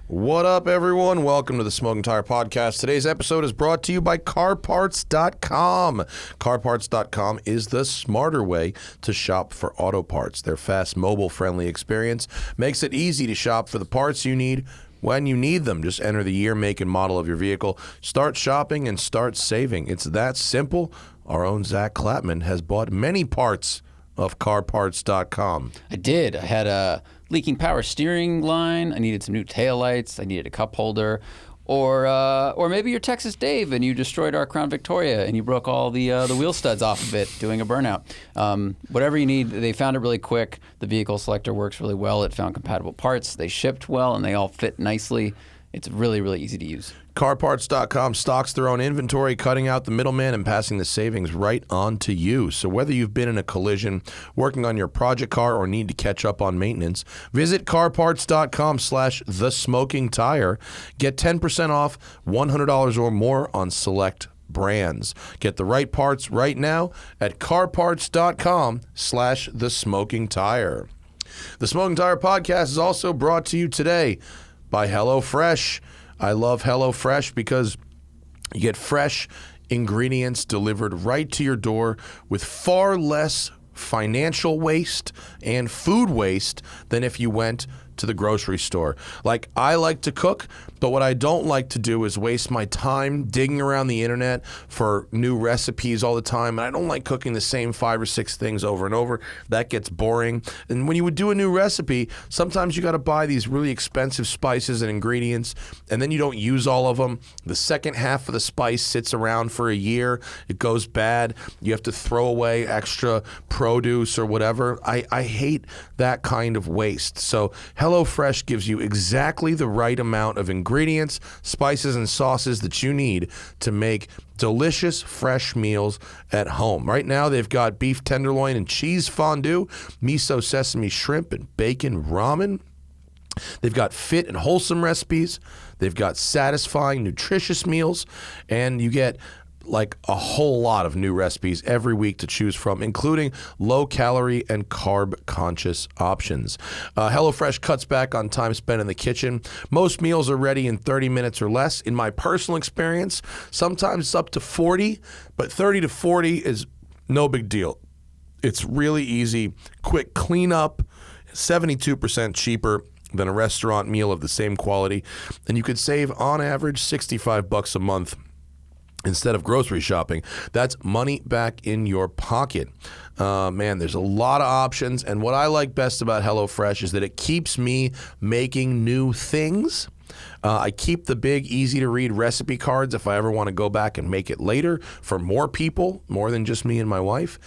What up, everyone? Welcome to the Smoking Tire Podcast. Today's episode is brought to you by CarParts.com. CarParts.com is the smarter way to shop for auto parts. Their fast, mobile-friendly experience makes it easy to shop for the parts you need when you need them. Just enter the year, make, and model of your vehicle. Start shopping and start saving. It's that simple. Our own Zach Clapman has bought many parts of CarParts.com. I did. I had a leaking power steering line. I needed some new taillights. I needed a cup holder. Or maybe you're Texas Dave and you destroyed our Crown Victoria and you broke all the wheel studs off of it doing a burnout. Whatever you need, they found it really quick. The vehicle selector works really well. It found compatible parts. They shipped well and they all fit nicely. It's really, really easy to use. CarParts.com stocks their own inventory, cutting out the middleman and passing the savings right on to you. So whether you've been in a collision, working on your project car, or need to catch up on maintenance, visit CarParts.com/thesmokingtire. Get 10% off $100 or more on select brands. Get the right parts right now at CarParts.com/thesmokingtire. The Smoking Tire Podcast is also brought to you today by Hellofresh. I love Hellofresh because you get fresh ingredients delivered right to your door with far less financial waste and food waste than if you went to the grocery store. Like, I like to cook, but what I don't like to do is waste my time digging around the internet for new recipes all the time. And I don't like cooking the same 5 or 6 things over and over. That gets boring. And when you would do a new recipe, sometimes you got to buy these really expensive spices and ingredients, and then you don't use all of them. The second half of the spice sits around for a year. It goes bad. You have to throw away extra produce or whatever. I hate that kind of waste. So HelloFresh gives you exactly the right amount of ingredients, spices, and sauces that you need to make delicious, fresh meals at home. Right now, they've got beef tenderloin and cheese fondue, miso sesame shrimp and bacon ramen. They've got fit and wholesome recipes. They've got satisfying, nutritious meals, and you get like a whole lot of new recipes every week to choose from, including low-calorie and carb-conscious options. HelloFresh cuts back on time spent in the kitchen. Most meals are ready in 30 minutes or less. In my personal experience, sometimes it's up to 40, but 30 to 40 is no big deal. It's really easy, quick cleanup, 72% cheaper than a restaurant meal of the same quality, and you could save on average $65 a month instead of grocery shopping. That's money back in your pocket. Man, there's a lot of options, and what I like best about HelloFresh is that it keeps me making new things. I keep the big, easy-to-read recipe cards if I ever want to go back and make it later for more people, more than just me and my wife.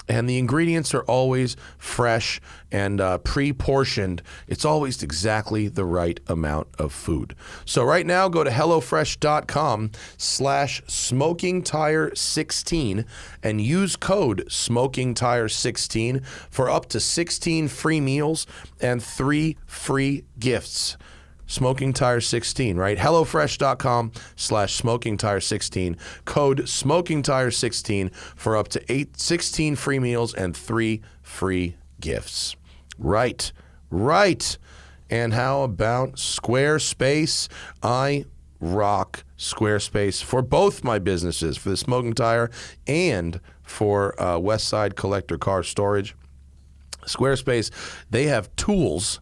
And the ingredients are always fresh and pre-portioned. It's always exactly the right amount of food. So right now, go to HelloFresh.com/SmokingTire16 and use code SmokingTire16 for up to 16 free meals and 3 free gifts. Smoking Tire 16, right? HelloFresh.com/Smoking Tire 16. Code Smoking Tire 16 for up to 16 free meals and 3 free gifts. Right. And how about Squarespace? I rock Squarespace for both my businesses, for the Smoking Tire and for Westside Collector Car Storage. Squarespace, they have tools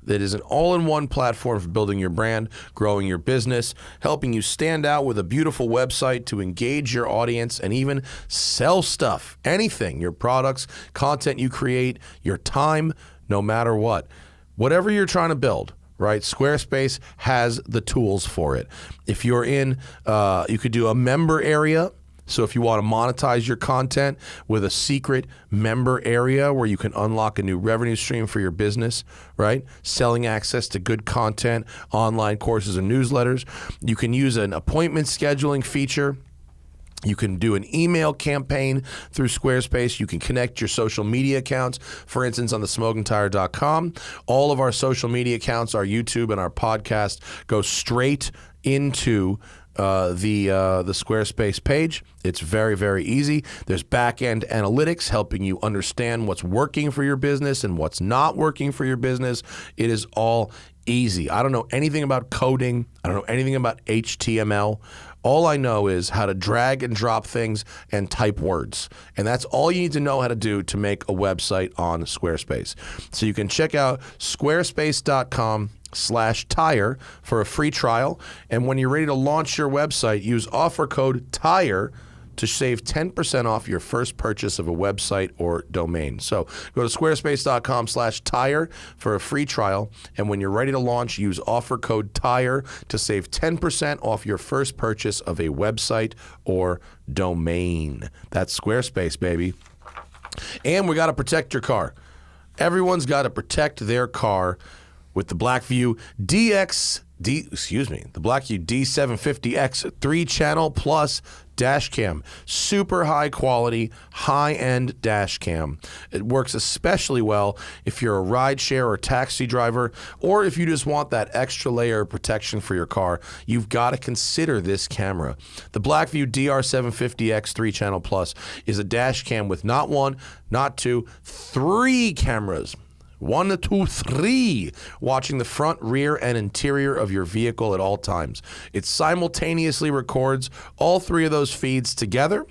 that is an all-in-one platform for building your brand, growing your business, helping you stand out with a beautiful website to engage your audience and even sell stuff, anything, your products, content you create, your time, no matter what. Whatever you're trying to build, right? Squarespace has the tools for it. If you're in, you could do a member area. So if you want to monetize your content with a secret member area where you can unlock a new revenue stream for your business, right? Selling access to good content, online courses and newsletters. You can use an appointment scheduling feature. You can do an email campaign through Squarespace. You can connect your social media accounts, for instance, on the smokingtire.com. All of our social media accounts, our YouTube and our podcast, go straight into the Squarespace page. It's very, very easy. There's back-end analytics helping you understand what's working for your business and what's not working for your business. It is all Easy. I don't know anything about coding. I don't know anything about HTML. All I know is how to drag and drop things and type words. And that's all you need to know how to do to make a website on Squarespace. So you can check out squarespace.com/tire for a free trial. And when you're ready to launch your website, use offer code TIRE to save 10% off your first purchase of a website or domain. So go to squarespace.com/tire for a free trial. And when you're ready to launch, use offer code TIRE to save 10% off your first purchase of a website or domain. That's Squarespace, baby. And we got to protect your car. Everyone's got to protect their car with the Blackvue the Blackvue D750X 3-channel plus dash cam. Super high quality, high-end dash cam. It works especially well if you're a rideshare or taxi driver, or if you just want that extra layer of protection for your car. You've got to consider this camera. The Blackvue DR750X 3-channel plus is a dash cam with not one, not two, 3 cameras. 1, 2, 3, watching the front, rear, and interior of your vehicle at all times. It simultaneously records all 3 of those feeds together.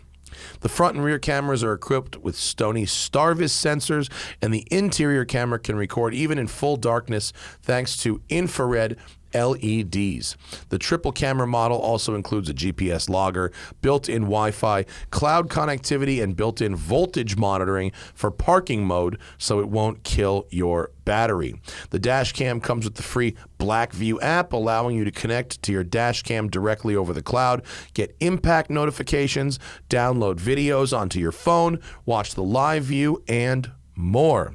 The front and rear cameras are equipped with Sony Starvis sensors, and the interior camera can record even in full darkness thanks to infrared LEDs. The triple camera model also includes a GPS logger, built-in Wi-Fi, cloud connectivity, and built-in voltage monitoring for parking mode so it won't kill your battery. The dash cam comes with the free Blackvue app, allowing you to connect to your dash cam directly over the cloud, get impact notifications, download videos onto your phone, watch the live view, and more.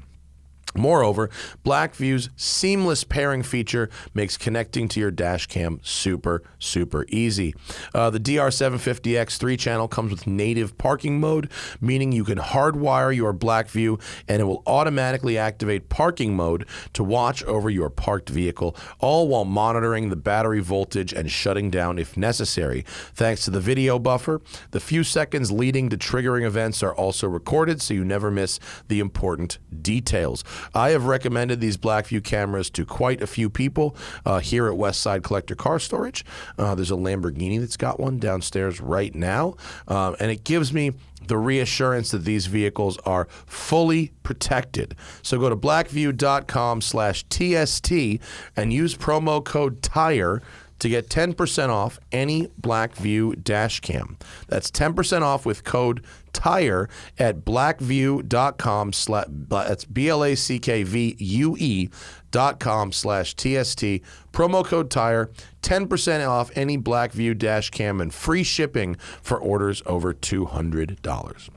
Moreover, Blackvue's seamless pairing feature makes connecting to your dash cam super, super easy. The DR750X 3-channel comes with native parking mode, meaning you can hardwire your Blackvue and it will automatically activate parking mode to watch over your parked vehicle, all while monitoring the battery voltage and shutting down if necessary. Thanks to the video buffer, the few seconds leading to triggering events are also recorded so you never miss the important details. I have recommended these Blackvue cameras to quite a few people here at Westside Collector Car Storage. There's a Lamborghini that's got one downstairs right now, and it gives me the reassurance that these vehicles are fully protected. So go to blackvue.com/TST and use promo code TIRE to get 10% off any Blackvue dash cam. That's 10% off with code TIRE at blackvue.com. That's BLACKVUE.com/TST. Promo code TIRE, 10% off any Blackvue dash cam and free shipping for orders over $200.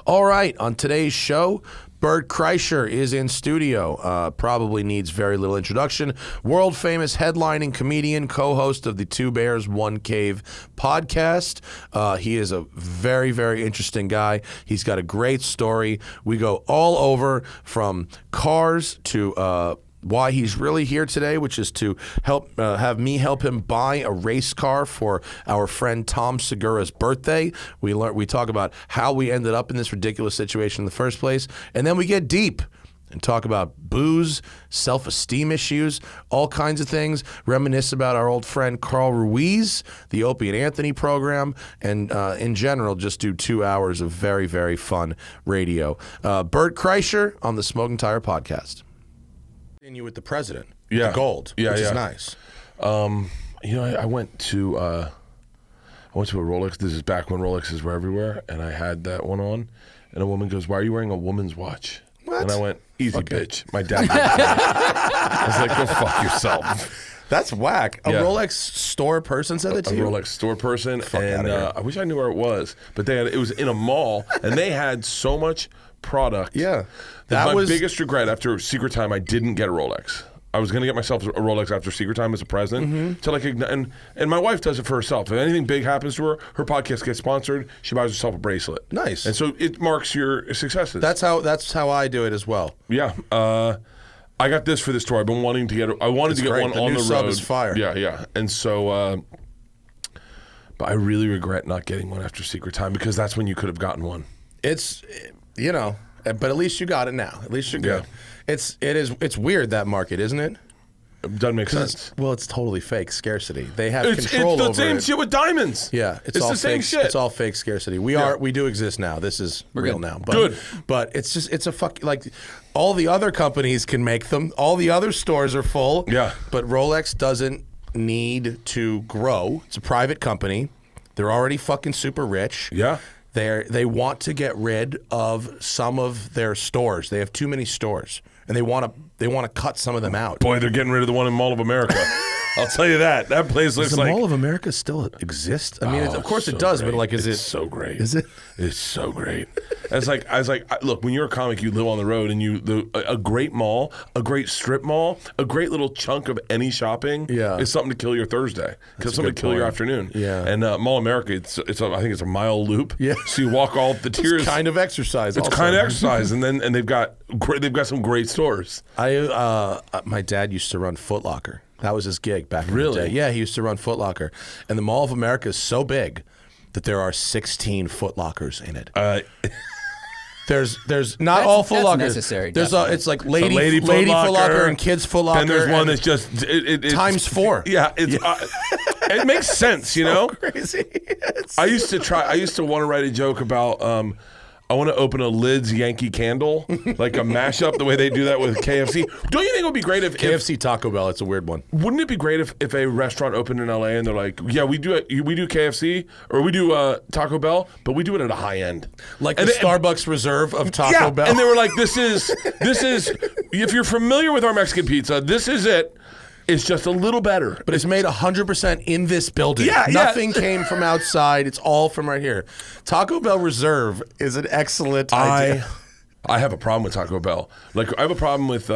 All right, on today's show, Bert Kreischer is in studio. Probably needs very little introduction. World famous headlining comedian, co-host of the Two Bears, One Cave podcast. He is a very, very interesting guy. He's got a great story. We go all over from cars to why he's really here today, which is to have me help him buy a race car for our friend Tom Segura's birthday. We talk about how we ended up in this ridiculous situation in the first place, and then we get deep and talk about booze, self-esteem issues, all kinds of things, reminisce about our old friend Carl Ruiz, the Opie and Anthony program, and in general, just do 2 hours of very, very fun radio. Bert Kreischer on the Smoking Tire Podcast. You with the president, the gold, which is nice. I went to a Rolex. This is back when Rolexes were everywhere, and I had that one on. And a woman goes, "Why are you wearing a woman's watch?" What? And I went, "Easy, bitch." My dad. I was like, "Go fuck yourself." That's whack. A Rolex store person said that to you? A Rolex store person, and I wish I knew where it was, but it was in a mall, and they had so much product. Yeah. That was my biggest regret after Secret Time. I didn't get a Rolex. I was going to get myself a Rolex after Secret Time as a present. So and my wife does it for herself. If anything big happens to her podcast gets sponsored, she buys herself a bracelet. Nice. And so it marks your successes. That's how I do it as well. Yeah. I got this for this tour. I've been wanting to get it. I wanted to get one on the road. The sub is fire. Yeah. And so, but I really regret not getting one after Secret Time because that's when you could have gotten one. It's, but at least you got it now. At least you're good. Yeah. It's weird, that market, isn't it? It doesn't make sense. Well, it's totally fake scarcity. They have control over it. It's the same shit with diamonds. Yeah, it's all the same fake, shit. It's all fake scarcity. We do exist now. This is real now. But, good. But it's a fuck, like, all the other companies can make them. All the other stores are full. Yeah. But Rolex doesn't need to grow. It's a private company. They're already fucking super rich. Yeah. They want to get rid of some of their stores. They have too many stores, and they want to cut some of them out. Boy, they're getting rid of the one in Mall of America. I'll tell you that. That place looks Does the like... Mall of America still exist? I mean, of course it does, great. but like, is it's it so great? Is it? It's so great. I was like, look, when you're a comic, you live on the road, and a great mall, a great strip mall, a great little chunk of any shopping is something to kill your Thursday. Because something to kill your afternoon. Yeah. And Mall of America, I think it's a mile loop. Yeah. So you walk all the tiers. It's kind of exercise. It's kind of exercise, and they've got some great stores. My dad used to run Foot Locker. That was his gig back in the day. Yeah, he used to run Foot Locker. And the Mall of America is so big that there are 16 Foot Lockers in it. There's not all Foot Lockers. Necessary. There's it's like lady Foot Locker, and kids Foot Locker. Then there's one that's just it's times 4. Yeah, it makes sense, you know. Crazy. I used to want to write a joke about I want to open a Lids Yankee Candle, like a mashup, the way they do that with KFC. Don't you think it would be great if KFC Taco Bell? It's a weird one. Wouldn't it be great if a restaurant opened in LA and they're like, yeah, we do KFC or we do Taco Bell, but we do it at a high end, like the Starbucks Reserve of Taco Bell. And they were like, this is if you're familiar with our Mexican pizza, this is it. It's just a little better. But it's made 100% in this building. Yeah, Nothing came from outside. It's all from right here. Taco Bell Reserve is an excellent idea. I have a problem with Taco Bell. Like, I have a problem with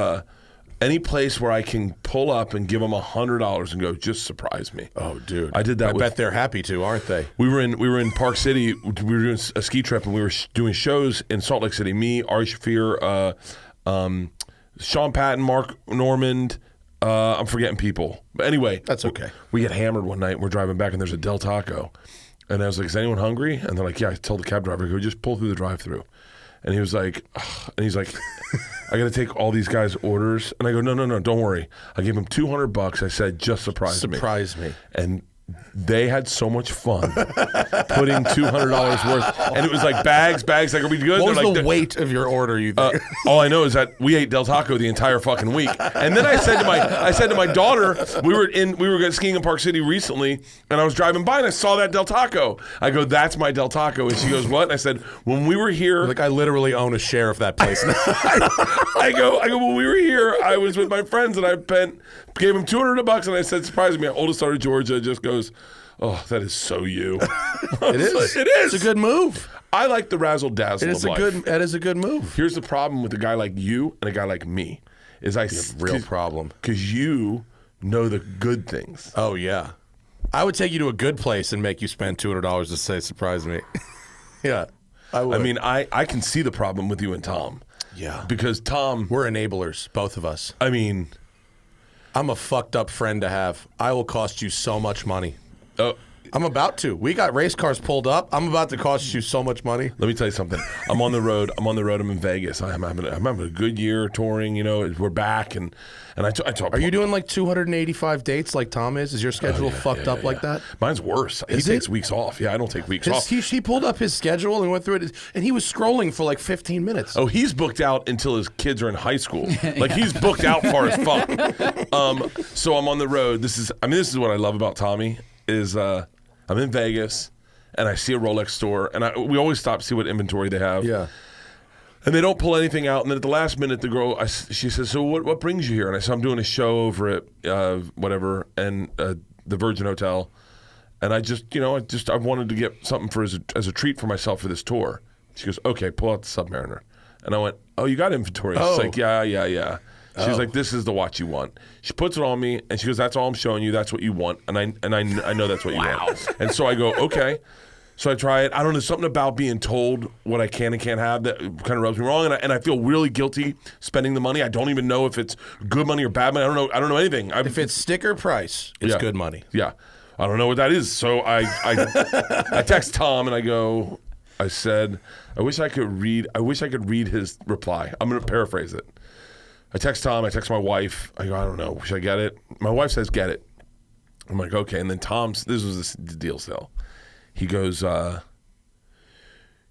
any place where I can pull up and give them $100 and go, just surprise me. Oh, dude. I did that. I bet they're happy to, aren't they? We were in Park City. We were doing a ski trip, and we were doing shows in Salt Lake City. Me, Ari Shaffir, Sean Patton, Mark Normand. I'm forgetting people. But anyway. That's okay. We get hammered one night. We're driving back, and there's a Del Taco. And I was like, is anyone hungry? And they're like, yeah. I told the cab driver, go just pull through the drive-thru. And he was like, ugh. And he's like, I got to take all these guys' orders. And I go, no, don't worry. I gave him $200. I said, just surprise me. And they had so much fun putting $200 worth, and it was like bags. Like, are we good? What was like, the weight of your order? You think? All I know is that we ate Del Taco the entire fucking week. And then I said to my daughter, we were skiing in Park City recently, and I was driving by and I saw that Del Taco. I go, that's my Del Taco, and she goes, what? And I said, when we were here, like, I literally own a share of that place now. I go, when we were here, I was with my friends, and I gave him $200, and I said, surprise me. My oldest daughter Georgia just goes, oh, that is so you. It is. It's a good move. I like the razzle dazzle. That is a good move. Here's the problem with a guy like you and a guy like me, is real problem because you know the good things. Oh yeah, I would take you to a good place and make you spend $200 to say surprise me. Yeah, I would. I mean, I can see the problem with you and Tom. Yeah, because Tom, we're enablers, both of us. I mean, I'm a fucked up friend to have. I will cost you so much money. Oh. I'm about to. We got race cars pulled up. I'm about to cost you so much money. Let me tell you something. I'm on the road. I'm in Vegas. I'm having a good year touring. You know, we're back, and I talk. Are you doing like 285 dates like Tom is? Is your schedule fucked up like that? Mine's worse. He takes weeks off. Yeah, I don't take weeks off. He pulled up his schedule and went through it, and he was scrolling for like 15 minutes. Oh, he's booked out until his kids are in high school. Like, he's booked out far as fuck. So I'm on the road. This is what I love about Tommy is. I'm in Vegas, and I see a Rolex store, and we always stop to see what inventory they have. Yeah. And they don't pull anything out, and then at the last minute, the girl, she says, so what brings you here? And I said, I'm doing a show over at whatever, and the Virgin Hotel, and I wanted to get something as a treat for myself for this tour. She goes, okay, pull out the Submariner. And I went, oh, you got inventory? Oh. She's like, yeah. She's like, this is the watch you want. She puts it on me, and she goes, that's all I'm showing you. That's what you want. And I know that's what you want. And so I go, okay. So I try it. I don't know, something about being told what I can and can't have that kind of rubs me wrong. And I feel really guilty spending the money. I don't even know if it's good money or bad money. I don't know anything. If it's sticker price, it's good money. Yeah. I don't know what that is. So I text Tom, and I said, I wish I could read his reply. I'm going to paraphrase it. I text Tom. I text my wife. I go, I don't know. Should I get it? My wife says, get it. I'm like, okay. And then this was the deal still. He goes,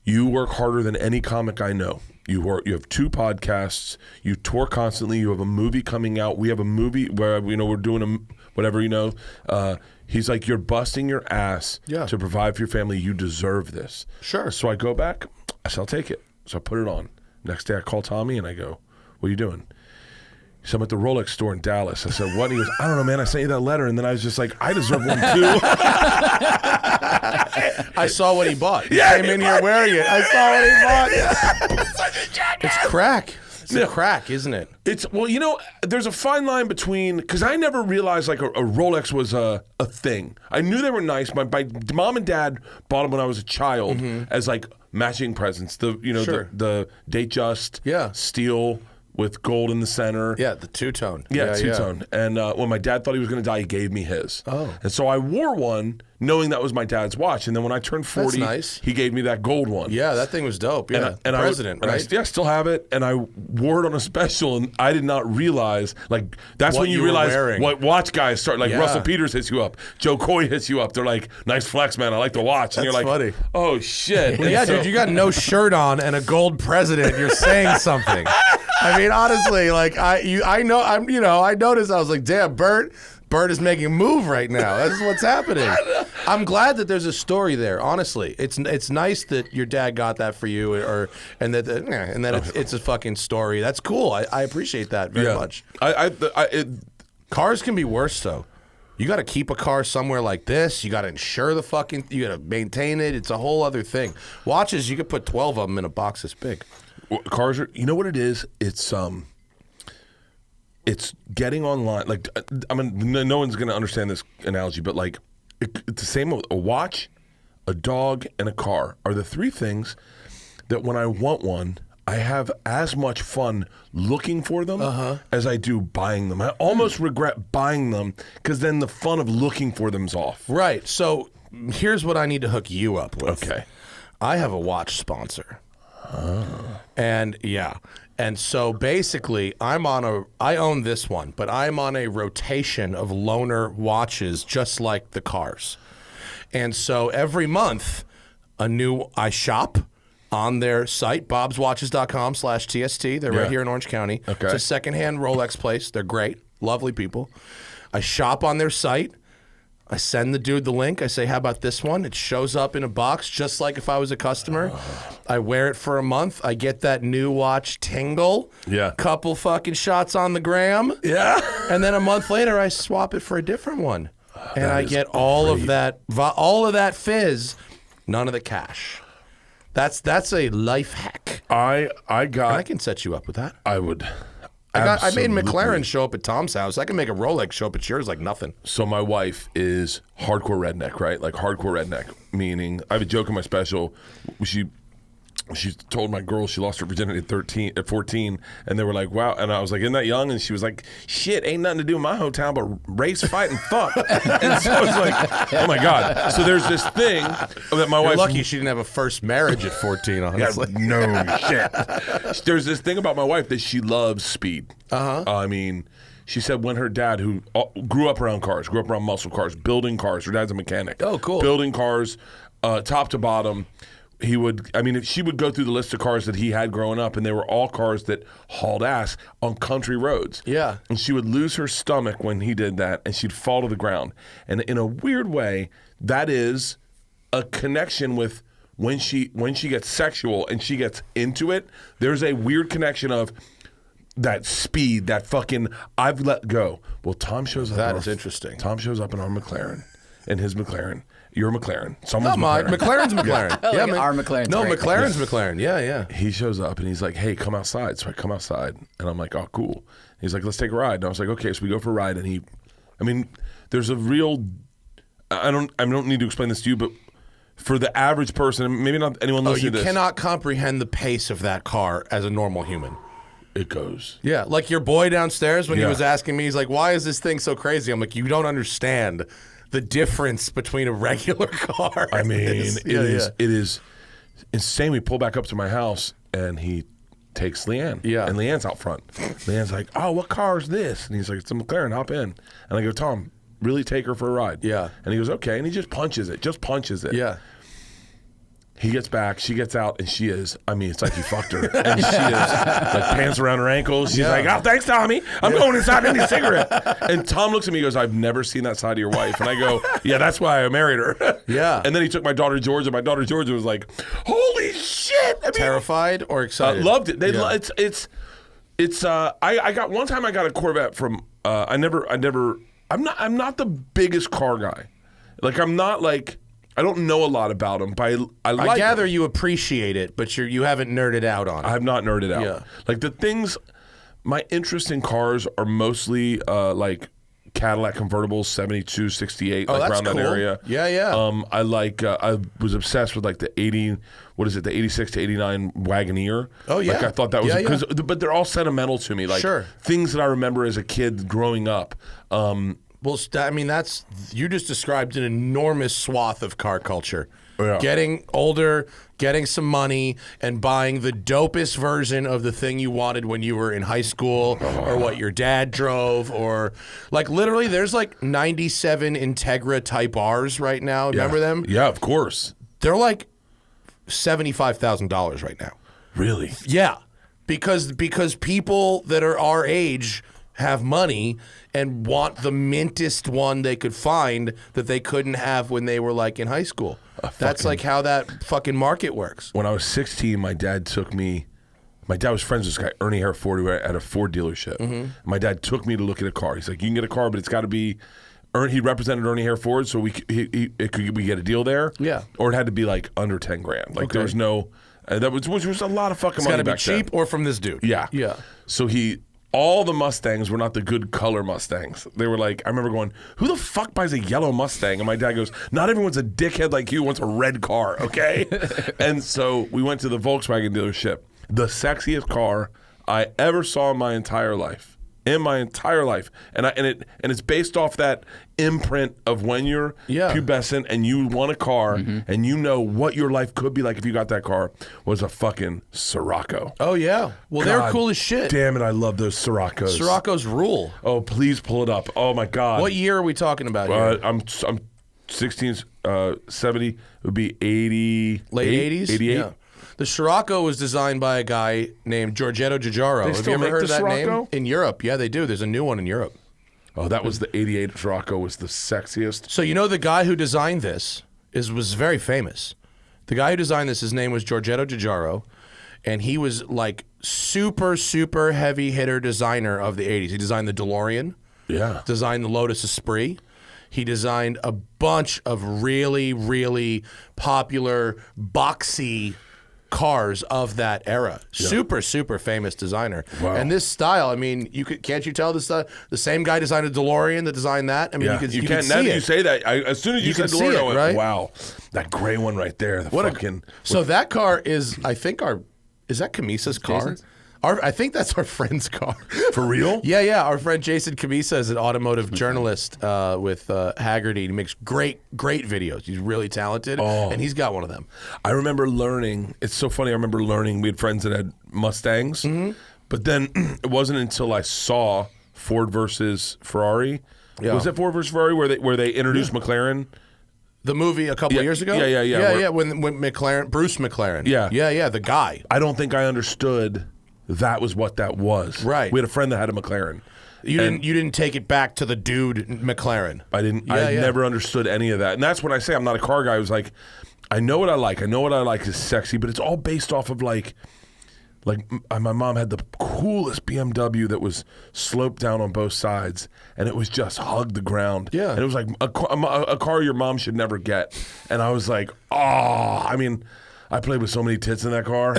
you work harder than any comic I know. You have 2 podcasts. You tour constantly. You have a movie coming out. We have a movie where we're doing whatever. He's like, you're busting your ass to provide for your family. You deserve this. Sure. So I go back. I said, I'll take it. So I put it on. Next day I call Tommy and I go, what are you doing? He said, I'm at the Rolex store in Dallas. I said, what? He goes, I don't know, man. I sent you that letter. And then I was just like, I deserve one too. I saw what he bought. He came in here wearing it. I saw what he bought. It's crack. It's a crack, isn't it? There's a fine line between, because I never realized like a Rolex was a thing. I knew they were nice. My mom and dad bought them when I was a child as like matching presents. The Datejust steel with gold in the center. Yeah, the two-tone. Yeah, two-tone. And when my dad thought he was going to die, he gave me his. Oh. And so I wore one knowing that was my dad's watch. And then when I turned 40, he gave me that gold one. Yeah, that thing was dope. Yeah, and President, right? I still have it. And I wore it on a special, and I did not realize, like, that's what when you realize what watch guys start. Like, Russell Peters hits you up. Joe Coy hits you up. They're like, nice flex, man. I like the watch. And that's you're like, funny. Oh, shit. Well, dude, you got no shirt on and a gold President. You're saying something. I mean, honestly, like, I noticed, I was like, damn, Bert is making a move right now. That's what's happening. I'm glad that there's a story there. Honestly, it's nice that your dad got that for you, and that it's a fucking story. That's cool. I appreciate that very much. Cars can be worse though. You got to keep a car somewhere like this. You got to insure you got to maintain it. It's a whole other thing. Watches, you could put 12 of them in a box this big. Cars are. You know what it is? It's getting online. Like, I mean, no one's going to understand this analogy, but like, it's the same with a watch, a dog, and a car are the 3 things that when I want one, I have as much fun looking for them as I do buying them. I almost regret buying them because then the fun of looking for them's off. Right. So here's what I need to hook you up with. Okay. I have a watch sponsor. And so basically I own this one, but I'm on a rotation of loaner watches just like the cars. And so every month I shop on their site, bobswatches.com/TST. They're right here in Orange County. Okay. It's a secondhand Rolex place. They're great. Lovely people. I shop on their site. I send the dude the link. I say, how about this one? It shows up in a box just like if I was a customer. I wear it for a month. I get that new watch tingle. Yeah. Couple fucking shots on the gram. Yeah. And then a month later, I swap it for a different one. And I get all of that fizz, none of the cash. That's a life hack. I can set you up with that. I would. I made McLaren show up at Tom's house. I can make a Rolex show up at yours like nothing. So my wife is hardcore redneck, right? Like hardcore redneck, meaning I have a joke in my special. She told my girl she lost her virginity at 14, and they were like, wow. And I was like, isn't that young? And she was like, shit, ain't nothing to do in my hometown but race, fight, and fuck. And so it's like, oh my God. So there's this thing that my wife. Lucky she didn't have a first marriage at 14, honestly. No shit. There's this thing about my wife that she loves speed. I mean, she said when her dad, who grew up around cars, grew up around muscle cars, building cars, her dad's a mechanic. Oh, cool. Building cars, top to bottom. She would go through the list of cars that he had growing up, and they were all cars that hauled ass on country roads. Yeah. And she would lose her stomach when he did that, and she'd fall to the ground. And in a weird way, that is a connection with when she gets sexual and she gets into it, there's a weird connection of that speed, that fucking, I've let go. Well, Tom shows up. That is interesting. Tom shows up in our McLaren, in his McLaren. Your McLaren. Someone's McLaren's McLaren. Yeah, man. Our McLaren's No, great. McLaren's McLaren. Yeah. He shows up and he's like, hey, come outside. So I come outside and I'm like, oh, cool. He's like, let's take a ride. And I was like, okay. So we go for a ride. And there's a real, I don't need to explain this to you, but for the average person, maybe not anyone listening to this. You cannot comprehend the pace of that car as a normal human. It goes. Yeah, like your boy downstairs when he was asking me, he's like, why is this thing so crazy? I'm like, you don't understand the difference between a regular car. I mean, it is insane. We pull back up to my house and he takes Leanne. Yeah. And Leanne's out front. Leanne's like, oh, what car is this? And he's like, it's a McLaren, hop in. And I go, Tom, really take her for a ride. Yeah. And he goes, okay. And he just punches it. Yeah. He gets back, she gets out, and she is, I mean, it's like he fucked her. And she is like pants around her ankles. She's like, oh, thanks, Tommy. I'm going inside and need a cigarette. And Tom looks at me and goes, I've never seen that side of your wife. And I go, yeah, that's why I married her. Yeah. And then he took my daughter, Georgia. My daughter, Georgia, was like, holy shit. I mean, Terrified or excited? loved it. I got, one time I got a Corvette from, I'm not the biggest car guy. Like, I'm not like, I don't know a lot about them, but I like I gather them. you appreciate it, but you haven't nerded out on it. I have not nerded out. Yeah. Like the things, my interest in cars are mostly like Cadillac convertibles, 72, 68, like that's around that cool. area. Yeah. I like, I was obsessed with like the 86 to 89 Wagoneer. Oh, yeah. Like I thought that was, Yeah. but they're all sentimental to me. Like Sure. things that I remember as a kid growing up. Well, I mean, you just described an enormous swath of car culture. Yeah. Getting older, getting some money, and buying the dopest version of the thing you wanted when you were in high school, or what your dad drove, or like literally, there's like 97 Integra Type R's right now. Remember them? Yeah, of course. They're like $75,000 right now. Really? Yeah, because people that are our age have money and want the mintest one they could find that they couldn't have when they were like in high school. That's like how that fucking market works. When I was 16, my dad took me. My dad was friends with this guy, Ernie Hereford, who had a Ford dealership. Mm-hmm. My dad took me to look at a car. He's like, you can get a car, but it's got to be. He represented Ernie Hereford, so we get a deal there. Yeah. Or it had to be like under 10 grand. Like Okay. there was no. Which was a lot of fucking It's money got to be back cheap then. or from this dude. Yeah. Yeah. So all the Mustangs were not the good color Mustangs. They were like, I remember going, who the fuck buys a yellow Mustang? And my dad goes, not everyone's a dickhead like you wants a red car, okay? And so we went to the Volkswagen dealership. The sexiest car I ever saw in my entire life. And it's based off that imprint of when you're pubescent and you want a car and you know what your life could be like if you got that car, was a fucking Scirocco. Oh yeah. Well, they're God cool as shit. Damn it, I love those Siroccos. Siroccos rule. Oh, please pull it up. Oh my God. What year are we talking about here? I'm 16, 70. It would be 80. Late 80s? 88. Yeah. The Scirocco was designed by a guy named Giorgetto Giugiaro. They Have still you ever make heard the of that Scirocco? name? In Europe. Yeah, they do. There's a new one in Europe. Oh, that was the 88 Scirocco was the sexiest. So you know the guy who designed this was very famous. The guy who designed this, his name was Giorgetto Giugiaro, and he was like super, super heavy hitter designer of the 80s. He designed the DeLorean. Yeah. Designed the Lotus Esprit. He designed a bunch of really, really popular, boxy cars of that era. Super, super famous designer. Wow. And this style, I mean, can't you tell this? The same guy designed a DeLorean that designed that. I mean, you can can't. see Now it. that you say that, as soon as you said can see DeLorean, I it, went, right? wow, that gray one right there. So that car is, I think, is that Camisa's car? Jason's? I think that's our friend's car. For real? Yeah. Our friend Jason Camisa is an automotive journalist with Haggerty. He makes great videos. He's really talented, and he's got one of them. I remember learning. It's so funny. I remember learning. We had friends that had Mustangs, but then it wasn't until I saw Ford versus Ferrari. Yeah. Was it Ford versus Ferrari where they introduced McLaren? The movie a couple of years ago? Yeah. When Bruce McLaren. Yeah. The guy. I don't think I understood that was what that was. Right. We had a friend that had a McLaren. You didn't take it back to the dude McLaren. I didn't. I never understood any of that. And that's when I say I'm not a car guy. I was like, I know what I like. I know what I like is sexy, but it's all based off of like my mom had the coolest BMW that was sloped down on both sides, and it was just hugged the ground. Yeah. And it was like a car your mom should never get. And I was like, I mean, I played with so many tits in that car.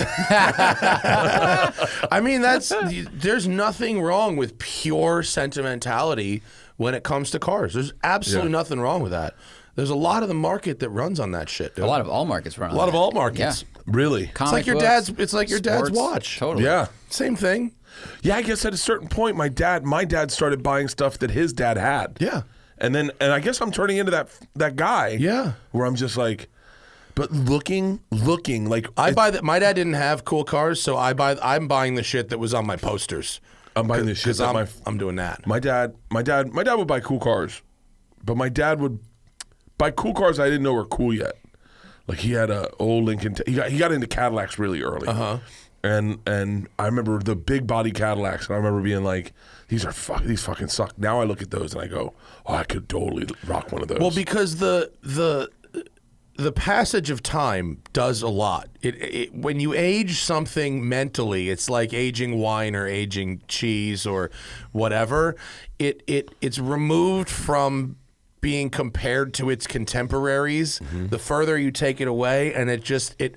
I mean, there's nothing wrong with pure sentimentality when it comes to cars. There's absolutely nothing wrong with that. There's a lot of the market that runs on that shit. Dude. A lot of all markets run on A lot that. of all markets. Yeah. Really? It's like your dad's. It's like your dad's Sports, watch. Totally. Yeah. Same thing. Yeah, I guess at a certain point, my dad started buying stuff that his dad had. Yeah. And I guess I'm turning into that guy. Yeah. Where I'm just like, But looking like My dad didn't have cool cars, so I'm buying the shit that was on my posters. I'm buying this shit that I'm doing that. my dad would buy cool cars, but my dad would buy cool cars I didn't know were cool yet. Like he had a old Lincoln. He got into Cadillacs really early. And I remember the big body Cadillacs, and I remember being like, these fucking suck. Now I look at those and I go, oh, I could totally rock one of those. Well, because the passage of time does a lot. When you age something mentally, it's like aging wine or aging cheese or whatever. It's removed from being compared to its contemporaries. The further you take it away, and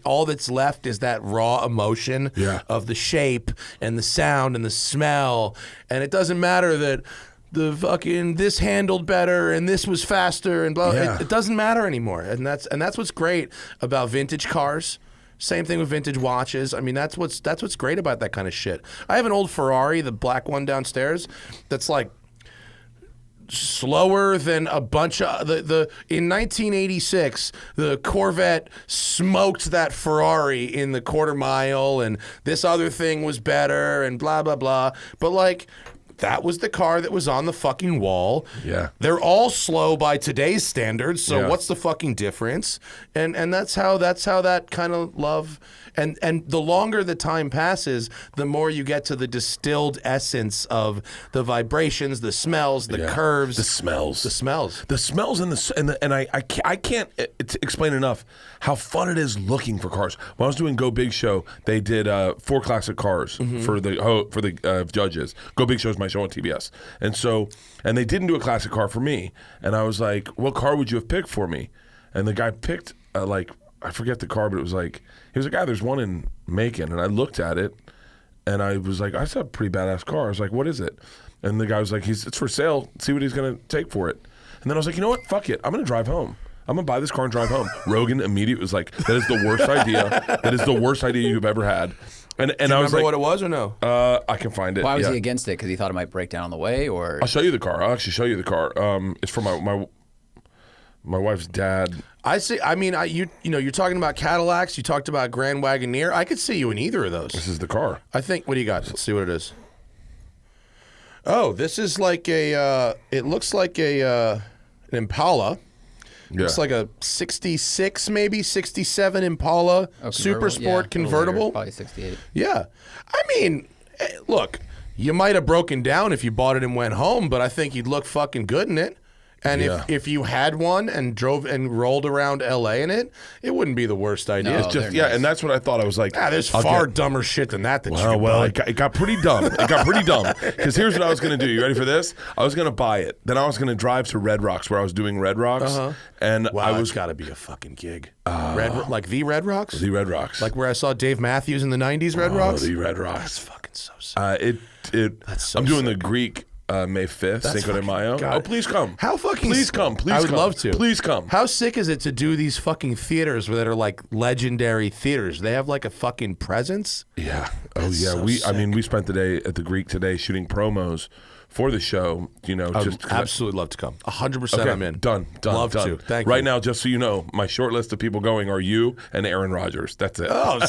all that's left is that raw emotion of the shape and the sound and the smell. And it doesn't matter that the fucking this handled better and this was faster and blah. It doesn't matter anymore. And that's what's great about vintage cars. Same thing with vintage watches. I mean, that's what's great about that kind of shit. I have an old Ferrari, the black one downstairs, that's like slower than a bunch of in 1986 the Corvette smoked that Ferrari in the quarter mile, and this other thing was better and blah blah blah, but like that was the car that was on the fucking wall. Yeah, they're all slow by today's standards, so what's the fucking difference? And that's how that kind of love. And the longer the time passes, the more you get to the distilled essence of the vibrations, the smells, the curves, the smells, and I can't explain enough how fun it is looking for cars. When I was doing Go Big Show, they did 4 classic cars for the judges. Go Big Show is my show on TBS, and they didn't do a classic car for me. And I was like, "What car would you have picked for me?" And the guy picked I forget the car, but it was like, he was like, there's one in Macon. And I looked at it, and I was like, that's a pretty badass car. I was like, what is it? And the guy was like, it's for sale. See what he's going to take for it. And then I was like, you know what? Fuck it. I'm going to drive home. I'm going to buy this car and drive home. Rogan immediately was like, that is the worst idea. That is the worst idea you've ever had. And I was like, what it was or no? I can find it. Why was he against it? Because he thought it might break down on the way, or? I'll show you the car. I'll actually show you the car. It's from my wife's dad. I see. I mean, you're talking about Cadillacs. You talked about Grand Wagoneer. I could see you in either of those. This is the car. I think. What do you got? Let's see what it is. Oh, this is like a. It looks like an Impala. Looks like a 66, maybe 67 Impala Super Sport convertible. Probably 68. Yeah, I mean, look, you might have broken down if you bought it and went home, but I think you'd look fucking good in it. And if you had one and drove and rolled around LA in it, it wouldn't be the worst idea. No, it's just nice. And that's what I thought. I was like, there's far dumber shit than that. It got pretty dumb. It got pretty dumb. Because here's what I was going to do. You ready for this? I was going to buy it. Then I was going to drive to Red Rocks, where I was doing Red Rocks. And I was got to be a fucking gig. Like the Red Rocks? The Red Rocks. Like where I saw Dave Matthews in the 90s Red Rocks? The Red Rocks. That's fucking so sick. That's so I'm doing the Greek May 5th, Cinco de Mayo. God. Oh, please come. How fucking... Please come. Please come. I would love to. Please come. How sick is it to do these fucking theaters that are like legendary theaters? They have like a fucking presence? Yeah. That's so sick. We spent the day at the Greek today shooting promos for the show, absolutely love to come. 100% I'm in. Done. Love to. Thank you. Right now, just so you know, my short list of people going are you and Aaron Rodgers. That's it. Oh,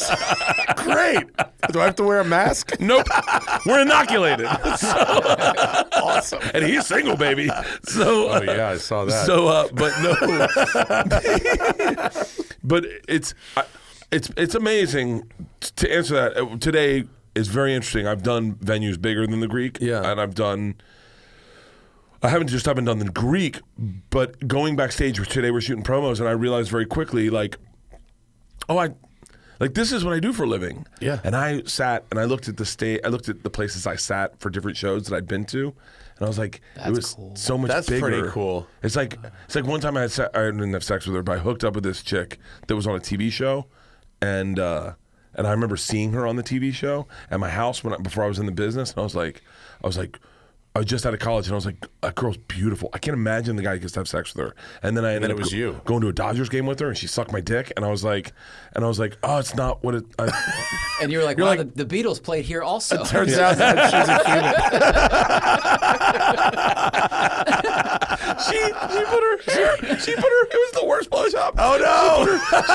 great. Do I have to wear a mask? Nope. We're inoculated. Awesome. And he's single, baby. So, oh, yeah, I saw that. So, but no. But it's amazing to answer that. Today is very interesting. I've done venues bigger than the Greek. Yeah. And I haven't done the Greek, but going backstage today, we're shooting promos, and I realized very quickly, this is what I do for a living. Yeah. And I sat and I looked at the stage. I looked at the places I sat for different shows that I'd been to, and I was like, it was cool. So much That's bigger. Pretty cool. It's like one time I didn't have sex with her, but I hooked up with this chick that was on a TV show, and I remember seeing her on the TV show at my house before I was in the business, and I was like, I was just out of college, and I was like, that girl's beautiful. I can't imagine the guy who gets to have sex with her. And then I ended up going to a Dodgers game with her, and she sucked my dick, and I was like, oh, it's not what it. And you were like, wow, the Beatles played here also. It turns out that she's a human. She put her. It was the worst blowjob. Oh no!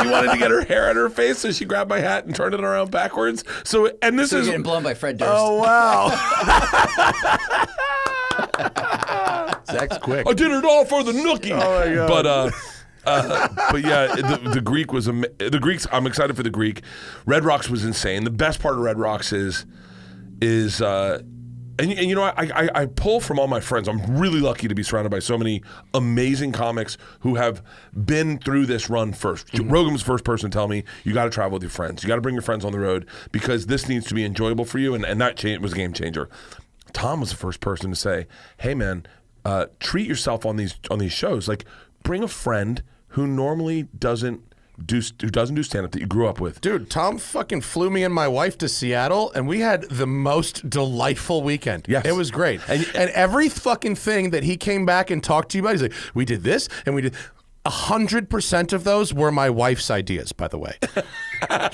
She wanted to get her hair on her face, so she grabbed my hat and turned it around backwards. So this So is you're getting blown by Fred Durst. Oh wow! Zach's quick. I did it all for the nookie. Oh my god! But yeah, the Greek was the Greeks. I'm excited for the Greek. Red Rocks was insane. The best part of Red Rocks is and you know, I pull from all my friends. I'm really lucky to be surrounded by so many amazing comics who have been through this run first. Mm-hmm. Rogan was the first person to tell me, you got to travel with your friends. You got to bring your friends on the road because this needs to be enjoyable for you, and that was a game changer. Tom was the first person to say, hey man, treat yourself on these shows. Like, bring a friend who normally doesn't do stand-up that you grew up with. Dude, Tom fucking flew me and my wife to Seattle, and we had the most delightful weekend. Yes. It was great. And every fucking thing that he came back and talked to you about, he's like, we did this, and we did... 100% of those were my wife's ideas, by the way.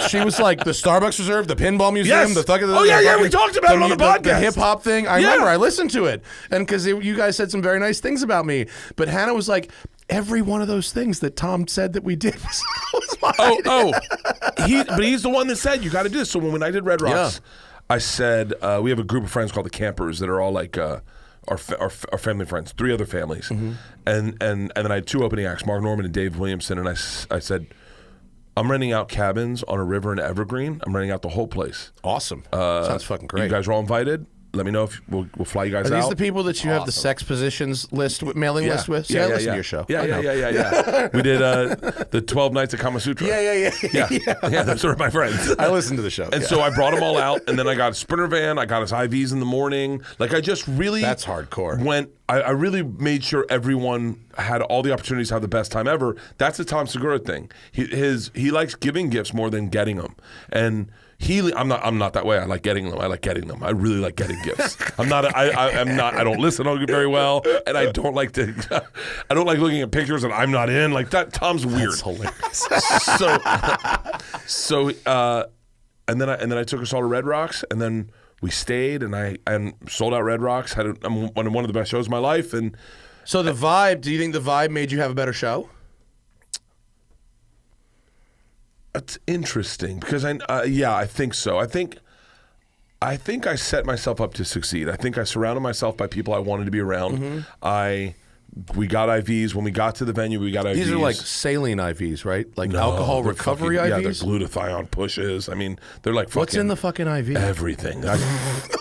She was like, the Starbucks Reserve, the Pinball Museum, Yes. we talked about it on the podcast. The hip-hop thing. I Yeah. remember, I listened to it. And because you guys said some very nice things about me. But Hannah was like, every one of those things that Tom said that we did was mine. But he's the one that said, you got to do this. So when I did Red Rocks, I said, we have a group of friends called the Campers that are all like... Our family friends, 3 other families, and then I had 2 opening acts, Mark Norman and Dave Williamson, and I said, I'm renting out cabins on a river in Evergreen. I'm renting out the whole place. Awesome. Sounds fucking great. You guys are all invited. Let me know if we'll fly you guys out. Are these the people that you have the sex positions mailing list with? See, I listen to your show. Yeah. We did the 12 Nights of Kama Sutra. Yeah, those are my friends. I listen to the show. And so I brought them all out, and then I got a Sprinter van. I got us IVs in the morning. Like, I just really... That's hardcore. I really made sure everyone had all the opportunities to have the best time ever. That's the Tom Segura thing. He likes giving gifts more than getting them. And... I'm not that way. I like getting them. I really like getting gifts. I don't listen very well, and I don't like looking at pictures and I'm not in. Like that, Tom's weird. That's hilarious. And then I took us all to Red Rocks, and then we stayed, and sold out Red Rocks. Had one of the best shows of my life. And so the vibe. Do you think the vibe made you have a better show? It's interesting because I think so. I think I set myself up to succeed. I think I surrounded myself by people I wanted to be around. Mm-hmm. We got IVs. When we got to the venue, we got IVs. These are like saline IVs, right? Like alcohol recovery IVs? Yeah, they're glutathione pushes. I mean, they're like fucking... What's in the fucking IV? Everything.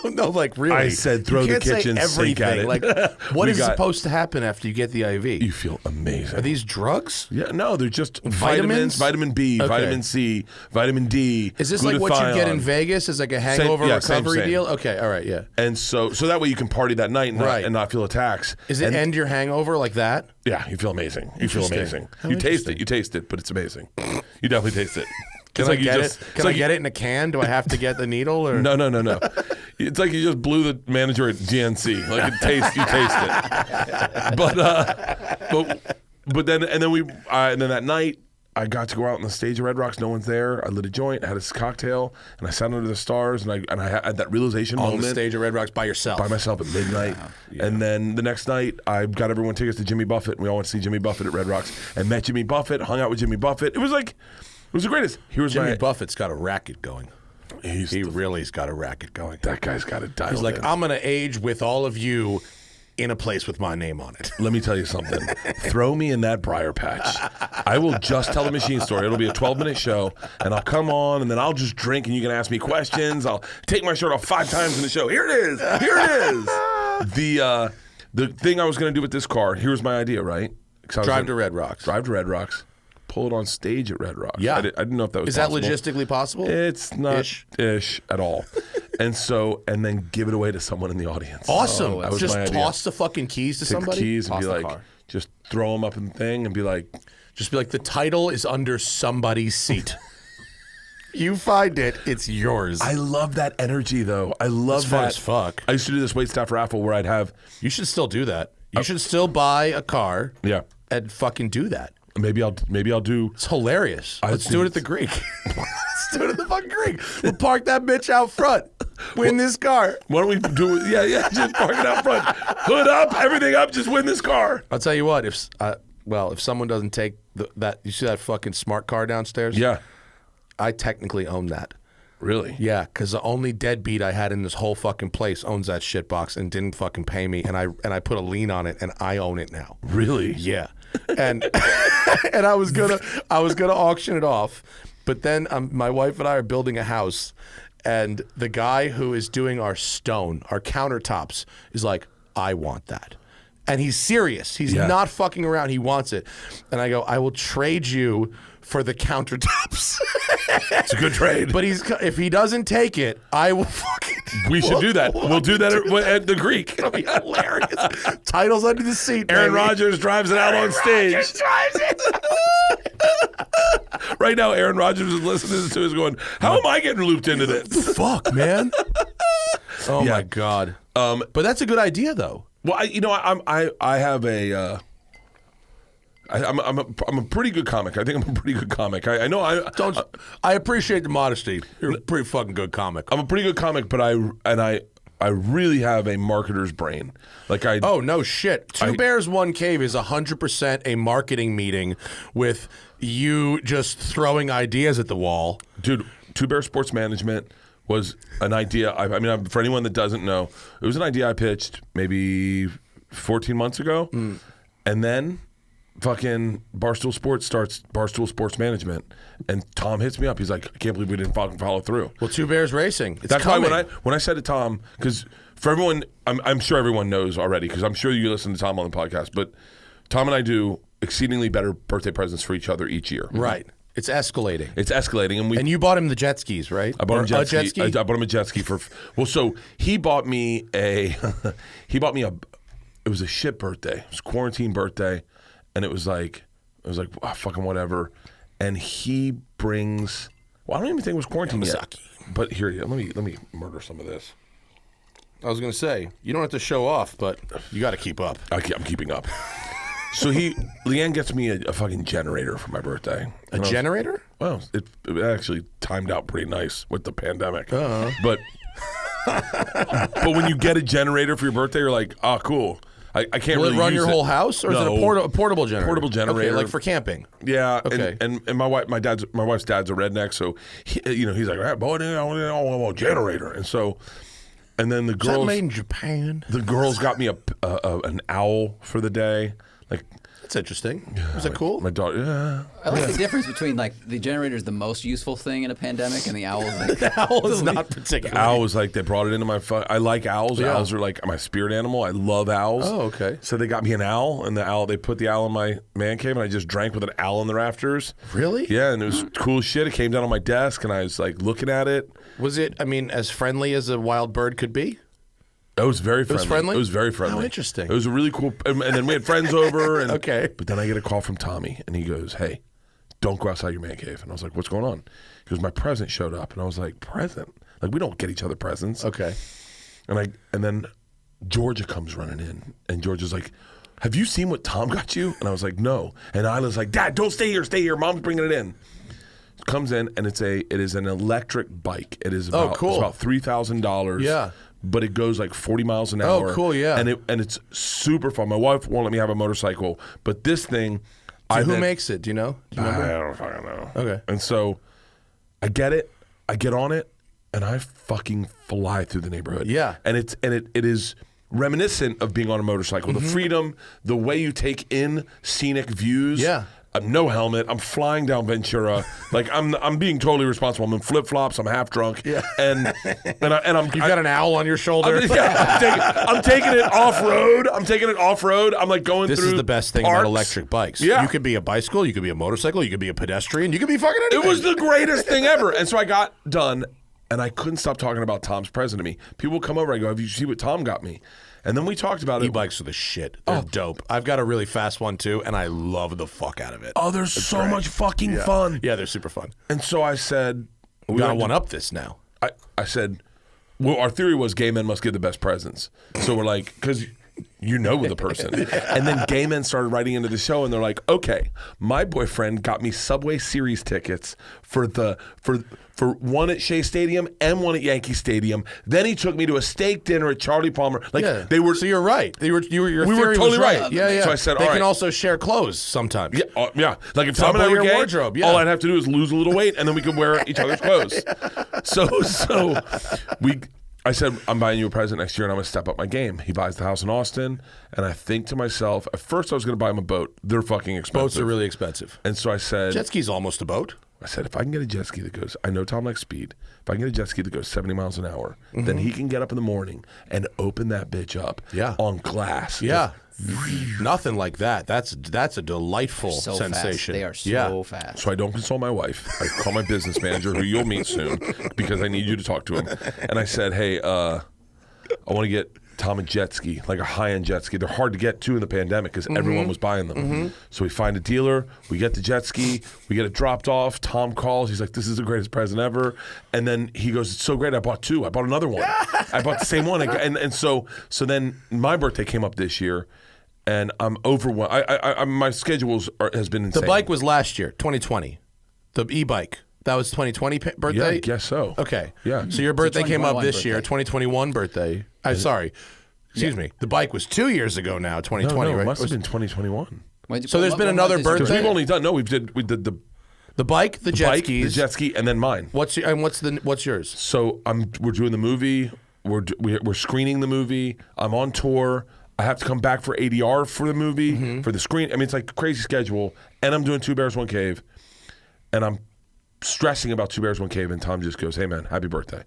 No, like really. I said throw the kitchen sink at it. Like, what is supposed to happen after you get the IV? You feel amazing. Are these drugs? Yeah, no, they're just vitamins, vitamin B, vitamin C, vitamin D. Is this like what you get in Vegas as like a hangover recovery deal? Okay, all right, yeah. And so that way you can party that night and not feel attacks. Is it end your hangover like that? Yeah, you feel amazing. You feel amazing. You taste it, but it's amazing. You definitely taste it. Can I get it? Can I get it in a can? Do I have to get the needle or No. It's like you just blew the manager at GNC. Like you taste it. But then that night I got to go out on the stage of Red Rocks. No one's there. I lit a joint, had a cocktail, and I sat under the stars, and I had that realization moment. On the stage of Red Rocks by yourself? By myself at midnight. Wow. Yeah. And then the next night, I got everyone tickets to Jimmy Buffett, and we all went to see Jimmy Buffett at Red Rocks, and met Jimmy Buffett, hung out with Jimmy Buffett. It was the greatest. Jimmy Buffett's got a racket going. He really's got a racket going. That guy's got a dial. He's like, I'm going to age with all of you in a place with my name on it. Let me tell you something. Throw me in that briar patch. I will just tell the machine story. It'll be a 12-minute show, and I'll come on, and then I'll just drink, and you can ask me questions. I'll take my shirt off 5 times in the show. Here it is. The thing I was going to do with this car, here's my idea, right? Drive to Red Rocks. Pull it on stage at Red Rocks. Yeah. I didn't know if that was possible. possible. Is that logistically possible? It's not ish at all. And then give it away to someone in the audience. Awesome. That was just my idea. toss the fucking keys to somebody? Take the keys and Toss be the like, car. just throw them up in the thing and be like... Just be like, the title is under somebody's seat. You find it, it's yours. I love that energy, though. I love It's that. fun as fuck. I used to do this waitstaff raffle where I'd have. You should still do that. You should still buy a car. Yeah. And fucking do that. Maybe I'll do. It's hilarious. Let's do it at the Greek. Let's do it at the fucking Greek. We'll park that bitch out front. Win this car. Why don't we do it? Yeah. Just park it out front. Hood up, everything up. Just win this car. I'll tell you what. If someone doesn't take that, you see that fucking smart car downstairs? Yeah. I technically own that. Really? Yeah, because the only deadbeat I had in this whole fucking place owns that shit box and didn't fucking pay me, and I put a lien on it, and I own it now. Really? Yeah, and and I was gonna auction it off, but then my wife and I are building a house, and the guy who is doing our countertops is like, I want that. And he's serious. He's not fucking around. He wants it. And I go, I will trade you for the countertops. It's a good trade. But if he doesn't take it, I will fucking... We should do that. We'll do that at the Greek. It'll be hilarious. Titles under the seat, Aaron baby. Rodgers drives it out on stage. Rodgers drives it. Right now, Aaron Rodgers is listening to us going, how am I getting looped into this? Fuck, man. Oh, my God. But that's a good idea, though. Well, I have a... I'm a pretty good comic. I think I'm a pretty good comic. I know I appreciate the modesty. You're a pretty fucking good comic. I'm a pretty good comic, but I really have a marketer's brain. Oh no shit. Two Bears One Cave is 100% a marketing meeting with you just throwing ideas at the wall. Dude, Two Bear Sports Management was an idea. I mean, for anyone that doesn't know, it was an idea I pitched maybe 14 months ago, and then fucking Barstool Sports starts Barstool Sports Management, and Tom hits me up. He's like, I can't believe we didn't fucking follow through. Well, Two Bears Racing. That's why when I said to Tom, because for everyone, I'm sure everyone knows already, because I'm sure you listen to Tom on the podcast, but Tom and I do exceedingly better birthday presents for each other each year. Right. It's escalating. It's escalating, and you bought him the jet skis, right? I bought him a jet ski. I bought him a jet ski for. Well, so he bought me a. It was a shit birthday. It was a quarantine birthday, and it was like oh, fucking whatever. And he brings. Well, I don't even think it was quarantine yet. But here, let me murder some of this. I was gonna say you don't have to show off, but you got to keep up. I'm keeping up. So Leanne gets me a fucking generator for my birthday. A generator? Well, it actually timed out pretty nice with the pandemic. Uh-huh. But when you get a generator for your birthday, you're like, oh, cool. I can't Will really it run use your whole house, or is it a portable generator? Portable generator, okay, like for camping. Yeah. Okay. And my wife's dad's a redneck, so he's like, hey, boy, I want a generator, and then the girls. Is that made in Japan? The girls got me an owl for the day. That's interesting. Was that cool? My daughter, yeah. I like the difference between the generator is the most useful thing in a pandemic, and the owl is the owl is not particularly. The owl was like they brought it into my. I like owls. Yeah. Owls are like my spirit animal. I love owls. Oh, okay. So they got me an owl, and they put the owl in my man cave, and I just drank with an owl in the rafters. Really? Yeah, and it was cool as shit. It came down on my desk, and I was like looking at it. Was it? I mean, as friendly as a wild bird could be? It was very friendly. It was friendly? It was very friendly. How interesting. It was a really cool. And then we had friends over. And, okay. But then I get a call from Tommy, and he goes, hey, don't go outside your man cave. And I was like, what's going on? He goes, my present showed up. And I was like, present? Like, we don't get each other presents. Okay. And then Georgia comes running in, and Georgia's like, have you seen what Tom got you? And I was like, no. And Isla's like, Dad, don't stay here. Stay here. Mom's bringing it in. Comes in, and it is an electric bike. It is about, cool. It's about $3,000. Yeah. But it goes like 40 miles an hour. Oh, cool, yeah. And it's super fun. My wife won't let me have a motorcycle, but this thing... Who makes it? Do you know? Do you remember? I don't fucking know. Okay. And so I get it, I get on it, and I fucking fly through the neighborhood. Yeah. And it is reminiscent of being on a motorcycle. Mm-hmm. The freedom, the way you take in scenic views. Yeah. No helmet. I'm flying down Ventura. Like I'm being totally responsible. I'm in flip flops. I'm half drunk. Yeah. And I'm. You've got an owl on your shoulder. I'm taking it off road. I'm like going through. This is the best thing parks. about electric bikes. Yeah. You could be a bicycle. You could be a motorcycle. You could be a pedestrian. You could be fucking anything. It was the greatest thing ever. And so I got done, and I couldn't stop talking about Tom's present to me. People would come over. I go, have you seen what Tom got me? And then we talked about it. E-bikes are the shit. They're dope. I've got a really fast one too, and I love the fuck out of it. Oh, they're so much fucking Yeah. fun. Yeah, they're super fun. And so I said, We gotta one up this now. I said, well, our theory was gay men must give the best presents. So we're like, because you know the person. And then gay men started writing into the show, and they're like, okay, my boyfriend got me Subway Series tickets for one at Shea Stadium and one at Yankee Stadium. Then he took me to a steak dinner at Charlie Palmer. They were. So you're right. Your we theory were totally was right. Yeah. So I said, they all can right. also share clothes sometimes. Yeah. Like if Tom and I Double were your gay, wardrobe, yeah. all I'd have to do is lose a little weight, and then we could wear each other's clothes. I said, I'm buying you a present next year, and I'm going to step up my game. He buys the house in Austin, and I think to myself, at first I was going to buy him a boat. They're fucking expensive. Boats are really expensive. And so I said... Jet ski's almost a boat. I said, if I can get a jet ski that goes... I know Tom likes speed. If I can get a jet ski that goes 70 miles an hour, then he can get up in the morning and open that bitch up on glass. Yeah. Nothing like that. That's a delightful So sensation. fast. They are so fast. So I don't consult my wife. I call my business manager, who you'll meet soon, because I need you to talk to him. And I said, hey, I want to get Tom a jet ski, like a high-end jet ski. They're hard to get to in the pandemic because everyone was buying them. So we find a dealer, we get the jet ski, we get it dropped off. Tom calls, he's like, this is the greatest present ever. And then he goes, it's so great, I bought two. I bought another one. I bought the same one. And so then my birthday came up this year, and I'm overwhelmed. My schedules has been insane. The bike was last year, 2020. The e-bike. That was 2020 birthday? Yeah, I guess so. Okay. Yeah. So your birthday came up 2021 this year, birthday. 2021 birthday. I'm sorry. Excuse me. The bike was 2 years ago now, 2020, No, right? it must have been 2021. So there's been another Because birthday? we've only done, we did the The bike, the jet bike, skis. the jet ski, and then mine. What's yours? So we're doing the movie. We're screening the movie. I'm on tour. I have to come back for ADR for the movie, for the screen. I mean, it's like a crazy schedule. And I'm doing Two Bears, One Cave. And I'm stressing about Two Bears, One Cave. And Tom just goes, hey, man, happy birthday.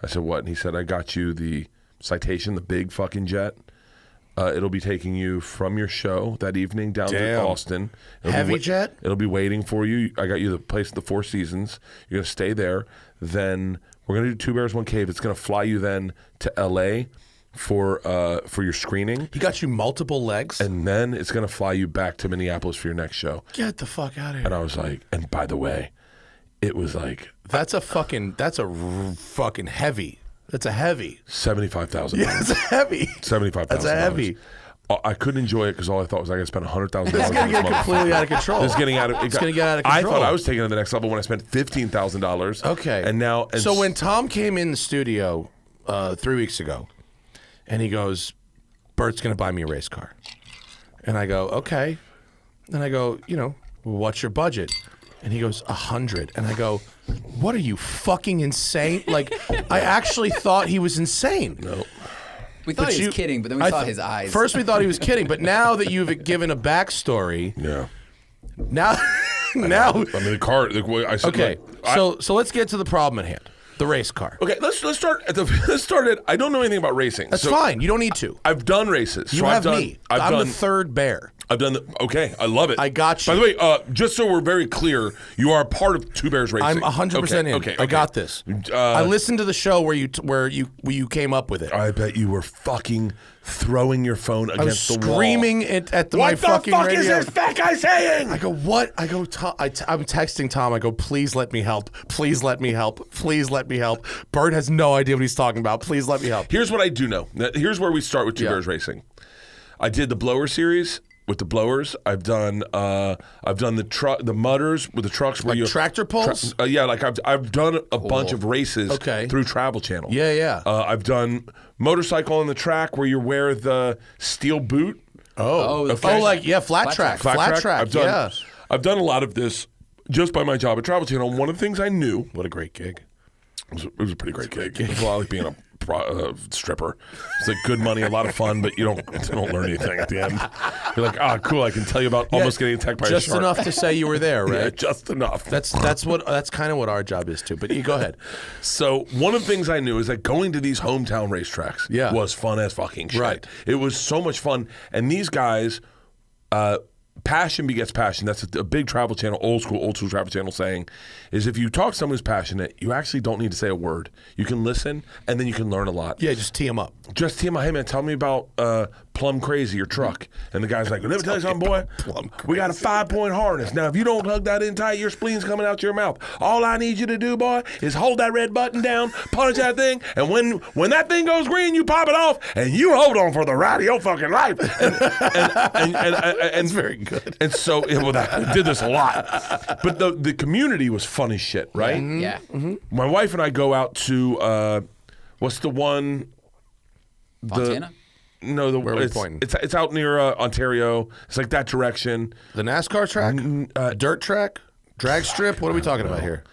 I said, what? And he said, I got you the Citation, the big fucking jet. It'll be taking you from your show that evening down to Austin. Heavy jet? It'll be waiting for you. I got you the place at the Four Seasons. You're going to stay there. Then we're going to do Two Bears, One Cave. It's going to fly you then to L.A. for your screening. He got you multiple legs? And then it's going to fly you back to Minneapolis for your next show. Get the fuck out of here. And I was like, and by the way, it was like... That's a fucking heavy. That's a heavy. $75,000. Yeah, it's a heavy. $75,000. That's a heavy. I couldn't enjoy it because all I thought was I got to spend $100,000. It's going to get completely out of control. It's getting out of It's going to get out of control. I thought I was taking it to the next level when I spent $15,000. Okay. And now... So when Tom came in the studio 3 weeks ago, and he goes, Bert's going to buy me a race car. And I go, okay. And I go, what's your budget? And he goes, 100. And I go, what are you, fucking insane? Like, I actually thought he was insane. No. We thought he was kidding, but then we saw his eyes. First we thought he was kidding, but now that you've given a backstory, Yeah. now, I mean, the car... I said, okay, so let's get to the problem at hand. The race car. Okay, let's start at I don't know anything about racing. That's fine. You don't need to. I've done races. You so have me. I'm the third bear. I've done okay, I love it. I got you. By the way, just so we're very clear, you are a part of Two Bears Racing. I'm 100% in. Okay. I got this. I listened to the show where you came up with it. I bet you were fucking throwing your phone against the wall. Screaming at my fucking What the fuck radio. is this fat guy saying? I go, what? I go, I'm texting Tom. I go, please let me help. Please let me help. Please let me help. Bert has no idea what he's talking about. Please let me help. Here's what I do know. Here's where we start with Two Bears Racing. I did the blower series with the blowers. I've done the mudders with the trucks where Like tractor pulls? I've done a bunch of races through Travel Channel. Yeah. I've done motorcycle on the track where you wear the steel boot. Flat track. Flat track. I've done a lot of this just by my job at Travel Channel. One of the things I knew. What a great gig. It was a pretty great gig. It was a lot like being a stripper. It's like good money, a lot of fun, but you don't learn anything at the end. You're like, cool, I can tell you about almost getting attacked by a shark. Just enough to say you were there, right? Yeah, just enough. That's kind of what our job is too. But you go ahead. So one of the things I knew is that going to these hometown racetracks was fun as fucking shit. Right. It was so much fun. And these guys, passion begets passion. That's a big Travel Channel, old school Travel Channel saying, is if you talk to someone who's passionate, you actually don't need to say a word. You can listen, and then you can learn a lot. Yeah, just tee them up. Just tee them up. Hey, man, tell me about plum crazy, your truck. And the guy's like, let me tell you something, boy. We got a 5-point harness. Now, if you don't hug that in tight, your spleen's coming out your mouth. All I need you to do, boy, is hold that red button down, punch that thing, and when that thing goes green, you pop it off, and you hold on for the ride of your fucking life. And That's very good. And so, we did this a lot. But the community was fun as shit, right? Yeah. My wife and I go out to, what's the one? Montana? No, Where are we pointing? It's out near Ontario. It's like that direction. The NASCAR track? Dirt track? Drag strip? What are we talking about here?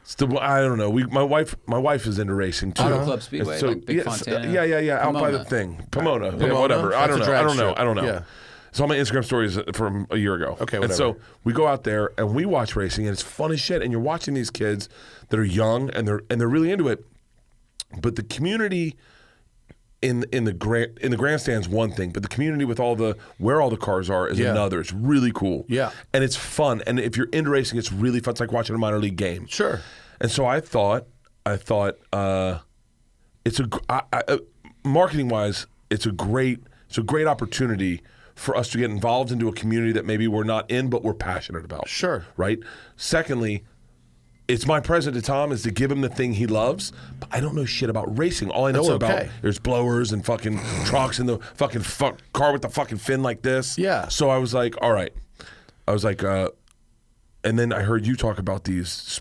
It's I don't know. My wife is into racing too. Auto Club Speedway, So, like Big Fontana. Yeah. Out by the thing, Pomona, whatever. I don't know. Yeah. It's on my Instagram stories from a year ago. Okay, and whatever. so we go out there and we watch racing, and it's fun as shit. And you're watching these kids that are young and they're really into it, but the community in the grandstand's one thing, but the community with where all the cars are is another. It's really cool. Yeah. And it's fun. And if you're into racing, it's really fun. It's like watching a minor league game. Sure. And so I thought, it's marketing wise, it's a great opportunity for us to get involved into a community that maybe we're not in, but we're passionate about. Sure. Right. Secondly, it's my present to Tom is to give him the thing he loves, but I don't know shit about racing. All I know about there's blowers and fucking trucks and the fucking car with the fucking fin like this. Yeah. So I was like, all right. I was like, and then I heard you talk about these,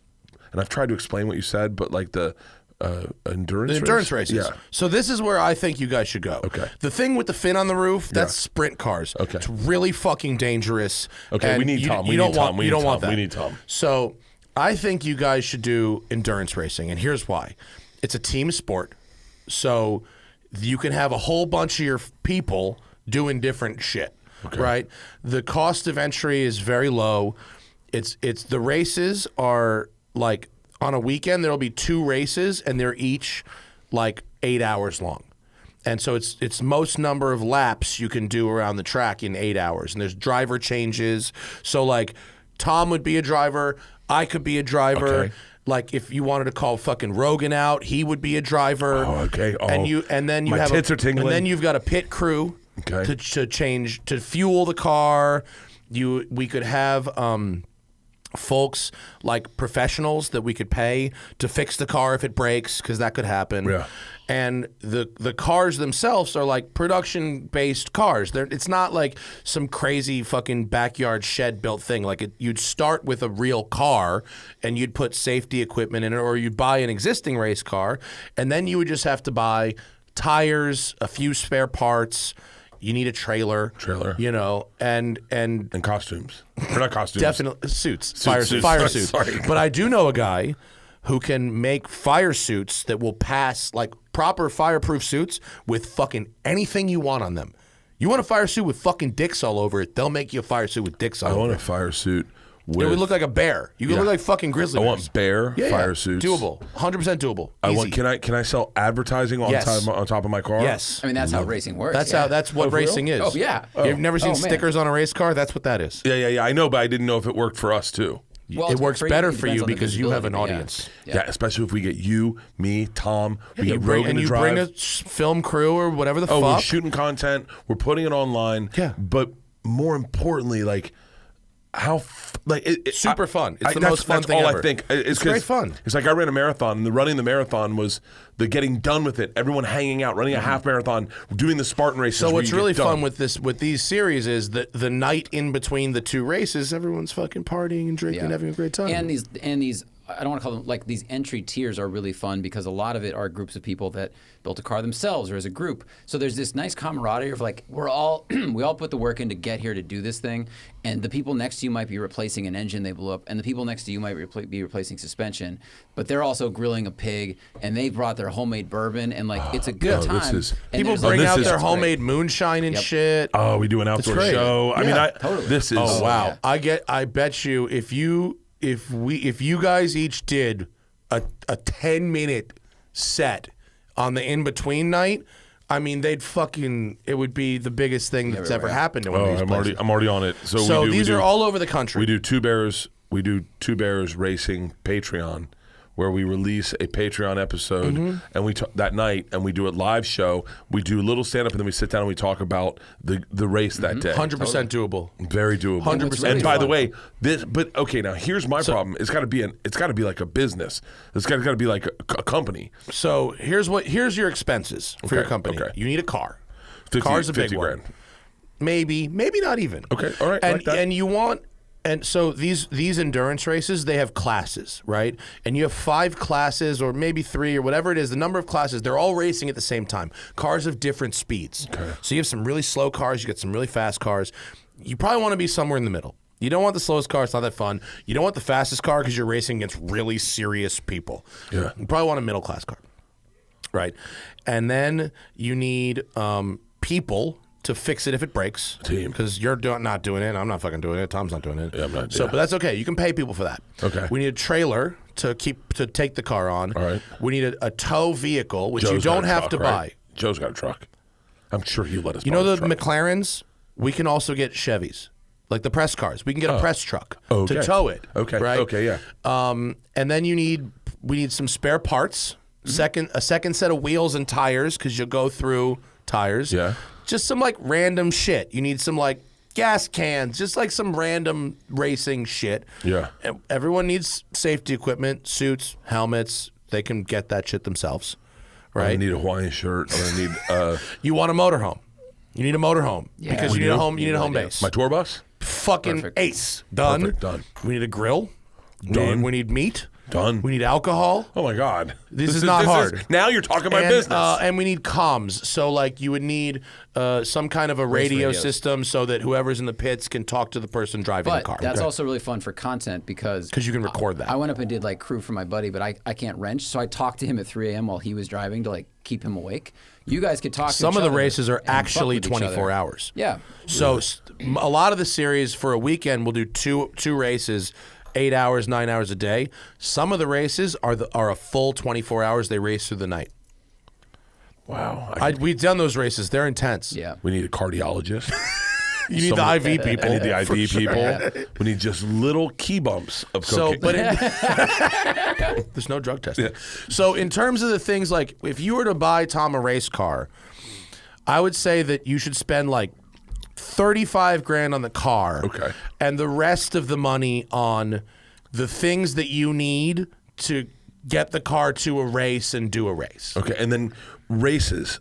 and I've tried to explain what you said, but like the endurance races. Yeah. So this is where I think you guys should go. Okay. The thing with the fin on the roof, that's sprint cars. Okay. It's really fucking dangerous. Okay, and we need Tom. You don't want that. We need Tom. So I think you guys should do endurance racing, and here's why. It's a team sport, so you can have a whole bunch of your people doing different shit, right? The cost of entry is very low. It's the races are like on a weekend there'll be 2 races, and they're each like 8 hours long. And so it's most number of laps you can do around the track in 8 hours, and there's driver changes. So like Tom would be a driver, I could be a driver. Okay. Like if you wanted to call fucking Rogan out, he would be a driver. Oh, okay. Oh, and then you my have tits are tingling. And then you've got a pit crew to change to fuel the car. We could have folks like professionals that we could pay to fix the car if it breaks, because that could happen. Yeah. And the cars themselves are like production-based cars. It's not like some crazy fucking backyard shed-built thing. Like you'd start with a real car, and you'd put safety equipment in it, or you'd buy an existing race car, and then you would just have to buy tires, a few spare parts. You need a trailer, you know, and costumes. Or not costumes. Definitely fire suits. Sorry. But I do know a guy who can make fire suits that will pass, like proper fireproof suits with fucking anything you want on them. You want a fire suit with fucking dicks all over it, they'll make you a fire suit with dicks all over it. I want a fire suit with... It would look like a bear. You could look like fucking grizzly bears. I want bear fire suits. Doable. 100% doable. Easy. Can I sell advertising on top of my car? Yes. I mean, that's how racing works. That's what racing is. Oh, yeah. You've never seen stickers on a race car? That's what that is. Yeah. I know, but I didn't know if it worked for us too. Well, it works better for depends you on the because you have an visibility, audience. Yeah, especially if we get you, me, Tom, we get bring, Rogan and to you drive. bring a film crew or whatever the we're fuck. shooting content. We're putting it online. Yeah. But more importantly, like how super fun. It's the most fun thing ever. ever. I think. It's great fun. It's like I ran a marathon, and running the marathon was the getting done with it. Everyone hanging out, running a half marathon, doing the Spartan races. So what's really fun with with these series is that the night in between the 2 races, everyone's fucking partying and drinking, and having a great time. And these I don't want to call them, like, these entry tiers are really fun because a lot of it are groups of people that built a car themselves or as a group. So there's this nice camaraderie of like, we all put the work in to get here to do this thing, and the people next to you might be replacing an engine they blew up, and the people next to you might be replacing suspension, but they're also grilling a pig, and they brought their homemade bourbon, and like it's a good time. People bring out their homemade moonshine and shit. Oh, we do an outdoor show. I mean, totally. This is wow. Yeah. I bet you if you guys each did a 10-minute set on the in-between night, I mean, it would be the biggest thing that's ever happened to one of these places. I'm already on it. So these are all over the country. We do Two Bears Racing Patreon, where we release a Patreon episode and we that night and we do a live show. We do a little stand up and then we sit down and we talk about the race that day. 100% doable. Very doable. 100%. And by the way, now here's my problem. It's got to be like a business. It's got to be like a company. So here's your expenses for your company. Okay. You need a car. 50, Car's a big 50 grand. one. Maybe not even. Okay, all right. I And like that. and you want. And so these endurance races, they have classes, right? And you have 5 classes or maybe 3 or whatever it is, the number of classes, they're all racing at the same time. Cars of different speeds. Okay. So you have some really slow cars, you get some really fast cars. You probably want to be somewhere in the middle. You don't want the slowest car, it's not that fun. You don't want the fastest car because you're racing against really serious people. Yeah. You probably want a middle class car, right? And then you need people to fix it if it breaks. Team. Because you're not doing it. I'm not fucking doing it. Tom's not doing it. Yeah, I'm not. So, but that's okay. You can pay people for that. Okay. We need a trailer to take the car on. All right. We need a tow vehicle, which Joe's you don't got a have truck, to right? buy. Joe's got a truck. I'm sure he'll let us. You borrow know his the truck. McLarens? We can also get Chevys, like the press cars. We can get a press truck Okay. to tow it. Okay. Right. Okay. Yeah. And then we need some spare parts. A second set of wheels and tires because you'll go through tires. Yeah. Just some like random shit. You need some like gas cans, just like some random racing shit. Yeah. And everyone needs safety equipment, suits, helmets. They can get that shit themselves, I right? need a Hawaiian shirt. I'm gonna need You want a motorhome. You need a motorhome because We you need do? a home. You need a home really do. base. my tour bus. Fucking Perfect. ace. Done. Perfect, done. We need a grill. Done. We need meat. Done. We need alcohol. Oh my God. This is not hard. Now you're talking my business. And we need comms. So, like, you would need some kind of a radio radios. system so that whoever's in the pits can talk to the person driving the But car. that's also really fun for content because you can record that. I went up and did like crew for my buddy, but I can't wrench, so I talked to him at 3 a.m. while he was driving to like keep him awake. You guys could talk to Some each of the other races are and fuck actually with each 24 other. hours. Yeah. So a lot of the series for a weekend will do two races, 8 hours, 9 hours a day. Some of the races are a full 24 hours. They race through the night. wow. We've done those races. They're intense. Yeah. We need a cardiologist. You need the IV people. I need the for IV sure. people. We need just little key bumps of So, cocaine. but there's no drug testing. So, in terms of the things like, if you were to buy Tom a race car, I would say that you should spend like 35 grand on the car, Okay. and the rest of the money on the things that you need to get the car to a race and do a race. Okay, and then races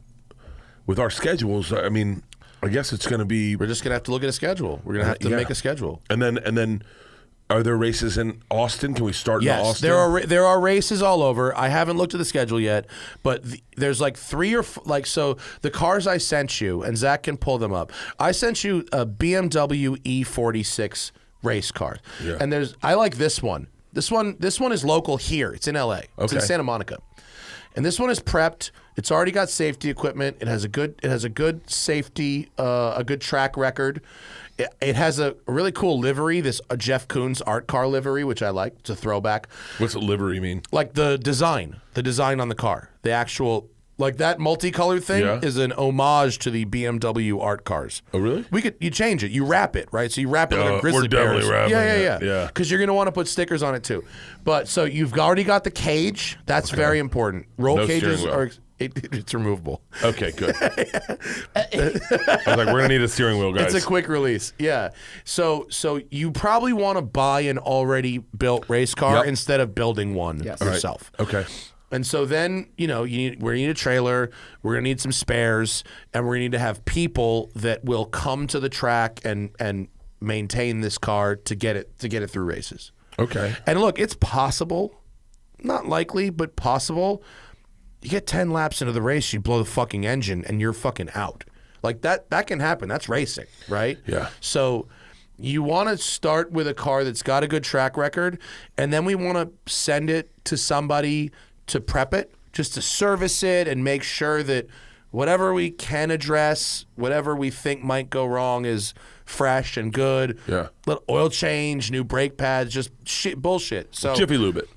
with our schedules. I mean, I guess it's going to be. We're just gonna have to look at a schedule. We're gonna have to Yeah. make a schedule. And then, are there races in Austin? Can we start in Yes, Austin? there are races all over. I haven't looked at the schedule yet, but there's like 3 or so the cars I sent you, and Zach can pull them up. I sent you a BMW E46 race car, Yeah. and I like this one. This one is local here. It's in LA. It's in Okay. Santa Monica. And this one is prepped. It's already got safety equipment. It has a good safety, a good track record. It has a really cool livery, a Jeff Koons art car livery, which I like. It's a throwback. What's a livery mean? Like the design on the car, the actual, like that multicolored thing Yeah. is an homage to the BMW art cars. Oh, really? You change it, you wrap it, right? So you wrap it like a grizzly we're definitely bears. wrapping Yeah. it, yeah. Because you're gonna want to put stickers on it too. But so you've already got the cage. That's very important. Roll No cages steering wheel. it's removable. Okay, good. I was like, we're gonna need a steering wheel, guys. It's a quick release. Yeah. So you probably want to buy an already built race car Yep. instead of building one Yes. yourself. Okay. And so then, we're gonna need a trailer, we're gonna need some spares, and we're gonna need to have people that will come to the track and maintain this car to get it through races. Okay. And look, it's possible, not likely, but possible. You get 10 laps into the race, you blow the fucking engine, and you're fucking out. Like that can happen. That's racing, right? Yeah. So you want to start with a car that's got a good track record, and then we want to send it to somebody to prep it, just to service it and make sure that whatever we can address, whatever we think might go wrong is fresh and good. Yeah. Little oil change, new brake pads, just shit, bullshit. So Jiffy Lube it.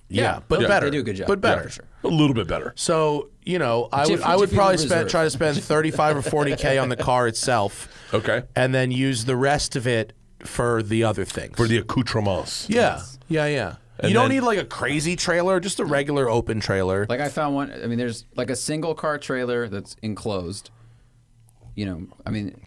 yeah, but Yeah. better. They do a good job. But better. Yeah, for sure. A little bit better. So, I would Jiffy probably Lube Reserve. try to spend 35 or 40K on the car itself. Okay. And then use the rest of it for the other things. For the accoutrements. Yeah. Yeah. You don't need like a crazy trailer, just a regular open trailer. Like I found one. I mean, there's like a single car trailer that's enclosed. You know, I mean,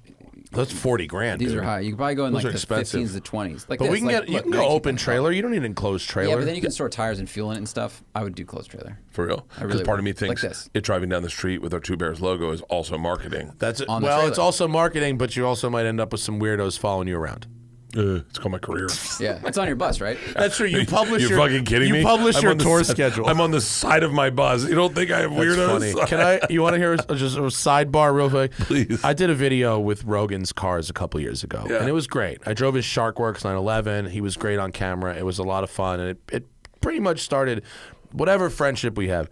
that's $40,000. these dude. are high. You can probably go in Those like are the expensive. 15s to 20s. Like But this, we can like, get you look, can go open trailer. You don't need an enclosed trailer. Yeah, but then you can store tires and fuel in it and stuff. I would do closed trailer. For real? I Because really part of would. me thinks Like this. it driving down the street with our Two Bears logo is also marketing. That's On the well, it's trailer. also marketing, but you also might end up with some weirdos following you around. It's called my career. Yeah, it's on your bus, right? That's true. You publish You're your fucking kidding me? You publish I'm your on the tour side- schedule. I'm on the side of my bus. You don't think I have That's weirdos? funny. Can I? You want to hear just a sidebar real quick? Please. I did a video with Rogan's cars a couple years ago, Yeah. and it was great. I drove his Sharkworks 911. He was great on camera. It was a lot of fun, and it pretty much started whatever friendship we have.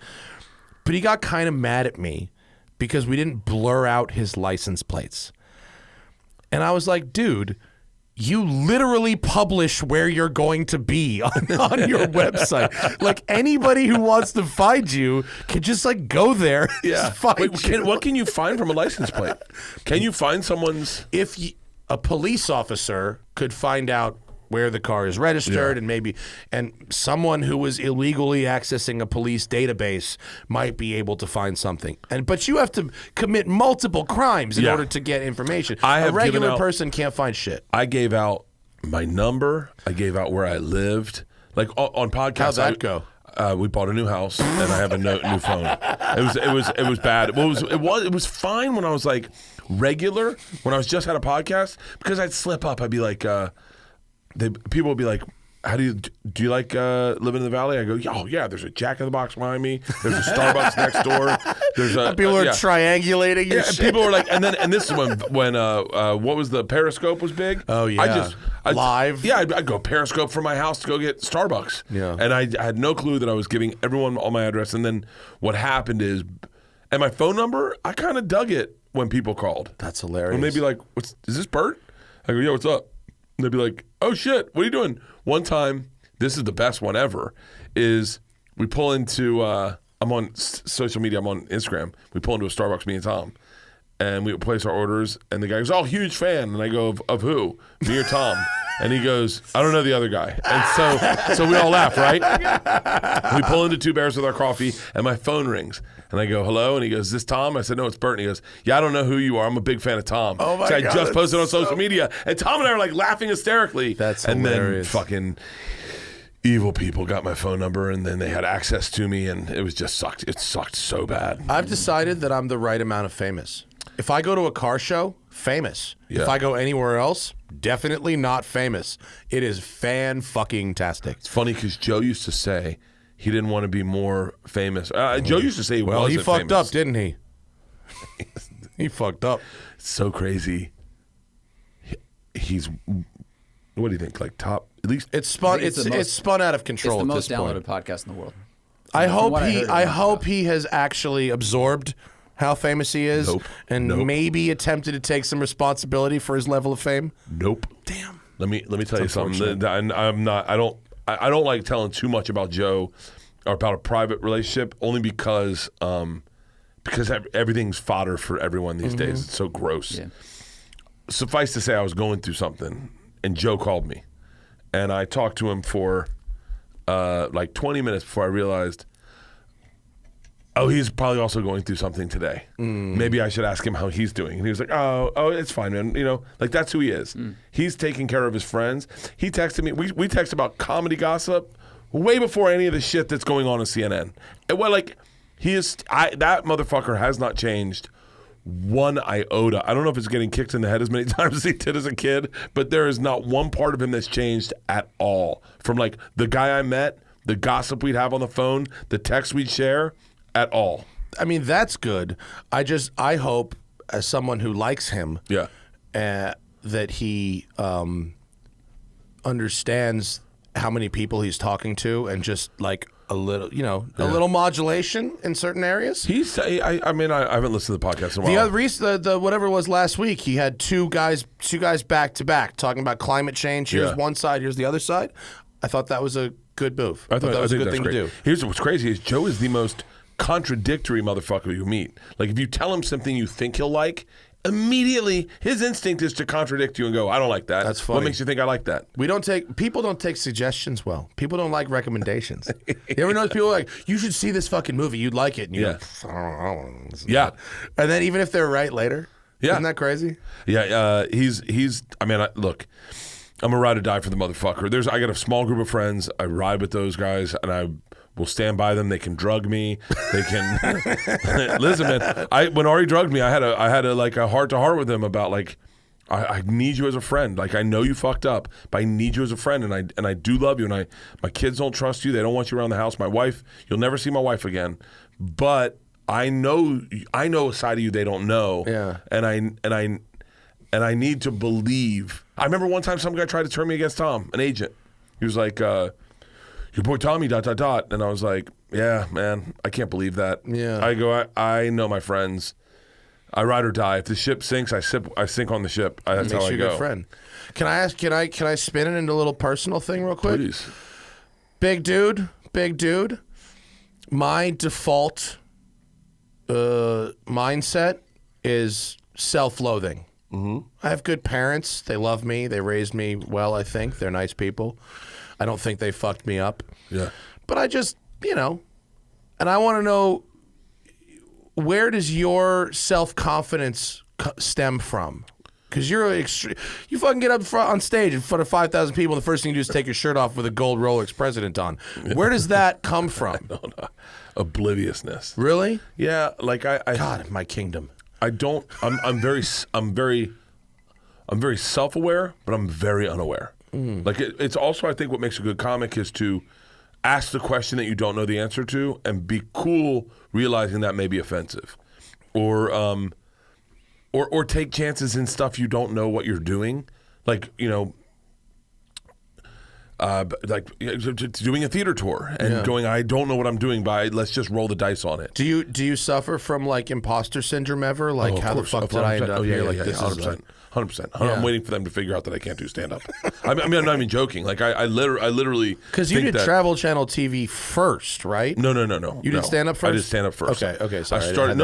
But he got kind of mad at me because we didn't blur out his license plates, and I was like, dude. You literally publish where you're going to be on your website. Like anybody who wants to find you can just like go there. Yeah. Find Wait, you. what can you find from a license plate? Can you find someone's? If a police officer could find out where the car is registered and someone who was illegally accessing a police database might be able to find something. But you have to commit multiple crimes in order to get information. I have a regular given out- person can't find shit. I gave out my number. I gave out where I lived. Like on podcasts. How'd that go? We bought a new house and I have a new phone. It was bad. Well, it was fine when I was like regular, when I was just had a podcast, because I'd slip up. I'd be like, people would be like, "How do you like living in the valley?" I go, "Oh yeah, there's a Jack in the Box behind me. There's a Starbucks next door. There's a People are triangulating your yeah, shit. people were like, and this is when what was the Periscope was big? Oh, yeah. Live? Yeah, I'd go Periscope from my house to go get Starbucks. Yeah. And I had no clue that I was giving everyone all my address. And then what happened is, and my phone number, I kind of dug it when people called. That's hilarious. And they'd be like, is this Bert? I go, yeah, what's up? And they'd be like, oh shit, what are you doing? One time, this is the best one ever, is we pull into, I'm on social media, I'm on Instagram. We pull into a Starbucks, me and Tom, and we place our orders, and the guy goes, oh, huge fan. And I go, of who? Me or Tom? And he goes, I don't know the other guy. And so we all laugh, right? We pull into Two Bears with our coffee, and my phone rings. And I go, hello? And he goes, is this Tom? I said, no, it's Bert. And he goes, yeah, I don't know who you are. I'm a big fan of Tom. Oh, my so God, I just posted on social media. And Tom and I are like laughing hysterically. That's and hilarious. then fucking evil people got my phone number, and then they had access to me, and it was just sucked. It sucked so bad. I've decided that I'm the right amount of famous. If I go to a car show, famous. Yeah. If I go anywhere else, definitely not famous. It is fan-fucking-tastic. It's funny because Joe used to say he didn't want to be more famous. Joe used to say he Well, he wasn't fucked famous. up, didn't he? He fucked up. It's so crazy. He's, what do you think? Like top, at least? It's spun. it's It's the most- spun out of It's control the at most this downloaded point. podcast in the world. I From hope what I he. heard I about hope it. he has actually absorbed how famous he is, Nope. and Nope. maybe attempted to take some responsibility for his level of fame. Nope. Damn. Let me tell you something. unfortunate. I don't like telling too much about Joe or about a private relationship, only because everything's fodder for everyone these days. It's so gross. Yeah. Suffice to say, I was going through something, and Joe called me, and I talked to him for like 20 minutes before I realized, oh, he's probably also going through something today. Maybe I should ask him how he's doing. And he was like, oh, it's fine, man. You know, like that's who he is. He's taking care of his friends. He texted me. We text about comedy gossip way before any of the shit that's going on in CNN. And well, like that motherfucker has not changed one iota. I don't know if it's getting kicked in the head as many times as he did as a kid, but there is not one part of him that's changed at all. From like the guy I met, the gossip we'd have on the phone, the texts we'd share, at all. I mean, that's good. I hope, as someone who likes him, Yeah. that he understands how many people he's talking to, and just like a little, a little modulation in certain areas. I mean, I haven't listened to the podcast in a while. The whatever it was last week, he had two guys back to back talking about climate change. Here's one side, here's the other side. I thought that was a good move. I thought that was a good thing to do. Here's what's crazy is Joe is the most contradictory motherfucker you meet. Like if you tell him something you think he'll like, immediately his instinct is to contradict you and go, I don't like that. That's funny. What makes you think I like that? People don't take suggestions well. People don't like recommendations. You ever notice people are like, you should see this fucking movie, you'd like it, and you go, I don't know. Yeah. And then even if they're right later, isn't that crazy? Yeah, look, I'm a ride or die for the motherfucker. I got a small group of friends. I ride with those guys, and I will stand by them. They can drug me. They can listen, man. When Ari drugged me, I had a heart to heart with him about like, I need you as a friend. Like, I know you fucked up, but I need you as a friend, and I do love you. And my kids don't trust you. They don't want you around the house. My wife, you'll never see my wife again. But I know a side of you they don't know. Yeah. And I need to believe. I remember one time some guy tried to turn me against Tom, an agent. He was like, your boy Tommy, ... And I was like, yeah, man, I can't believe that. Yeah. I go, I know my friends. I ride or die. If the ship sinks, I sink on the ship. That's how I go. Makes you a good friend. Can I ask, can I spin it into a little personal thing real quick? Please. Big dude. My default mindset is self-loathing. Mm-hmm. I have good parents. They love me. They raised me well, I think. They're nice people. I don't think they fucked me up. Yeah. But I just, and I want to know, where does your self-confidence stem from? Because you fucking get up front on stage in front of 5,000 people, and the first thing you do is take your shirt off with a gold Rolex president on. Where does that come from? Obliviousness. Really? Yeah, like I God, my kingdom. I'm very self-aware, but I'm very unaware. Like it's also, I think, what makes a good comic is to ask the question that you don't know the answer to and be cool realizing that may be offensive, or take chances in stuff you don't know what you're doing, like doing a theater tour and going, I don't know what I'm doing, but let's just roll the dice on it. Do you suffer from like imposter syndrome ever? Like, how the fuck did I end up here? Like, this is 100%. I'm waiting for them to figure out that I can't do stand up. I mean, I'm not even joking. Like, I literally because you did Travel Channel TV first, right? No. You did stand up first. I did stand up first. Okay. Sorry, I started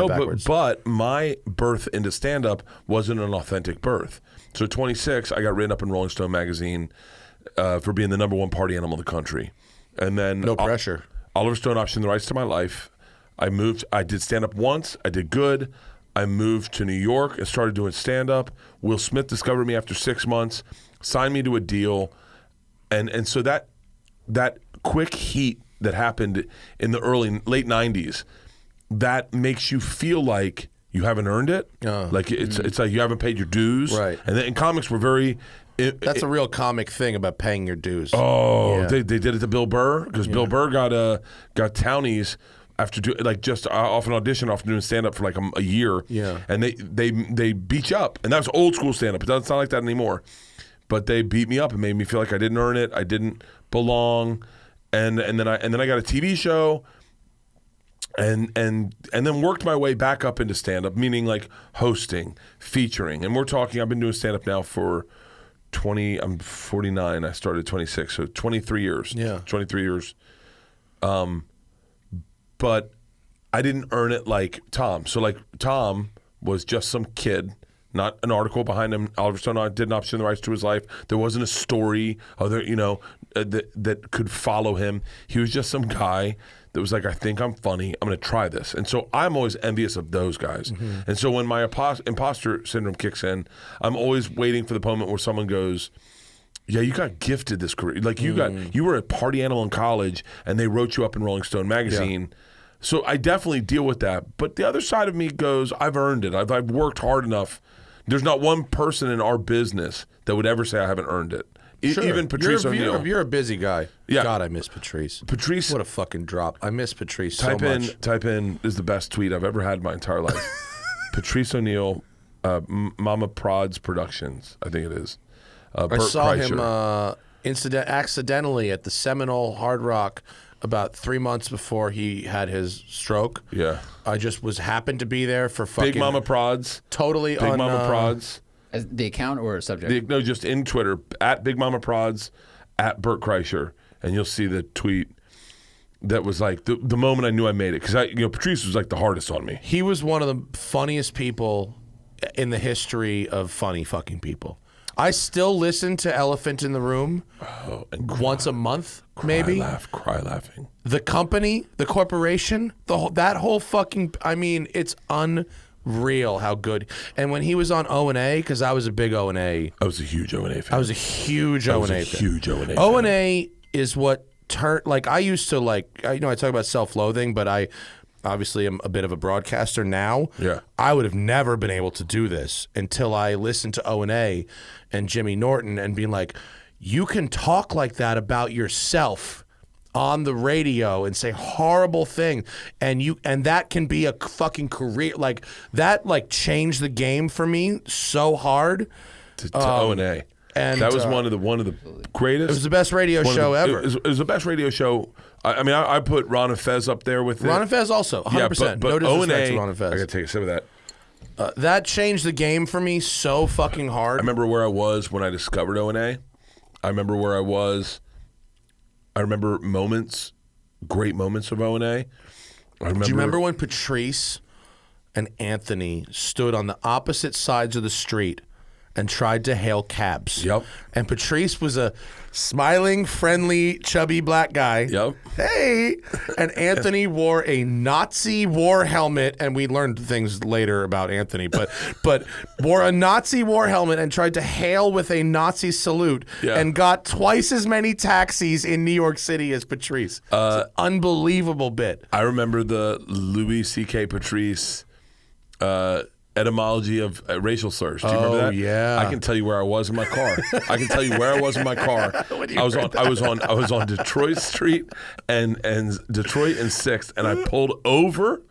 but my birth into stand up wasn't an authentic birth. So at 26, I got written up in Rolling Stone magazine for being the #1 party animal in the country, and then no pressure. Oliver Stone optioned the rights to my life. I moved. I did stand up once. I did good. I moved to New York and started doing stand up. Will Smith discovered me after 6 months, signed me to a deal, and so that quick heat that happened in the late 90s, that makes you feel like you haven't earned it. Like it's like you haven't paid your dues. Right. And comics were very. That's a real comic thing about paying your dues. Oh, yeah. They did it to Bill Burr because Bill Burr got townies after just off an audition after doing stand up for like a year. Yeah, and they beat you up, and that was old school stand up. It doesn't sound like that anymore, but they beat me up and made me feel like I didn't earn it, I didn't belong, and then I got a TV show. And then worked my way back up into stand up, meaning like hosting, featuring, and we're talking. I've been doing stand up now for 20. I'm 49. I started at 26, so 23 years. Yeah, 23 years. But I didn't earn it like Tom. So like Tom was just some kid, not an article behind him. Oliver Stone didn't option the rights to his life. There wasn't a story that could follow him. He was just some guy that was like, I think I'm funny. I'm going to try this. And so I'm always envious of those guys. Mm-hmm. And so when my imposter syndrome kicks in, I'm always waiting for the moment where someone goes, yeah, you got gifted this career. Like you were a party animal in college and they wrote you up in Rolling Stone magazine. Yeah. So I definitely deal with that. But the other side of me goes, I've earned it. I've worked hard enough. There's not one person in our business that would ever say I haven't earned it. Sure. Even Patrice O'Neill. You're a busy guy. Yeah. God, I miss Patrice. What a fucking drop. I miss Patrice so much. Type in is the best tweet I've ever had in my entire life. Patrice O'Neill, Mama Prods Productions, I think it is. I saw him accidentally at the Seminole Hard Rock about 3 months before he had his stroke. Yeah. I just happened to be there for fucking... Big Mama Prods. Totally Big Mama Prods. As the account or a subject? No, just in Twitter, at Big Mama Prods, at Bert Kreischer, and you'll see the tweet that was like the moment I knew I made it. Because Patrice was like the hardest on me. He was one of the funniest people in the history of funny fucking people. I still listen to Elephant in the Room once a month, maybe. Cry laughing. The company, the corporation, that whole fucking, I mean, it's unreal how good. And when he was on O&A, because I was a big O&A. I was a huge O&A fan. I was a huge O&A fan. Huge O&A fan. O&A is what turned, like, I used to, like, I talk about self-loathing, but I obviously am a bit of a broadcaster now. Yeah. I would have never been able to do this until I listened to O&A and Jimmy Norton and being like, you can talk like that about yourself on the radio and say horrible things, and that can be a fucking career. Like, that like changed the game for me so hard. To O&A. And that was one of the greatest. It was the best radio show ever. It was the best radio show. I mean, I put Ron and Fez up there with it. Ron and Fez also, 100%. Yeah, but no disrespect O&A, to Ron and Fez. I got to take a sip of that. That changed the game for me so fucking hard. I remember where I was when I discovered O&A. I remember where I was. I remember great moments of O&A. Do you remember when Patrice and Anthony stood on the opposite sides of the street and tried to hail cabs? Yep. And Patrice was a smiling, friendly, chubby black guy. Yep. Hey! And Anthony wore a Nazi war helmet, and we learned things later about Anthony, but wore a Nazi war helmet and tried to hail with a Nazi salute and got twice as many taxis in New York City as Patrice. It's an unbelievable bit. I remember the Louis C.K. Patrice etymology of racial slurs. Do you remember that? Yeah. I can tell you where I was in my car. I can tell you where I was in my car. I was on Detroit Street and Detroit and 6th, and I pulled over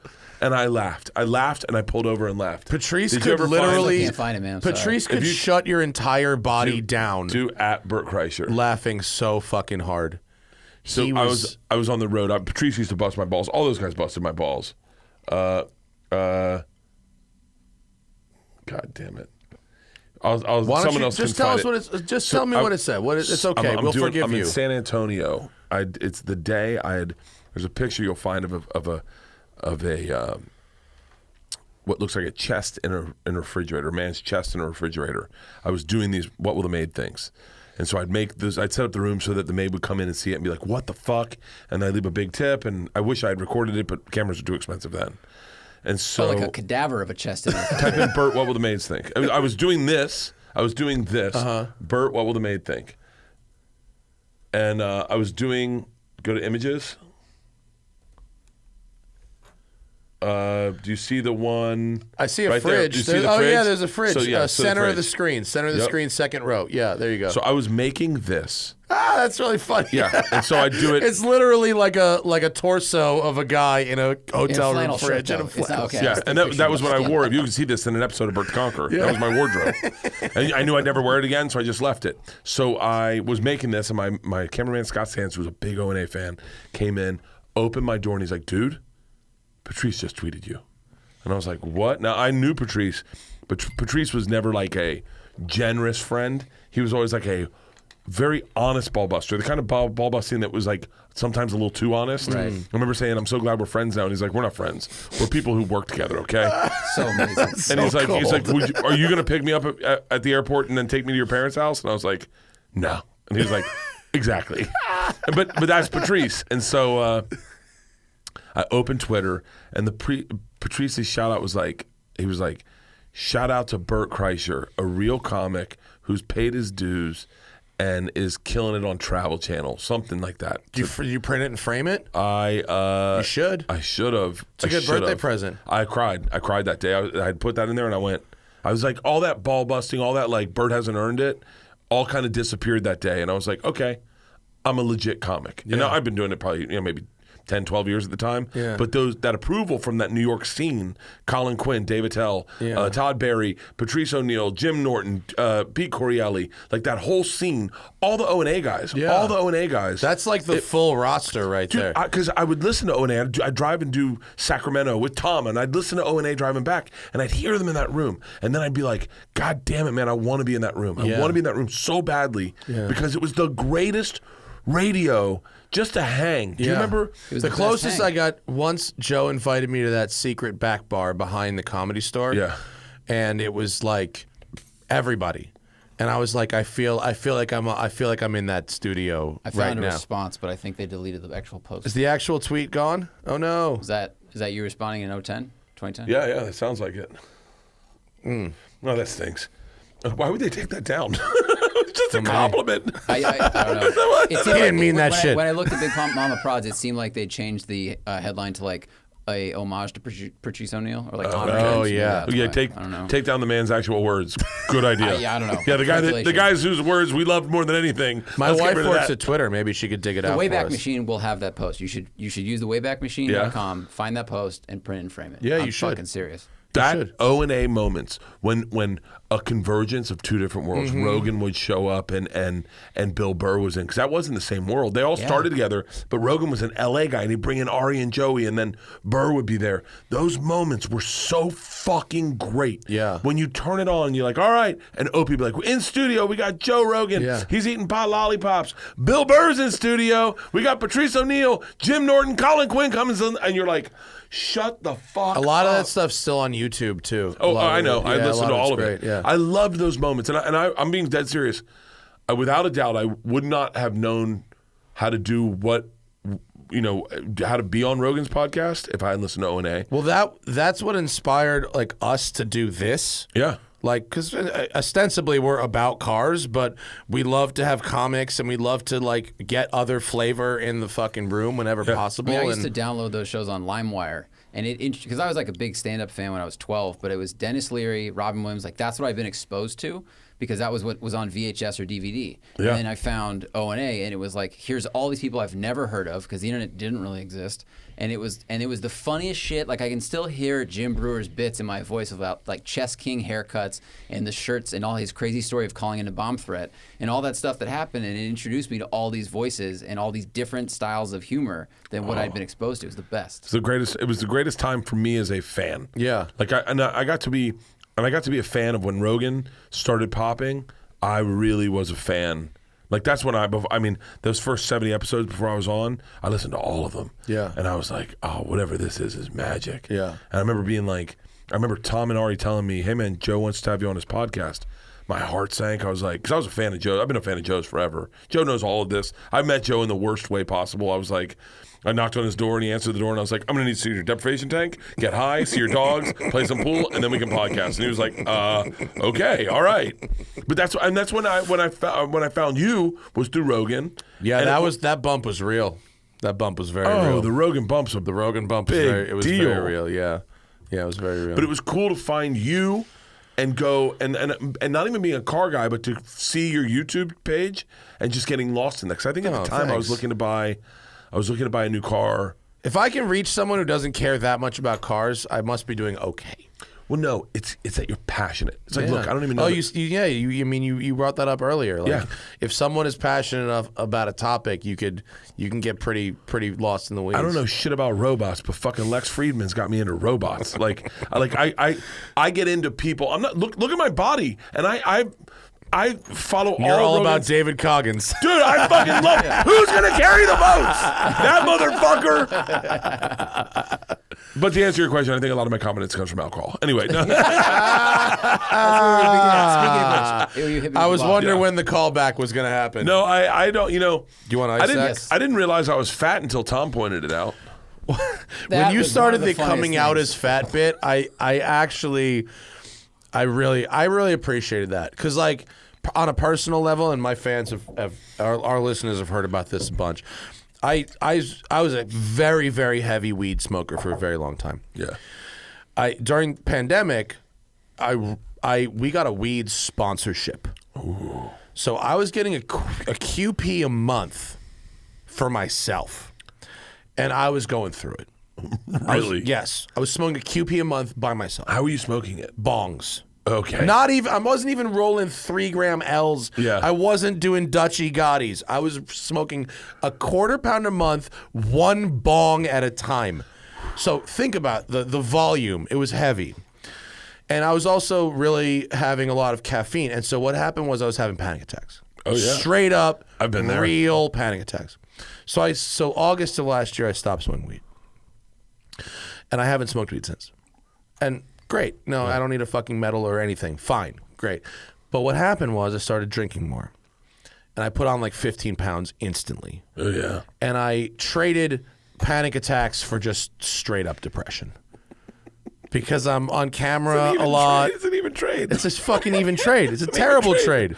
and I laughed. I laughed and I pulled over and laughed. Patrice could literally I can't find it, man. I'm Patrice could shut your entire body down. At Bert Kreischer. Laughing so fucking hard. So I was on the road. Patrice used to bust my balls. All those guys busted my balls. God damn it! Why don't you just tell us what it's? Just tell me what it said. It's okay. We'll forgive you. I'm in San Antonio. It's the day I had. There's a picture you'll find of a what looks like a chest in a refrigerator, a man's chest in a refrigerator. I was doing these what will the maid things, and so I'd set up the room so that the maid would come in and see it and be like, "What the fuck?" And I'd leave a big tip. And I wish I had recorded it, but cameras were too expensive then. And so, like a cadaver of a chest in there. Type in Bert, what will the maids think? I was doing this. Bert, what will the maid think? And I was doing, go to images. Do you see the one? I see a right fridge. There? Yeah, there's a fridge. So, center of the screen. Center of the screen, second row. Yeah, there you go. So I was making this. That's really funny. Yeah, and so I do it. It's literally like a torso of a guy in a hotel room fridge. Okay. Yeah, and that was what I wore. If you can see this in an episode of Bert the Conqueror, that was my wardrobe. And I knew I'd never wear it again, so I just left it. So I was making this, and my cameraman, Scott Sands, who was a big O&A fan, came in, opened my door, and he's like, dude, Patrice just tweeted you. And I was like, what? Now, I knew Patrice, but Patrice was never like a generous friend. He was always like a very honest ball buster, the kind of ball busting that was like sometimes a little too honest. Right. I remember saying, I'm so glad we're friends now. And he's like, we're not friends. We're people who work together, okay? So amazing. And he's like, are you going to pick me up at the airport and then take me to your parents' house? And I was like, no. And he was like, exactly. But that's Patrice. And so I opened Twitter, and Patrice's shout out was like, he was like, shout out to Bert Kreischer, a real comic who's paid his dues and is killing it on Travel Channel, something like that. Do you print it and frame it? You should. I should have. It's a good birthday present. I cried that day. I had put that in there, and I was like, all that ball busting, all that like Bert hasn't earned it, all kind of disappeared that day. And I was like, okay, I'm a legit comic. Yeah. And now I've been doing it probably, maybe 10, 12 years at the time. Yeah. But that approval from that New York scene, Colin Quinn, Dave Attell, Todd Barry, Patrice O'Neill, Jim Norton, Pete Corielli, like that whole scene, all the O&A guys, all the O&A guys. That's like the full roster right there. Because I would listen to O&A. I'd drive and do Sacramento with Tom, and I'd listen to O&A driving back, and I'd hear them in that room. And then I'd be like, God damn it, man, I want to be in that room. I want to be in that room so badly because it was the greatest radio just to hang. Do you remember? The closest I got, once Joe invited me to that secret back bar behind the Comedy Store. Yeah. and it was like everybody. And I was like, I feel like I'm in that studio I right found a now. response, but I think they deleted the actual post. Is the actual tweet gone? Oh no. Is that you responding in 2010? Yeah, that sounds like it. No, that stinks. Why would they take that down? It's just a compliment. I don't know. It seemed didn't mean that shit. When I looked at Big Mama Prods, it seemed like they changed the headline to like a homage to Patrice O'Neal or like oh, yeah. Yeah, take down the man's actual words. Good idea. I don't know. Yeah, the guys whose words we loved more than anything. My Let's get wife rid of works that. at Twitter. Maybe she could dig it out. The Wayback for us. Machine will have that post. You should use the waybackmachine.com, find that post, and print and frame it. Yeah, I'm you should. fucking serious. That O&A moments when a convergence of two different worlds, Rogan would show up and Bill Burr was in, because that wasn't the same world. They all started together, but Rogan was an LA guy and he'd bring in Ari and Joey, and then Burr would be there. Those moments were so fucking great. Yeah. When you turn it on, you're like, all right, and Opie would be like, in studio, we got Joe Rogan. Yeah. He's eating pot lollipops. Bill Burr's in studio. We got Patrice O'Neal, Jim Norton, Colin Quinn comes in, and you're like, shut the fuck up. A lot of that stuff's still on YouTube too. Oh, I know. I listened to all of it. Great, yeah. I loved those moments, and I'm being dead serious. Without a doubt, I would not have known how to do how to be on Rogan's podcast if I hadn't listened to O&A. Well, that's what inspired like us to do this. Yeah. Like, because ostensibly we're about cars, but we love to have comics and we love to like get other flavor in the fucking room whenever possible. I used to download those shows on LimeWire, and because I was like a big stand-up fan when I was 12, but it was Dennis Leary, Robin Williams, like that's what I've been exposed to, because that was what was on VHS or DVD. Yeah. And then I found O&A, and it was like, here's all these people I've never heard of, because the internet didn't really exist. And it was the funniest shit. Like I can still hear Jim Brewer's bits in my voice about like Chess King haircuts and the shirts and all his crazy story of calling in a bomb threat and all that stuff that happened. And it introduced me to all these voices and all these different styles of humor than what I'd been exposed to. It was the best. It was the greatest time for me as a fan. Yeah. Like I got to be a fan of when Rogan started popping. I really was a fan. Like that's when those first 70 episodes before I was on, I listened to all of them. Yeah. And I was like, oh, whatever this is magic. Yeah. And I remember being like, Tom and Ari telling me, hey man, Joe wants to have you on his podcast. My heart sank. I was like, because I was a fan of Joe. I've been a fan of Joe's forever. Joe knows all of this. I met Joe in the worst way possible. I was like, I knocked on his door and he answered the door and I was like, I'm going to need to see your deprivation tank, get high, see your dogs, play some pool, and then we can podcast. And he was like, okay, all right. But that's when I found you was through Rogan. Yeah, that bump was real. That bump was very real. Oh, the Rogan bump's a The Rogan bump big was deal. very real. Yeah. Yeah, it was very real. But it was cool to find you and go and not even being a car guy, but to see your YouTube page and just getting lost in that. Because I think at the time I was looking to buy a new car. If I can reach someone who doesn't care that much about cars, I must be doing okay. Well, no, it's that you're passionate. It's like, look, I don't even know. Oh, you brought that up earlier. Like, Yeah. If someone is passionate enough about a topic, you can get pretty lost in the weeds. I don't know shit about robots, but fucking Lex Friedman's got me into robots. I get into people. I'm not look at my body, and I follow You're all about Rogan's. David Coggins. Dude, I fucking love who's gonna carry the votes? That motherfucker. But to answer your question, I think a lot of my confidence comes from alcohol. Anyway, no. I was wondering when the callback was going to happen. No, I don't. You know, Do you want ice sex? I didn't realize I was fat until Tom pointed it out. When you was started one the of the funniest coming out things. as fat bit, I really appreciated that, because like on a personal level, and my fans our listeners have heard about this a bunch. I was a very, very heavy weed smoker for a very long time. Yeah. During pandemic, we got a weed sponsorship. Ooh. So I was getting a QP a month for myself, and I was going through it. Really? Yes, I was smoking a QP a month by myself. How were you smoking it? Bongs. Okay. I wasn't even rolling 3-gram L's. Yeah. I wasn't doing Dutchy Gottis. I was smoking a quarter pound a month, one bong at a time. So think about the volume. It was heavy. And I was also really having a lot of caffeine. And so what happened was I was having panic attacks. Oh, yeah. Straight up, I've been there. Real panic attacks. So August of last year, I stopped smoking weed. And I haven't smoked weed since. And Great. No, I don't need a fucking medal or anything. Fine. Great. But what happened was I started drinking more. And I put on like 15 pounds instantly. Oh, yeah. And I traded panic attacks for just straight up depression. Because I'm on camera a lot. It's an even trade. It's a fucking even trade. It's a terrible trade.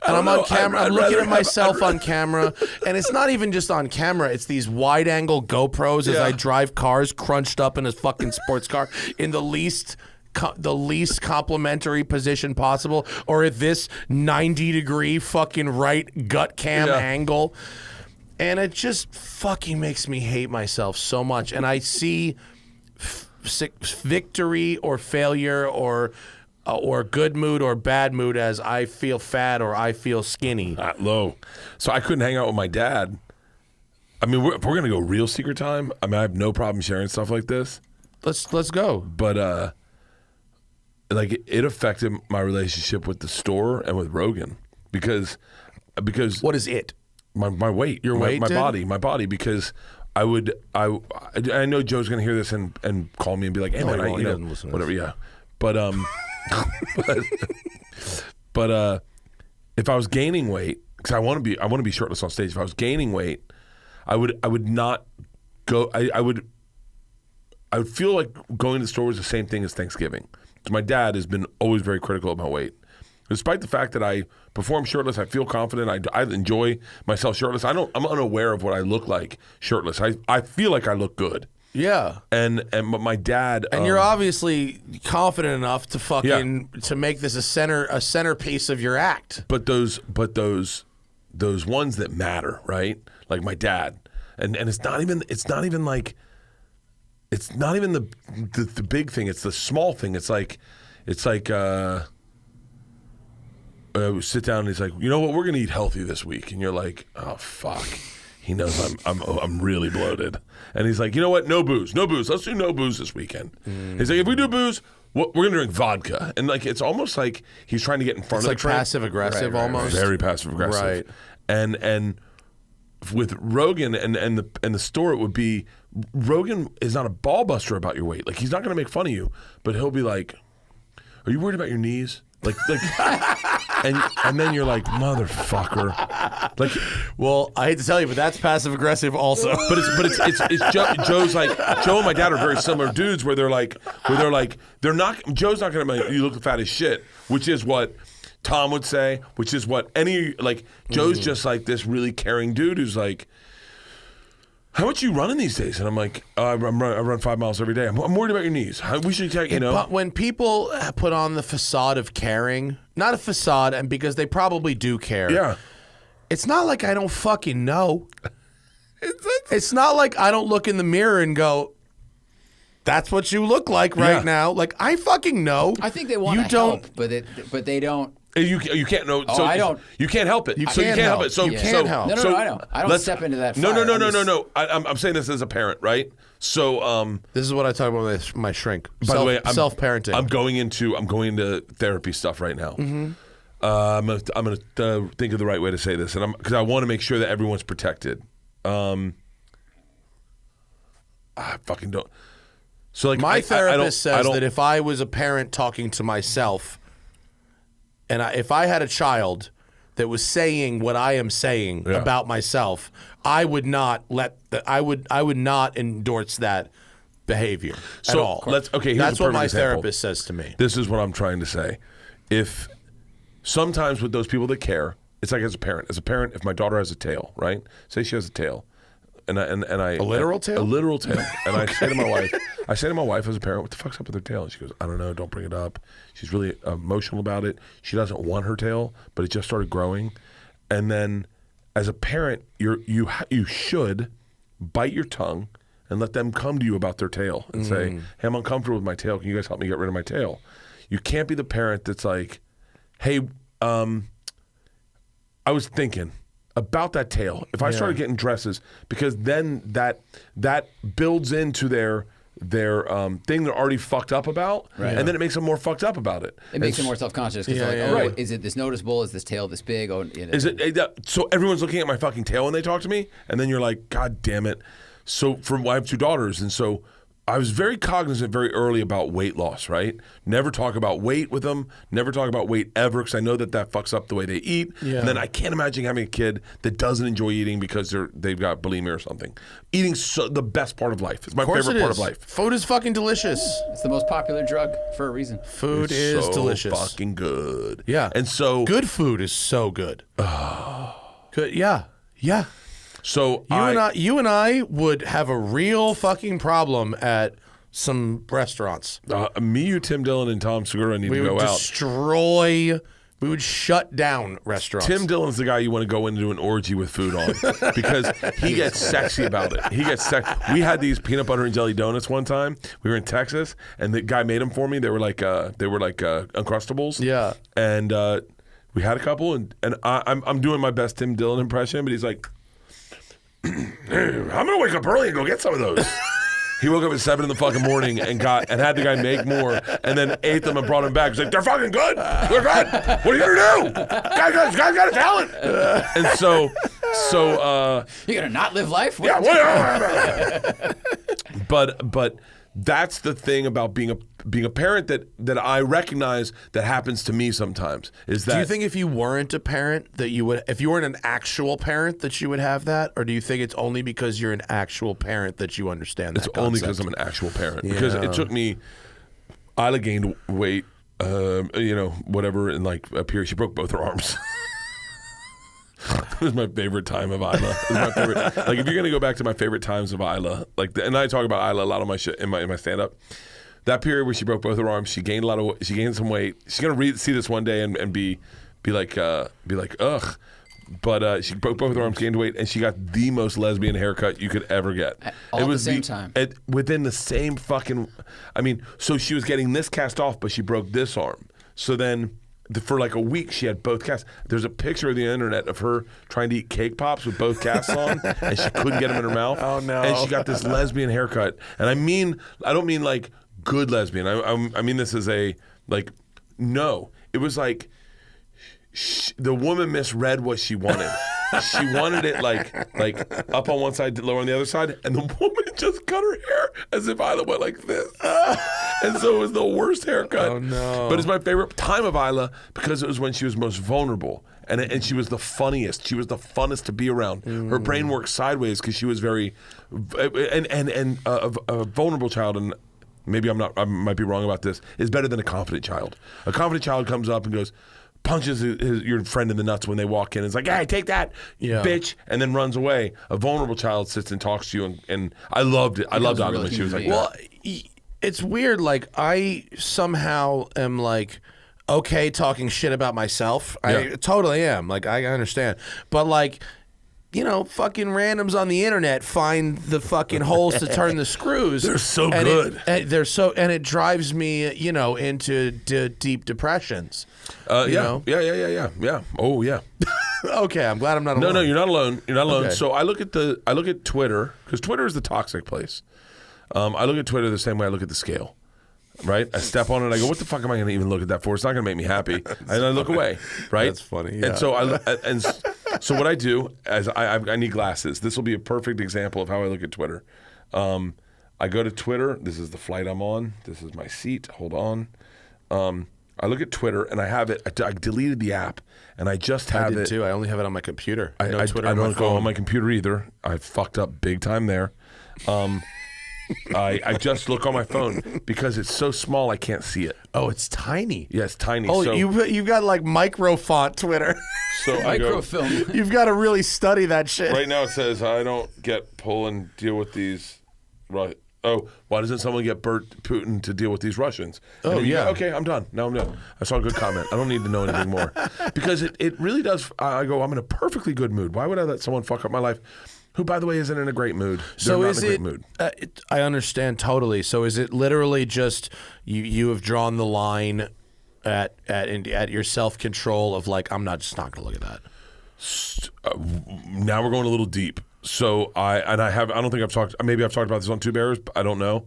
And I'm on camera. I'm looking at myself on camera. And it's not even just on camera. It's these wide angle GoPros as I drive cars crunched up in a fucking sports car in the least complimentary position possible, or at this 90-degree fucking right gut cam angle. And it just fucking makes me hate myself so much. And I see victory or failure or good mood or bad mood as I feel fat or I feel skinny. Low. So I couldn't hang out with my dad. I mean, if we're going to go real secret time, I mean, I have no problem sharing stuff like this. Let's go. But, like, it affected my relationship with the store and with Rogan because What is it? my weight, Your weight, my dude? body, because I know Joe's gonna hear this and call me and be like, hey No, man, he doesn't listen to whatever, this. yeah, but if I was gaining weight, because I want to be shirtless on stage. If I was gaining weight, I would not go. I would feel like going to the store was the same thing as Thanksgiving. So my dad has been always very critical of my weight. Despite the fact that I perform shirtless, I feel confident. I enjoy myself shirtless. I'm unaware of what I look like shirtless. I feel like I look good. Yeah. But my dad. And you're obviously confident enough to fucking to make this a centerpiece of your act. But those ones that matter, right? Like my dad, and it's not even like. It's not even the big thing. It's the small thing. It's like sit down and he's like, you know what, we're gonna eat healthy this week, and you're like, oh fuck, he knows I'm really bloated, and he's like, you know what, no booze, let's do no booze this weekend. He's like, if we do booze, we're gonna drink vodka, and like it's almost like he's trying to get in front of the train. Passive aggressive almost. Very passive aggressive, right? And with Rogan and the store, it would be, Rogan is not a ball buster about your weight. Like, he's not going to make fun of you, but he'll be like, are you worried about your knees? Like, and then you're like, motherfucker. Like, well, I hate to tell you, but that's passive aggressive also. But it's Joe's like, Joe and my dad are very similar dudes where they're not, Joe's not going to make you look fat as shit, which is what Tom would say, which is what Joe's just like this really caring dude who's like, how much you running these days? And I'm like, I run 5 miles every day. I'm worried about your knees. We should take, But when people put on the facade of caring, not a facade, and because they probably do care. Yeah. It's not like I don't fucking know. It's not like I don't look in the mirror and go, that's what you look like right now. Like, I fucking know. I think they want to help, but they don't. You can't know. Oh, I don't. You can't help it. You So can't help it. So You can't help. No, I don't. I don't step into that fire. No. I'm saying this as a parent, right? So this is what I talk about with my shrink. by the way, self-parenting. I'm going into therapy stuff right now. Mm-hmm. I'm gonna think of the right way to say this, and because I want to make sure that everyone's protected. I fucking don't. So like my therapist says that that if I was a parent talking to myself, and if I had a child that was saying what I am saying about myself, I would not I would not endorse that behavior at all. Here's That's a what my perfect example. therapist says to me. This is what I'm trying to say. If sometimes with those people that care, it's like as a parent, if my daughter has a tail, right? Say she has a tail. And I A literal tail? A literal tail. And I say to my wife as a parent, what the fuck's up with her tail? And she goes, I don't know, don't bring it up. She's really emotional about it. She doesn't want her tail, but it just started growing. And then as a parent, you should bite your tongue and let them come to you about their tail and say, hey, I'm uncomfortable with my tail. Can you guys help me get rid of my tail? You can't be the parent that's like, hey, I was thinking about that tail. If I started getting dresses, because then that builds into their thing they're already fucked up about, and then it makes them more fucked up about it. It makes them more self-conscious because is it this noticeable? Is this tail this big? Is it so everyone's looking at my fucking tail when they talk to me, and then you're like, God damn it. So I have 2 daughters, and so I was very cognizant very early about weight loss, right? Never talk about weight with them. Never talk about weight ever, because I know that fucks up the way they eat. Yeah. And then I can't imagine having a kid that doesn't enjoy eating because they've got bulimia or something. Eating's the best part of life. It's my favorite part of life. Food is fucking delicious. It's the most popular drug for a reason. Food is so delicious. Fucking good. Yeah. And so good food is so good. Good. Yeah. Yeah. So you and I would have a real fucking problem at some restaurants. Me, you, Tim Dillon, and Tom Segura need to go out. We would shut down restaurants. Tim Dillon's the guy you want to go into an orgy with food on because he gets sexy about it. We had these peanut butter and jelly donuts one time. We were in Texas, and the guy made them for me. They were like Uncrustables. Yeah. And we had a couple, and I'm doing my best Tim Dillon impression, but he's like, I'm gonna wake up early and go get some of those. He woke up at 7 in the fucking morning and had the guy make more, and then ate them and brought them back. He's like, they're fucking good. They're good. What are you gonna do? Guy's got a talent. And so You're gonna not live life? yeah. But that's the thing about being a parent that I recognize that happens to me sometimes. Is that, do you think if you weren't a parent that you would, if you weren't an actual parent, that you would have that, or do you think it's only because you're an actual parent that you understand that? It's only because I'm an actual parent. Because it took me. Isla gained weight, whatever, in like a period. She broke both her arms. It was my favorite time of Isla. It was my favorite. Like, if you're gonna go back to my favorite times of Isla, and I talk about Isla a lot on my shit in my stand up. That period where she broke both her arms, she gained some weight. She's gonna see this one day and be like ugh. But she broke both her arms, gained weight, and she got the most lesbian haircut you could ever get. All at the same time. Within the same fucking. I mean, so she was getting this cast off, but she broke this arm. So then, for like a week, she had both casts. There's a picture of the internet of her trying to eat cake pops with both casts on, and she couldn't get them in her mouth. Oh no! And she got this lesbian haircut, and I don't mean like good lesbian. I mean this as a like, no. It was like the woman misread what she wanted. She wanted it like up on one side, lower on the other side, and the woman just cut her hair as if Isla went like this. And so it was the worst haircut. Oh no! But it's my favorite time of Isla because it was when she was most vulnerable, and she was the funniest. She was the funnest to be around. Her brain worked sideways because she was very, a vulnerable child, and maybe I might be wrong about this, is better than a confident child. A confident child comes up and goes, punches your friend in the nuts when they walk in. It's like, hey, take that, bitch, and then runs away. A vulnerable child sits and talks to you, and I loved it. I loved Isla when she was like, well, it's weird. Like, I somehow am like, okay, talking shit about myself. Yeah. I totally am. Like, I understand. But like, fucking randoms on the internet find the fucking holes to turn the screws. They're so good. And it drives me, into deep depressions. Yeah. Oh yeah. Okay, I'm glad I'm not alone. No, you're not alone. You're not alone. Okay. So I look at Twitter, because Twitter is the toxic place. I look at Twitter the same way I look at the scale. Right? I step on it, I go, what the fuck am I going to even look at that for? It's not going to make me happy. And I look away, right? That's funny, yeah. And so what I do, as I need glasses. This will be a perfect example of how I look at Twitter. I go to Twitter. This is the flight I'm on. This is my seat. Hold on. I look at Twitter, and I have it. I deleted the app, and I just have it. I did too. I only have it on my computer. I don't go on my computer either. I fucked up big time there. I just look on my phone because it's so small I can't see it. Oh, it's tiny. Yeah, it's tiny. Oh, so, you've got like micro font Twitter. So I go, Microfilm. You've got to really study that shit. right now it says, I don't get pull and deal with these. Right. Oh, why doesn't someone get Bert Putin to deal with these Russians? Oh, And yeah. go, okay, I'm done. Now I'm done. I saw a good comment. I don't need to know anything more. Because it really does. I go, I'm in a perfectly good mood. Why would I let someone fuck up my life? Who, by the way, isn't in a great mood. They're not in a great mood. I understand totally. So is it literally just you have drawn the line at your self-control of like, I'm just not going to look at that. Now we're going a little deep. So maybe I've talked about this on Two Bears, but I don't know.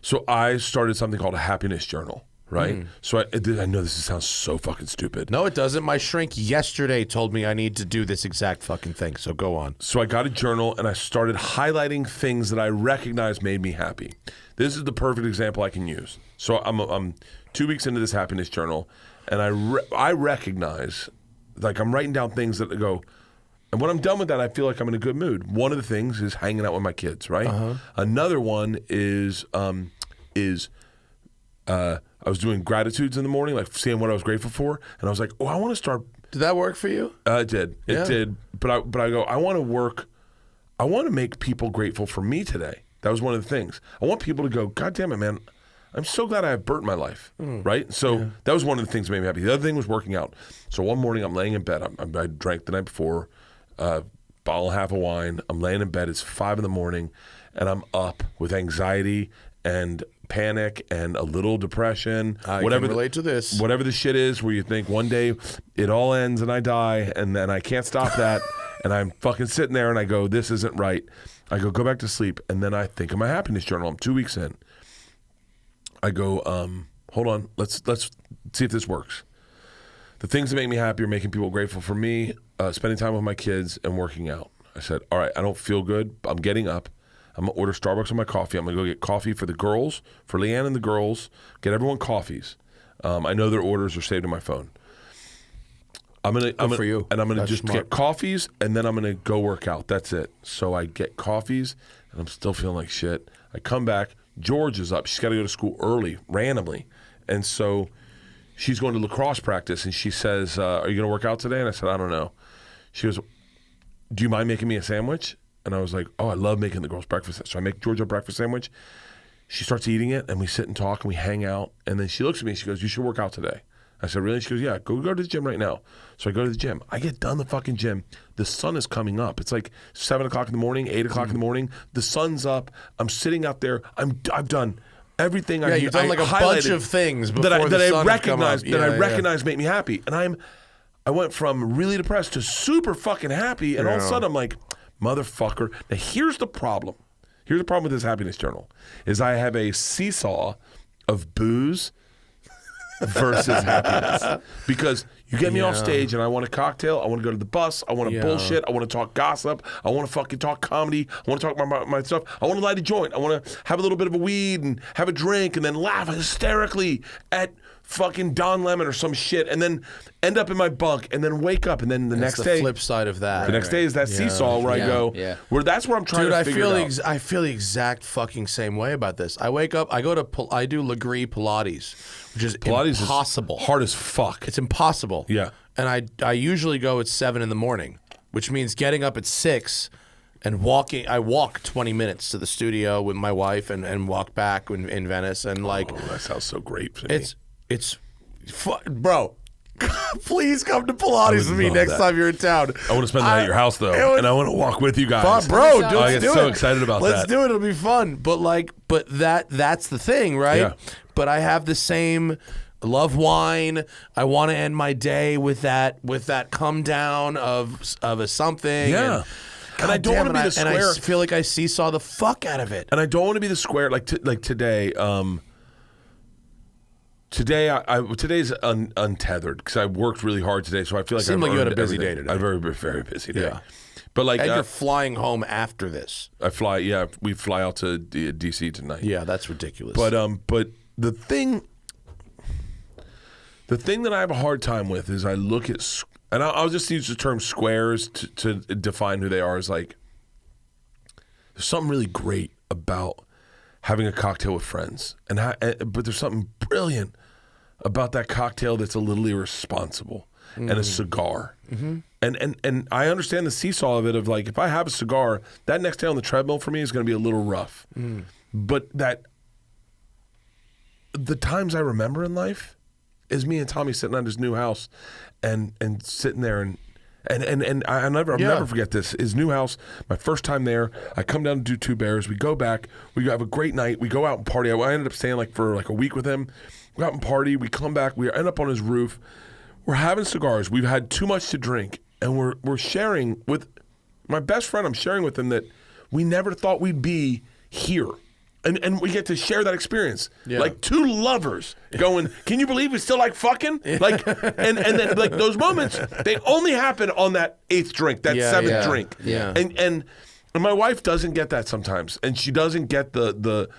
So I started something called a happiness journal. right? So I know this sounds so fucking stupid. No, it doesn't. My shrink yesterday told me I need to do this exact fucking thing. So go on. So I got a journal and I started highlighting things that I recognized made me happy. This is the perfect example I can use. So I'm 2 weeks into this happiness journal, and I recognize, like, I'm writing down things that go, and when I'm done with that, I feel like I'm in a good mood. One of the things is hanging out with my kids, right? Another one is I was doing gratitudes in the morning, like seeing what I was grateful for, and I was like, oh, I want to start. Did that work for you? It did. It did. But I go, I want to work. I want to make people grateful for me today. That was one of the things. I want people to go, God damn it, man. I'm so glad I have Bert in my life, right? So that was one of the things that made me happy. The other thing was working out. So one morning I'm laying in bed. I drank the night before, bottle and a half of wine. I'm laying in bed. It's 5 a.m, and I'm up with anxiety and panic and a little depression. I can relate to this. Whatever the shit is where you think one day it all ends and I die, and then I can't stop that. And I'm fucking sitting there and I go, this isn't right. I go back to sleep, and then I think of my happiness journal. I'm 2 weeks in. I go, hold on, let's see if this works. The things that make me happy are making people grateful for me, spending time with my kids, and working out. I said, all right, I don't feel good. I'm getting up. I'm going to order Starbucks on my coffee. I'm going to go get coffee for the girls, for Leanne and the girls, get everyone coffees. I know their orders are saved on my phone. I'm gonna just get coffees, and then I'm gonna go work out. That's it. So I get coffees, and I'm still feeling like shit. I come back. George is up. She's got to go to school early, randomly, and so she's going to lacrosse practice. And she says, "Are you gonna work out today?" And I said, "I don't know." She goes, "Do you mind making me a sandwich?" And I was like, "Oh, I love making the girls breakfast." So I make George a breakfast sandwich. She starts eating it, and we sit and talk, and we hang out. And then she looks at me. And she goes, "You should work out today." I said, really? She goes, yeah, go to the gym right now. So I go to the gym. I get done the fucking gym. The sun is coming up. It's like 7 o'clock in the morning, 8 o'clock in the morning. The sun's up. I'm sitting out there. I've done everything. Yeah, you've done like a bunch of things before I recognize make me happy. And I went from really depressed to super fucking happy. And all of a sudden I'm like, motherfucker. Now here's the problem. Here's the problem with this happiness journal is I have a seesaw of booze versus happiness, because you get me off stage and I want a cocktail, I want to go to the bus, I want to bullshit, I want to talk gossip, I want to fucking talk comedy, I want to talk about my stuff, I want to light a joint, I want to have a little bit of a weed and have a drink and then laugh hysterically at fucking Don Lemon or some shit, and then end up in my bunk and then wake up, and then the next day, flip side of that. The next day is that seesaw where I go, where that's where I'm trying to figure it out. I feel the exact fucking same way about this. I wake up, I do Legree Pilates, which is Pilates impossible. Is hard as fuck. It's impossible. Yeah. And I usually go at 7 a.m, which means getting up at 6 and walking. I walk 20 minutes to the studio with my wife and walk back in Venice, and like, oh, that sounds so great to me. Bro, please come to Pilates with me next time you're in town. I want to spend the night at your house, though, and I want to walk with you guys. Fun, bro, I get so excited about that. Let's do it. It'll be fun. But that's the thing, right? Yeah. But I have the same love wine. I want to end my day with that come down of a something. Yeah. And I don't want to be the square. And I feel like I seesaw the fuck out of it. And I don't want to be the square like today. Today's untethered because I worked really hard today, so I feel like seemed like you had a busy day today. I had a very busy day. Yeah. But like, and you're flying home after this. I fly. Yeah, we fly out to DC tonight. Yeah, that's ridiculous. But the thing that I have a hard time with is I look at, and I'll just use the term squares to define who they are. Is like there's something really great about having a cocktail with friends, but there's something brilliant about that cocktail that's a little irresponsible, and a cigar. Mm-hmm. And I understand the seesaw of it, of like, if I have a cigar, that next day on the treadmill for me is going to be a little rough. But the times I remember in life is me and Tommy sitting at his new house and sitting there and I'll never forget this. His new house, my first time there, I come down to do Two Bears. We go back. We have a great night. We go out and party. I ended up staying for a week with him. We go out and party. We come back. We end up on his roof. We're having cigars. We've had too much to drink. And we're sharing with my best friend. I'm sharing with him that we never thought we'd be here. And we get to share that experience. Yeah. Like two lovers going, can you believe we still like fucking? Like, and then like those moments, they only happen on that 8th drink, that 7th drink. Yeah. And my wife doesn't get that sometimes. And she doesn't get the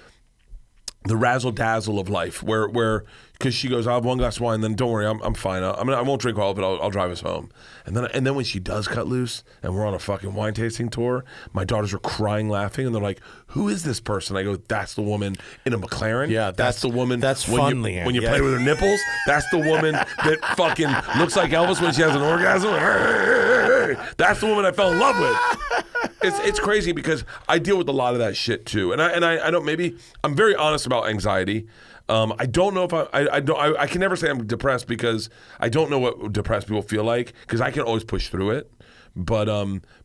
razzle dazzle of life where because she goes, I'll have one glass of wine, then don't worry, I'm fine. I won't drink all of it. I'll drive us home. And then when she does cut loose and we're on a fucking wine tasting tour, my daughters are crying, laughing, and they're like, "Who is this person?" I go, "That's the woman in a McLaren. Yeah, that's the woman. That's when fun, you, Leanne. when you Yeah. play with her nipples. That's the woman that fucking looks like Elvis when she has an orgasm. That's the woman I fell in love with." It's crazy because I deal with a lot of that shit too, and I don't, maybe I'm very honest about anxiety. I don't know if I can never say I'm depressed because I don't know what depressed people feel like because I can always push through it. But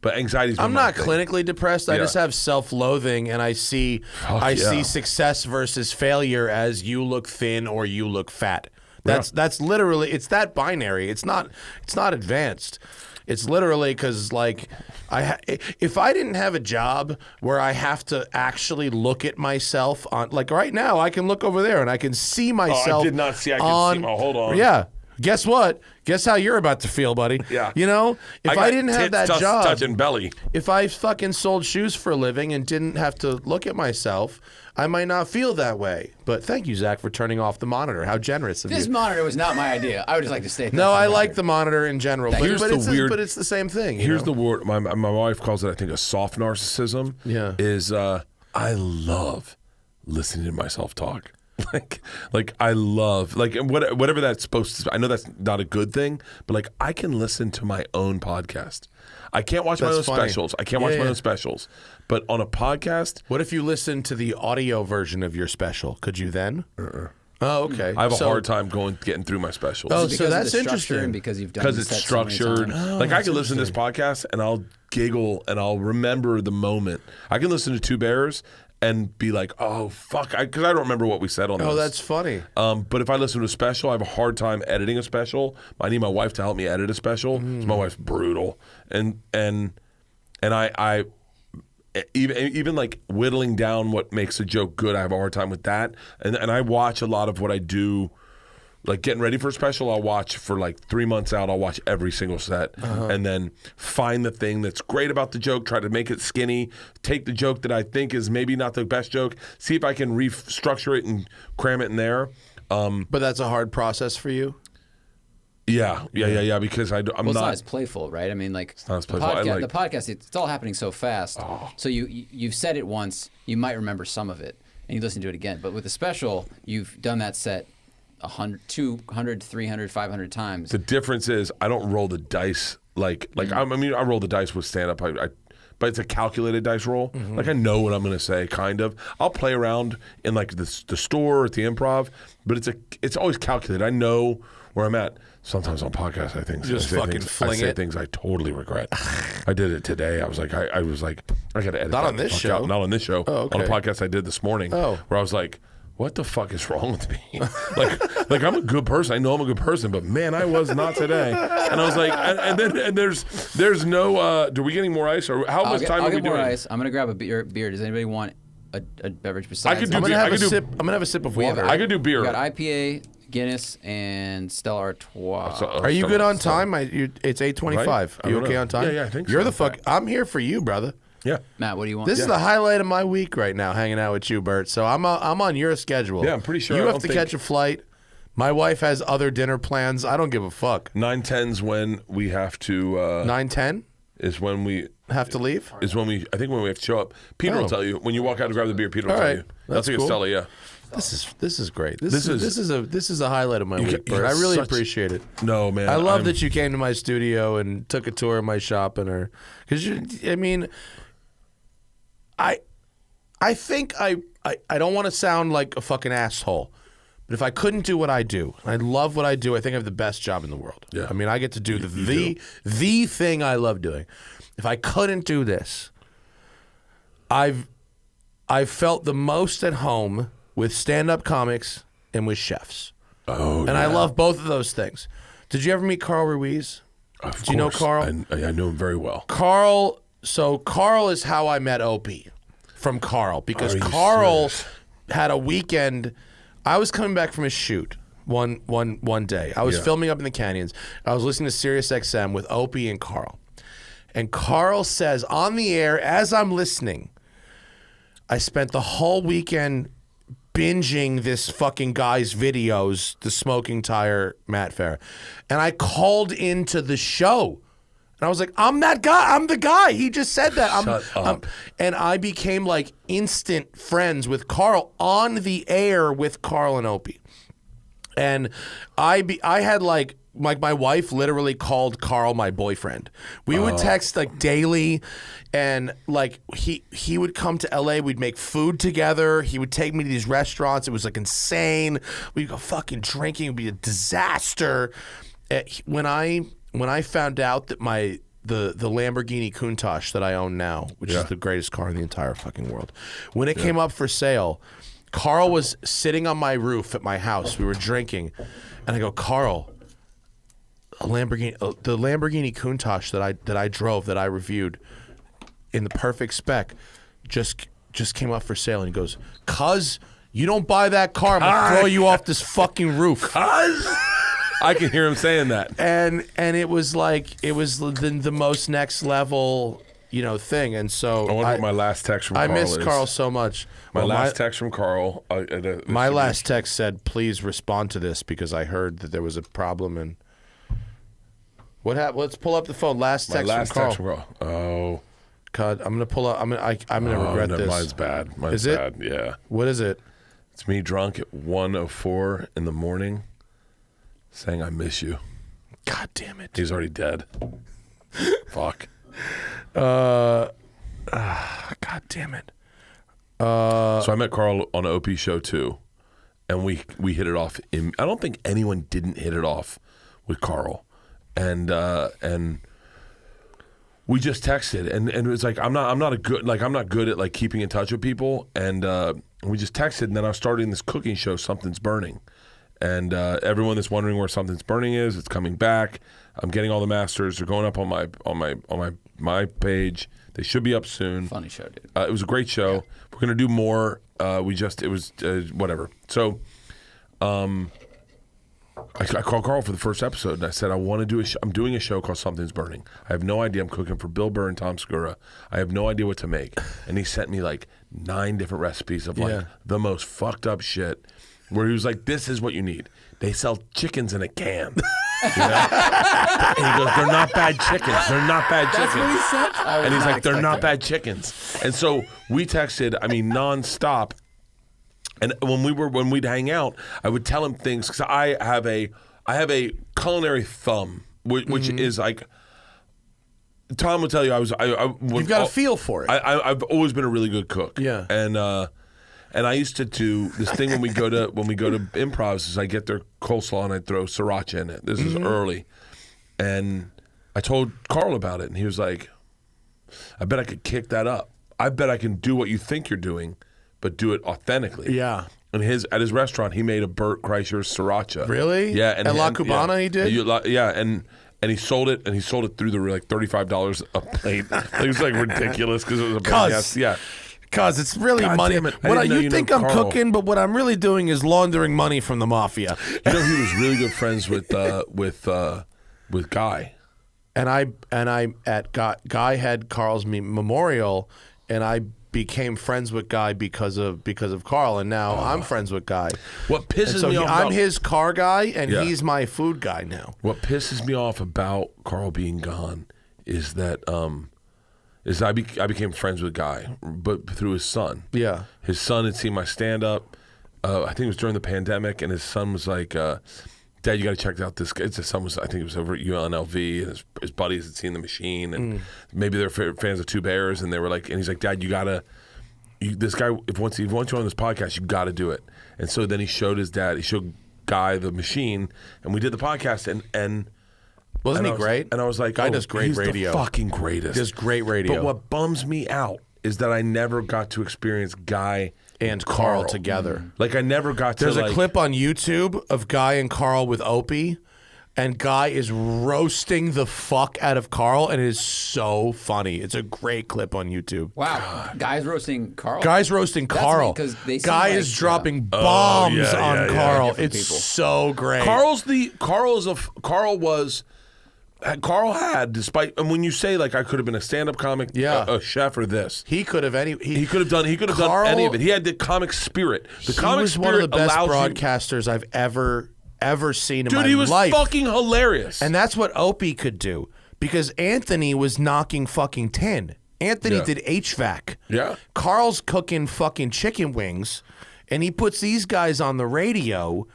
anxiety's I'm not clinically depressed. I Yeah. just have self-loathing, and I see see success versus failure as you look thin or you look fat. That's literally, it's that binary. It's not advanced. It's literally because, like, if I didn't have a job where I have to actually look at myself on, like right now, I can look over there and I can see myself. I did not see. I can see. Oh, hold on. Yeah. Guess what? Guess how you're about to feel, buddy. Yeah. You know, if I didn't have that job, touching belly. if I fucking sold shoes for a living and didn't have to look at myself, I might not feel that way. But thank you, Zach, for turning off the monitor. How generous of you. This monitor was not my idea. I would just like to state that. No, I like the monitor in general, but, Here's the weird- but it's the same thing. you Here's know? the word. My wife calls it, I think, a soft narcissism. Yeah. Is I love listening to myself talk. Like I love whatever that's supposed to. I know that's not a good thing, but like I can listen to my own podcast. I can't watch my That's own funny. specials. I can't watch my own specials. But on a podcast, What if you listen to the audio version of your special? Could you then? Oh, okay. I have a hard time getting through my specials. Oh, Because so of that's the structure interesting. and because you've done Because the it's set so many structured. times. Like I can listen to this podcast and I'll giggle and I'll remember the moment. I can listen to Two Bears and be like, "Oh fuck," because I don't remember what we said on this. Oh, that's funny. But if I listen to a special, I have a hard time editing a special. I need my wife to help me edit a special. 'Cause my wife's brutal, and I even like whittling down what makes a joke good. I have a hard time with that, and I watch a lot of what I do. Like getting ready for a special, I'll watch for like 3 months out. I'll watch every single set and then find the thing that's great about the joke, try to make it skinny, take the joke that I think is maybe not the best joke, see if I can restructure it and cram it in there. But that's a hard process for you? Yeah, because I'm Well, it's not not. as playful, right? I mean, like not as the playful. I podcast, like- the podcast, it's all happening so fast. So you've said it once, you might remember some of it, and you listen to it again. But with the special, you've done that set 100, 200, 300, 500 times. The difference is I don't roll the dice like I mean I roll the dice with stand up. But it's a calculated dice roll. Like I know what I'm going to say, kind of. I'll play around in like the store or at the improv, but it's always calculated. I know where I'm at. Sometimes on podcasts, I think Just I say fucking things, fling I say it. things I totally regret. I did it today. I was like, I got to edit. Not that on this the fuck show. out. Not on this show. Oh, okay. On a podcast I did this morning. Oh. Where I was like, what the fuck is wrong with me? like I'm a good person. I know I'm a good person, but man, I was not today. And I was like, and there's no. Do we getting more ice or how much time I'll are we get more doing? ice. I'm gonna grab a beer. Does anybody want a beverage besides? I could do I'm beer. gonna I have could a do- sip. I'm gonna have a sip of We have water. I could do beer. We got IPA, Guinness, and Stella Artois. Are you good on time? It's 8:25. Right? Are you I don't okay know. on time? Yeah, I think You're so. the fuck. I'm here for you, brother. Yeah. Matt, what do you want? This is the highlight of my week right now, hanging out with you, Bert. So I'm on your schedule. Yeah, I'm pretty sure you I have don't to think- catch a flight. My wife has other dinner plans. I don't give a fuck. 9:10's when we have to. 9:10 Is when we. have to leave. Is when we. I think when we have to show up. Peter will Oh. tell you when you walk out to grab the beer. Peter will All tell right. you. That's like cool. a Stella. Yeah. This is great. This This is a highlight of my week, get- Bert. you're I really such- appreciate it. No man. I love that you came to my studio and took a tour of my shop because I mean, I think I don't want to sound like a fucking asshole, but if I couldn't do what I do, and I love what I do, I think I have the best job in the world. Yeah. I mean, I get to do the thing I love doing. If I couldn't do this, I've felt the most at home with stand-up comics and with chefs. Oh, And I love both of those things. Did you ever meet Carl Ruiz? Of Do you know course. Carl? I know him very well. Carl is how I met Opie. from Carl because Are you Carl serious? had a weekend. I was coming back from a shoot one day. I was filming up in the canyons. I was listening to Sirius XM with Opie and Carl. And Carl says on the air, as I'm listening, I spent the whole weekend binging this fucking guy's videos, the smoking tire Matt Farah. And I called into the show. And I was like, I'm that guy. I'm the guy. He just said that. Shut up. And I became like instant friends with Carl on the air with Carl and Opie. And I had like my wife literally called Carl my boyfriend. We would text like daily, and like he would come to LA. We'd make food together. He would take me to these restaurants. It was like insane. We'd go fucking drinking. It'd be a disaster. When I found out that the Lamborghini Countach that I own now, which is the greatest car in the entire fucking world, when it came up for sale, Carl was sitting on my roof at my house. We were drinking, and I go, Carl, the Lamborghini Countach that I drove, that I reviewed in the perfect spec, just came up for sale. And he goes, "Cuz, you don't buy that car, I'm gonna throw you off this fucking roof." Cuz. I can hear him saying that. And it was like the most next level, thing. And so I wonder what my last text from Carl I miss is. Carl so much. My last text from Carl. My last text said, "Please respond to this because I heard that there was a problem." And what happened? Let's pull up the phone. Last text from Carl. Oh. God, I'm gonna pull up. I'm gonna regret no, this. Mine's bad. Mine's Is it? bad. Yeah. What is it? It's me drunk at 1:04 in the morning, saying I miss you. God damn it. He's already dead. Fuck. God damn it. So I met Carl on OP show too, and we hit it off. I don't think anyone didn't hit it off with Carl, and we just texted, and it was like I'm not good at like keeping in touch with people, and we just texted, and then I was starting this cooking show, Something's Burning, and everyone that's wondering where Something's Burning is, it's coming back. I'm getting all the masters. They're going up on my page. They should be up soon. Funny show, dude. It was a great show. Yeah. We're gonna do more. It was whatever. So, I called Carl for the first episode, and I said I want to do a show. I'm doing a show called Something's Burning. I have no idea. I'm cooking for Bill Burr and Tom Segura. I have no idea what to make, and he sent me like 9 different recipes of like the most fucked up shit. Where he was like, "This is what you need. They sell chickens in a can." You know? And he goes, "They're not bad chickens. They're not bad chickens." That's what he said? And he's like, "They're not bad chickens." And so we texted, nonstop. And when we'd hang out, I would tell him things because I have a culinary thumb, which is like, Tom will tell you, you've got a feel for it. I've always been a really good cook. Yeah. And I used to do this thing when we go to improvs is I get their coleslaw and I throw sriracha in it. This is early. And I told Carl about it, and he was like, "I bet I could kick that up. I bet I can do what you think you're doing, but do it authentically." Yeah. And at his restaurant, he made a Bert Kreischer sriracha. Really? Yeah. And at La Cubana he did? Yeah. And he sold it, through the like $35 a plate. It was like ridiculous because it was a big guess. Yeah. Because it's really God money. Damn it. You think I'm Carl. cooking, but what I'm really doing is laundering money from the mafia. He was really good friends with Guy. And I at Guy had Carl's memorial, and I became friends with Guy because of Carl, and now I'm friends with Guy. What pisses me off? I'm his car guy, and he's my food guy now. What pisses me off about Carl being gone is that I became friends with Guy, but through his son. Yeah. His son had seen my stand-up. I think it was during the pandemic, and his son was like, "Dad, you got to check out this guy." His son was, I think it was over at UNLV, and his buddies had seen the machine, and maybe they're fans of Two Bears, and they were like, and he's like, "Dad, this guy, if once you on this podcast, you got to do it." And so then he showed Guy the machine, and we did the podcast, and Wasn't he great? And I was like, Guy does great radio. He's the fucking greatest. He does great radio. But what bums me out is that I never got to experience Guy and Carl together. Like I never got to. There's a clip on YouTube of Guy and Carl with Opie. and Guy is roasting the fuck out of Carl, and it is so funny. It's a great clip on YouTube. Wow. Guys roasting Carl? Guy's roasting Carl. That's neat, 'cause they seem Guy like, is dropping bombs on Carl. Different It's people. so great. Carl had, despite, and when you say like I could have been a stand-up comic, a chef or this, he could have he could have done any of it. He had the comic spirit. The comic was spirit one of the best allows broadcasters I've ever seen in my life. Dude, he was fucking hilarious. And that's what Opie could do, because Anthony was knocking fucking tin. Anthony did HVAC. Yeah. Carl's cooking fucking chicken wings, and he puts these guys on the radio,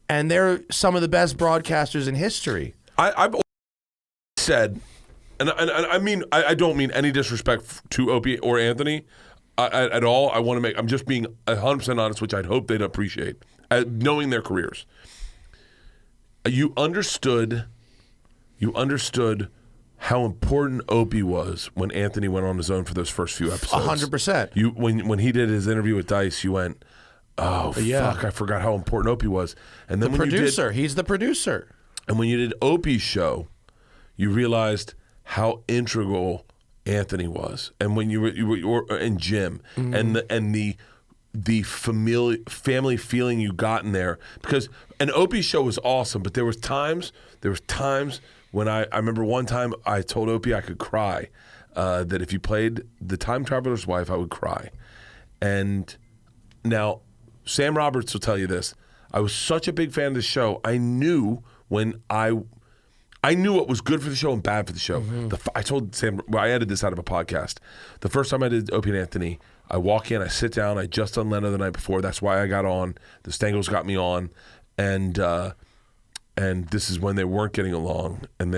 and they're some of the best broadcasters in history. I've said, and I mean, I don't mean any disrespect to Opie or Anthony at all. I'm just being 100% honest, which I'd hope they'd appreciate, knowing their careers. You understood how important Opie was when Anthony went on his own for those first few episodes. 100%. When he did his interview with Dice, you went, oh, fuck, I forgot how important Opie was. And then He's the producer. And when you did Opie's show, you realized how integral Anthony was. And when you were and Jim, and the family feeling you got in there, because an Opie show was awesome, but there was times when I remember one time I told Opie I could cry, that if you played the Time Traveler's Wife, I would cry. And now Sam Roberts will tell you this. I was such a big fan of the show. I knew when I knew what was good for the show and bad for the show. I told Sam, I edited this out of a podcast. The first time I did Opie and Anthony, I walk in, I sit down, I just done Leno the night before. That's why I got on. The Stangles got me on, and this is when they weren't getting along, and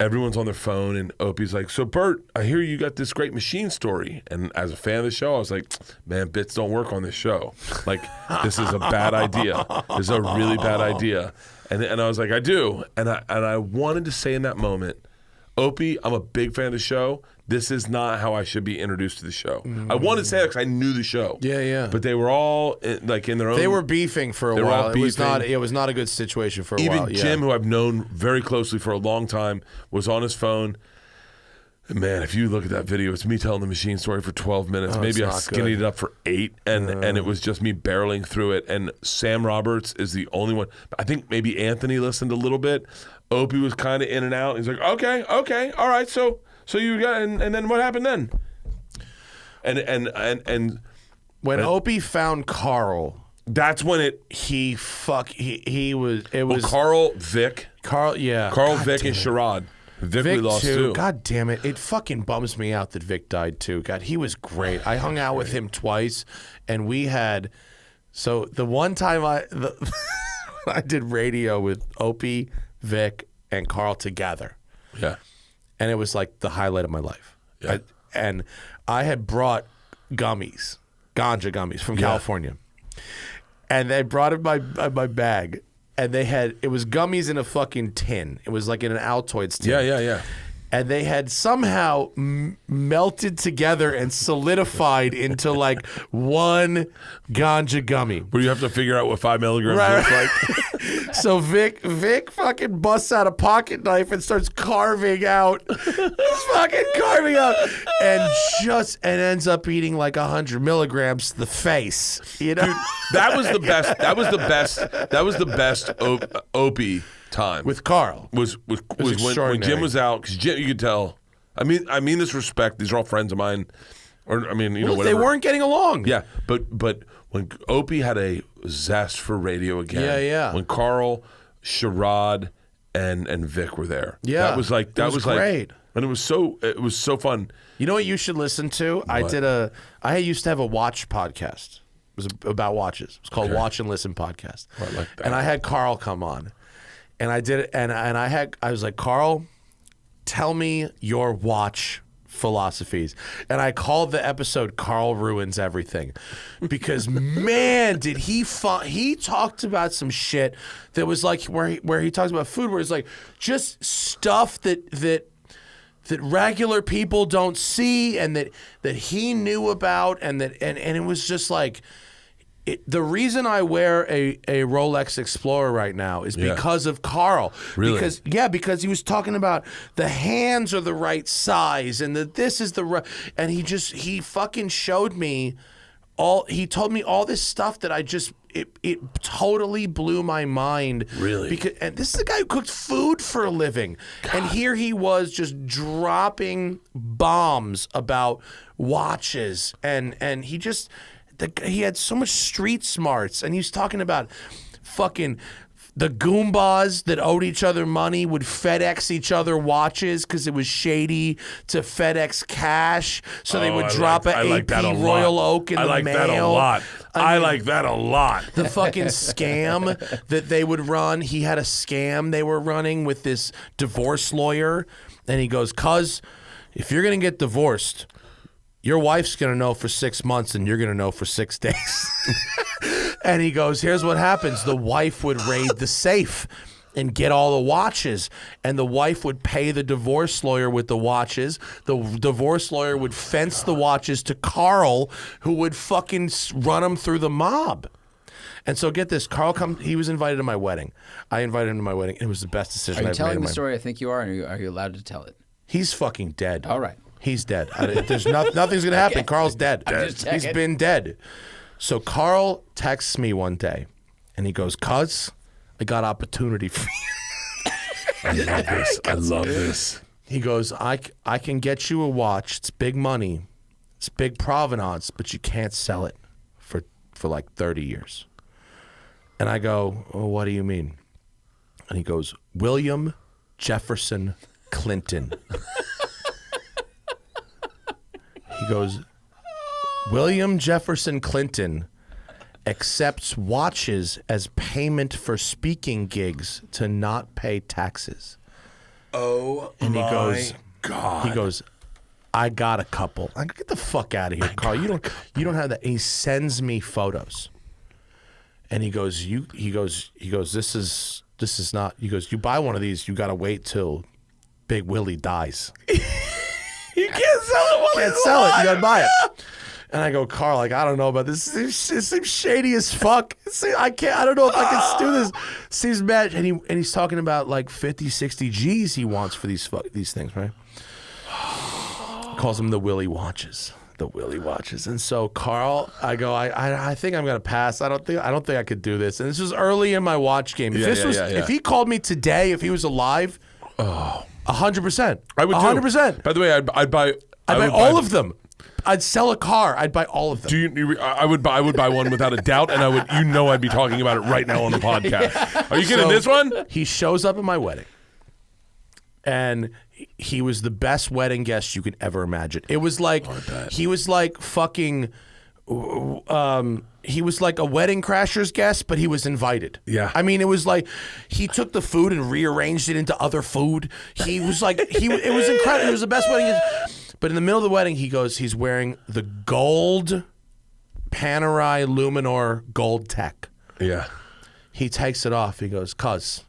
everyone's on their phone, and Opie's like, so Bert, I hear you got this great machine story. And as a fan of the show, I was like, man, bits don't work on this show. Like, this is a bad idea. This is a really bad idea. And I was like, I do. And I wanted to say in that moment, Opie, I'm a big fan of the show. This is not how I should be introduced to the show. I wanted to say that because I knew the show. Yeah. But they were all in their own. They were beefing for a while. It was not a good situation for a while. Even Jim, who I've known very closely for a long time, was on his phone. And man, if you look at that video, it's me telling the machine story for 12 minutes. Maybe I skinnied it up for 8, and it was just me barreling through it. And Sam Roberts is the only one. I think maybe Anthony listened a little bit. Opie was kind of in and out. He's like, okay, all right, so you got, and then what happened then? And when Opie found Carl, that's when he was Carl, Vic, Carl, Vic, and Sherrod. Vic we lost too. too. God damn it! It fucking bums me out that Vic died too. God, he was great. I hung out with him twice, and we had. So the one time I did radio with Opie, Vic, and Carl together. Yeah. And it was like the highlight of my life. Yeah. I had brought ganja gummies from California. And they brought it in my bag. And it was gummies in a fucking tin. It was like in an Altoids tin. Yeah. And they had somehow melted together and solidified into like one ganja gummy. Where you have to figure out what 5 milligrams looks like. So Vic fucking busts out a pocket knife and starts carving out. And ends up eating like 100 milligrams to the face. You know? Dude, that was the best. That was the best Opie time with Carl. Was when Jim was out, because Jim, you could tell. I mean this respect. These are all friends of mine. Or I mean, whatever. They weren't getting along. Yeah, but when Opie had a zest for radio again. Yeah. When Carl, Sherrod, and Vic were there. Yeah, that was great. And it was so fun. You know what you should listen to? What? I used to have a watch podcast. It was about watches. It was called Watch and Listen Podcast. Oh, I like that. And I had Carl come on. And I did it, and I was like, Carl, tell me your watch philosophies. And I called the episode "Carl Ruins Everything," because man, did he talked about some shit that was like where he talks about food, where it's like just stuff that regular people don't see, and that he knew about, and it was just like the reason I wear a Rolex Explorer right now is because of Carl. Really? Because he was talking about the hands are the right size and that this is the right, and he fucking showed me he told me all this stuff that it totally blew my mind. Really? And this is a guy who cooks food for a living. God. And here he was just dropping bombs about watches and he had so much street smarts, and he was talking about fucking the Goombas that owed each other money would FedEx each other watches because it was shady to FedEx cash, so they would drop an AP Royal Oak in the mail. I like that a lot. I like that a lot. The fucking scam that they would run. He had a scam they were running with this divorce lawyer, and he goes, "Cuz, if you're going to get divorced, your wife's going to know for 6 months and you're going to know for 6 days." And he goes, here's what happens. The wife would raid the safe and get all the watches, and the wife would pay the divorce lawyer with the watches. The divorce lawyer would fence the watches to Carl, who would fucking run them through the mob. And so get this, Carl he was invited to my wedding. I invited him to my wedding. It was the best decision I've made. Are you telling the story I think you are, and are you allowed to tell it? He's fucking dead. All right. He's dead. There's nothing's going to happen. Okay. Carl's dead. He's been dead. So Carl texts me one day, and he goes, "Cuz, I got opportunity for you." I love this. I love this. He goes, I can get you a watch. It's big money. It's big provenance, but you can't sell it for like 30 years. And I go, "Oh, what do you mean?" And he goes, "William Jefferson Clinton." He goes, "William Jefferson Clinton accepts watches as payment for speaking gigs to not pay taxes." Oh, and my he goes, God. He goes, "I got a couple." I go, "Get the fuck out of here, Carl. You don't have that." And he sends me photos. And he goes, this is not, he goes, "You buy one of these, you got to wait till Big Willie dies." You can't sell it. Can't sell it. You got to buy it. And I go, "Carl, like, I don't know about this. It seems shady as fuck. I don't know if I can do this. Seems bad." And he's talking about like 50, 60 G's he wants for these things, right? Calls them the Willie watches. The Willie watches. And so Carl, I go, I think I'm gonna pass. I don't think I could do this. And this was early in my watch game. If he called me today, if he was alive, 100%. I would 100%. By the way, I'd buy all of them. I'd sell a car. I'd buy all of them. I would buy one without a doubt, and I'd be talking about it right now on the podcast. Are you getting this one? He shows up at my wedding, and he was the best wedding guest you could ever imagine. It was like he was like fucking. He was like a Wedding Crashers guest, but he was invited. Yeah. I mean, it was like he took the food and rearranged it into other food. He was like it was incredible. It was the best wedding guest. But in the middle of the wedding, he's wearing the gold Panerai Luminor gold tech. Yeah. He takes it off. He goes, cuz.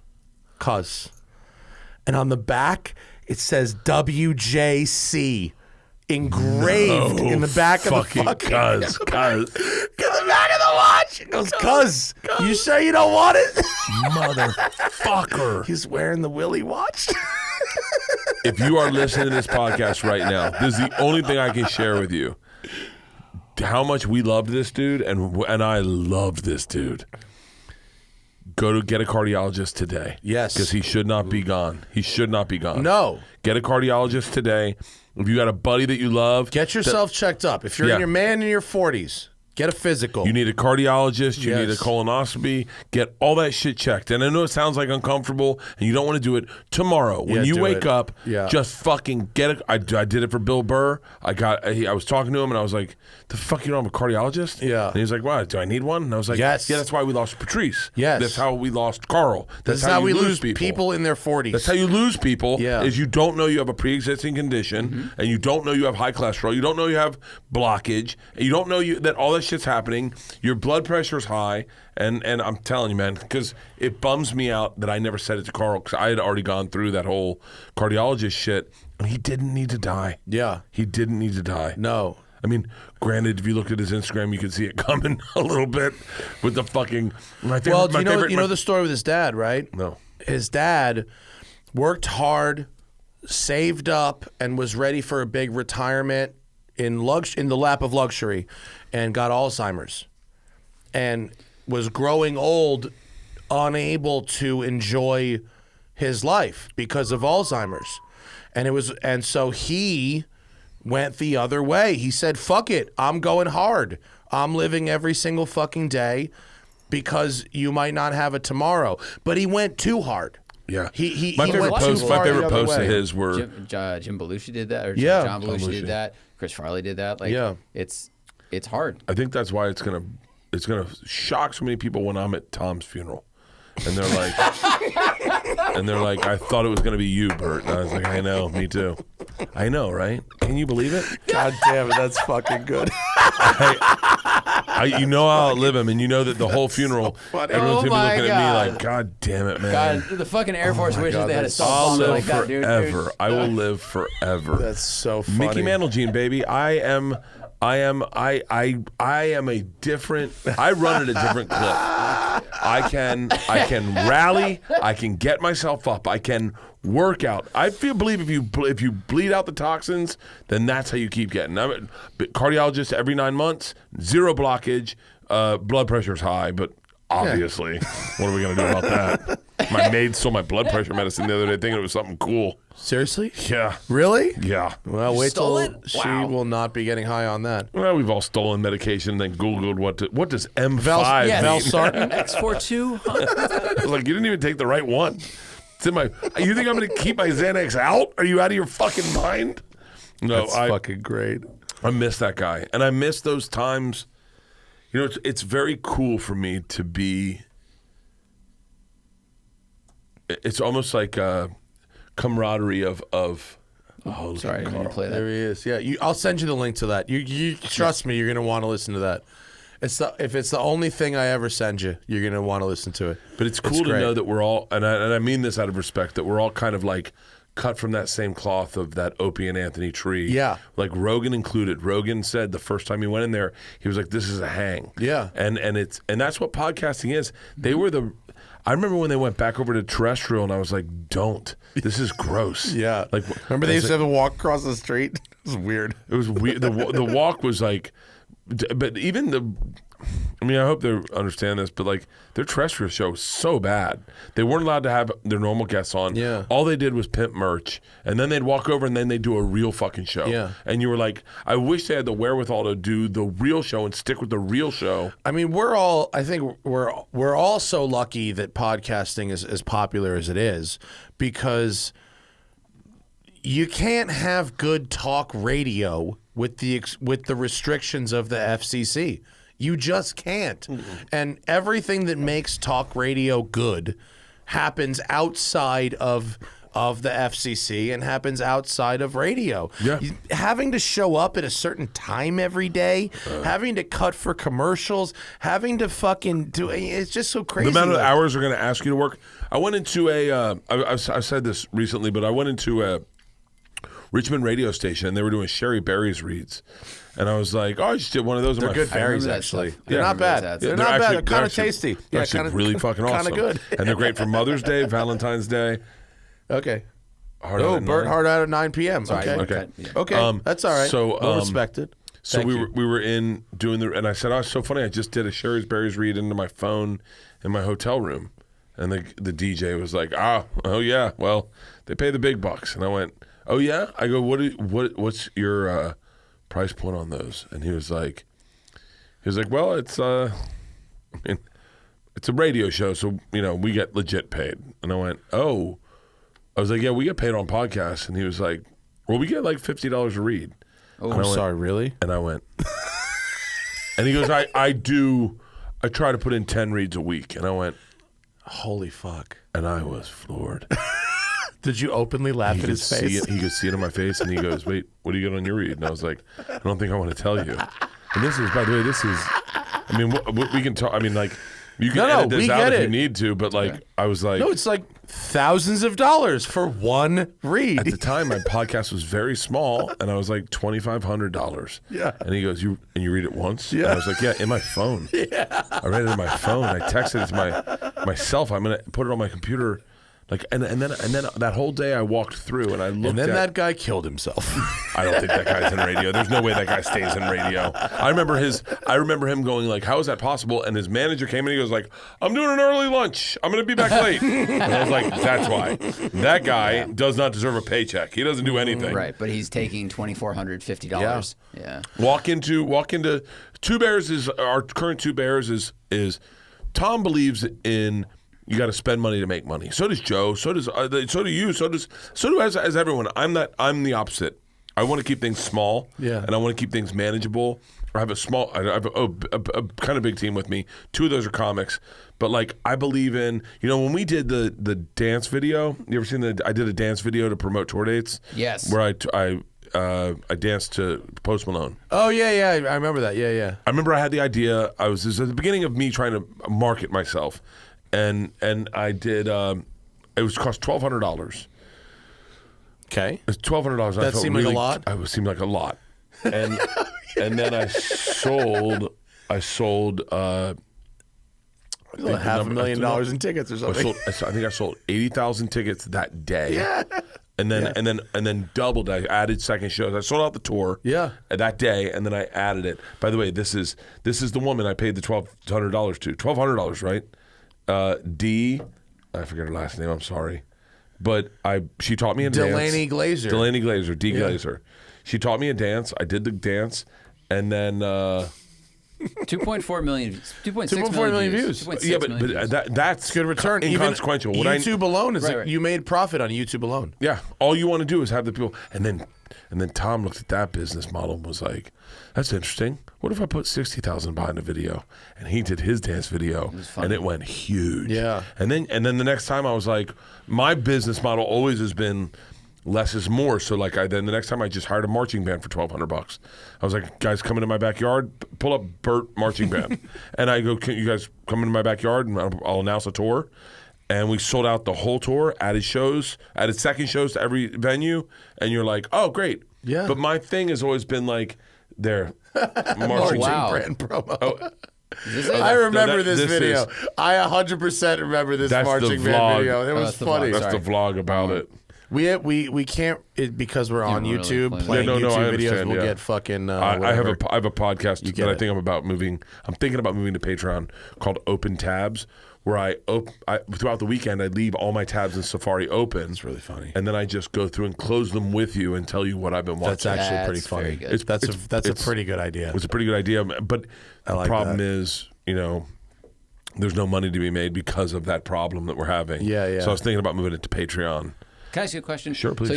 And on the back, it says WJC engraved in the back of the fucking cuz. In the back of the watch. It goes, cuz. You sure you don't want it? Motherfucker. He's wearing the Willie watch. If you are listening to this podcast right now, this is the only thing I can share with you. How much we loved this dude, and I loved this dude. Go to get a cardiologist today. Yes. Because he should not be gone. He should not be gone. No. Get a cardiologist today. If you got a buddy that you love. Get yourself checked up. If you're in your man in your 40s, get a physical. You need a cardiologist. You need a colonoscopy. Get all that shit checked. And I know it sounds like uncomfortable, and you don't want to do it tomorrow. When you wake up, just fucking get it. I did it for Bill Burr. I was talking to him, and I was like, "The fuck, you don't have a cardiologist?" Yeah. And he was like, "Why? Do I need one?" And I was like, "Yes. Yeah, that's why we lost Patrice. Yes. That's how we lost Carl. That's how we lose people in their 40s. That's how you lose people. Yeah. Is you don't know you have a pre-existing condition, and you don't know you have high cholesterol. You don't know you have blockage. And you don't know that all that shit's happening. Your blood pressure's high, and I'm telling you, man, because it bums me out that I never said it to Carl, because I had already gone through that whole cardiologist shit, and he didn't need to die. Yeah. He didn't need to die. No. I mean, granted, if you looked at his Instagram, you could see it coming a little bit with the fucking. Well, you know the story with his dad, right? No. His dad worked hard, saved up, and was ready for a big retirement in the lap of luxury, and got Alzheimer's, and was growing old, unable to enjoy his life because of Alzheimer's, and so he went the other way. He said, "Fuck it, I'm going hard. I'm living every single fucking day because you might not have a tomorrow." But he went too hard. Yeah. My favorite posts of his were Jim Belushi did that, or Yeah. John Belushi did that. Chris Farley did that. Like, Yeah. it's hard. I think that's why it's gonna shock so many people when I'm at Tom's funeral, and they're like, I thought it was gonna be you, Bert, and I was like, I know, me too. I know, right? Can you believe it? God damn it, that's fucking good. You know I'll outlive him, and you know that the whole funeral, everyone's gonna be looking at me like, God damn it, man. God, the fucking Air Force wishes they had a I'll song live like that, dude. forever. I will live forever. That's so funny. Mickey Mantle, baby. I am a different. I run at a different clip. I can rally. I can get myself up. I can work out. I believe if you bleed out the toxins, then that's how you keep getting. I'm a cardiologist every 9 months. Zero blockage. Blood pressure's high, but obviously, what are we gonna do about that? My maid stole my blood pressure medicine the other day, thinking it was something cool. Seriously? Yeah. Really? Yeah. Well, wait till Stolen? she Wow. will not be getting high on that. Well, we've all stolen medication, then Googled what does M5 Valsartan? X42. I was like, you didn't even take the right one. It's in my. You think I'm going to keep my Xanax out? Are you out of your fucking mind? No, That's fucking great. I miss that guy, and I miss those times. You know, it's very cool for me to be. It's almost like a camaraderie of. Oh, sorry, I didn't mean to play There that. he is. Yeah, I'll send you the link to that. You trust me, you're gonna want to listen to that. If it's the only thing I ever send you, you're gonna want to listen to it. But it's cool to great. know that we're all, and I mean this out of respect, that we're all kind of like cut from that same cloth of that Opie and Anthony tree. Yeah. Like Rogan included. Rogan said the first time he went in there, he was like, "This is a hang." Yeah. And that's what podcasting is. They were I remember when they went back over to terrestrial, and I was like, "Don't. This is gross." Yeah. Like, remember they used to have to walk across the street? It was weird. It was weird. The walk was like, but even I mean, I hope they understand this, but like their terrestrial show was so bad. They weren't allowed to have their normal guests on. Yeah. All they did was pimp merch, and then they'd walk over and then they'd do a real fucking show. Yeah. And you were like, I wish they had the wherewithal to do the real show and stick with the real show. I mean, I think we're all so lucky that podcasting is as popular as it is, because you can't have good talk radio with the restrictions of the FCC. You just can't. Mm-hmm. And everything that makes talk radio good happens outside of the FCC and happens outside of radio. Yeah. Having to show up at a certain time every day, having to cut for commercials, having to fucking do it's just so crazy. The amount of hours they're going to ask you to work. I went into I said this recently, but I went into a Richmond radio station, and they were doing Sherry Berry's reads. And I was like, oh, I just did one of those. They're good berries, actually. They're not bad. They're not bad. They're kind of tasty. They're actually really fucking awesome. Kind of good. And they're great for Mother's Day, Valentine's Day. Okay. Bert hard out at 9 p.m. Sorry, Okay. yeah. Okay. That's all right. So, well respected. So Thank we were in doing and I said, oh, it's so funny. I just did a Sherry's Berries read into my phone in my hotel room. And the DJ was like, oh yeah, well, they pay the big bucks. And I went, oh yeah? I go, what's your price point on those? And he was like, well, it's it's a radio show, so we get legit paid. And I went, oh. I was like, yeah, we get paid on podcasts. And he was like, well, we get like $50 a read. Oh, I'm sorry, really? And I went, and he goes, I try to put in 10 reads a week. And I went, holy fuck. And I was floored. Did you openly laugh at his face? He could see it on my face, and he goes, wait, what do you get on your read? And I was like, I don't think I want to tell you. And this is, by the way, I mean, we can talk, I mean, like, You can edit this out if you need to, but I was like, no, it's like thousands of dollars for one read. At the time, my podcast was very small, and I was like $2,500. Yeah. And he goes, you read it once? Yeah. And I was like, yeah, in my phone. Yeah. I read it in my phone. I texted it to myself. I'm gonna put it on my computer. And then that whole day I walked through and I looked. And then that guy killed himself. I don't think that guy's in radio. There's no way that guy stays in radio. I remember him going like, "How is that possible?" And his manager came in. He goes like, "I'm doing an early lunch. I'm going to be back late." And I was like, "That's why that guy does not deserve a paycheck. He doesn't do anything." Right, but he's taking $2,450. Yeah. Walk into Two Bears is our current Two Bears is Tom believes in. You got to spend money to make money. So does Joe. So do you. So do as everyone. I'm the opposite. I want to keep things small. Yeah. And I want to keep things manageable. I have a kind of big team with me. 2 of those are comics. But I believe in when we did the dance video. You ever seen I did a dance video to promote tour dates. Yes. Where I danced to Post Malone. Oh yeah, I remember that. Yeah. I remember I had the idea. It was at the beginning of me trying to market myself. And I did. It was cost $1,200. Okay. It's $1,200. That seemed like a lot. It seemed like a lot. And and then I sold. $500,000 in tickets or something. I think I sold 80,000 tickets that day. Yeah. And then doubled. I added second shows. I sold out the tour. Yeah. That day, and then I added it. By the way, this is the woman I paid the $1,200 to. $1,200, right? I forget her last name. I'm sorry, but she taught me a dance. Delaney Glazer. Glazer. She taught me a dance. I did the dance, and then 2.4 million, 2.6 million views. 2.6 yeah, million views. that's Good return. Inconsequential. Even YouTube alone is Right. you made profit on YouTube alone. Yeah, all you want to do is have the people, and then Tom looked at that business model and was like, "That's interesting. What if I put 60,000 behind a video?" And he did his dance video, and it went huge. Yeah. And then the next time I was like, my business model always has been less is more. So then the next time I just hired a marching band for $1,200. I was like, "Guys, come into my backyard, pull up Bert marching band," and I go, "Can you guys come into my backyard and I'll announce a tour?" And we sold out the whole tour, added second shows to every venue, and you're like, "Oh, great." Yeah. But my thing has always been their marching Wow. brand promo. Oh, I remember this this video. is- I 100% remember this That's the marching band vlog. video. It was that's the funny. vlog. That's the vlog about it. We can't because we're on really YouTube play that. playing Yeah, no, I YouTube videos. understand, We'll yeah. get fucking. I have whatever. a podcast get that I it. think I'm about moving. I'm thinking about moving to Patreon called Open Tabs, where I throughout the weekend I leave all my tabs in Safari open. It's really funny. And then I just go through and close them with you and tell you what I've been watching. That's actually pretty That's funny. very good. That's a pretty good idea. It's a pretty good idea, but the like problem that. is, there's no money to be made because of that problem that we're having. Yeah. So I was thinking about moving it to Patreon. Can I ask you a question? Sure, please. So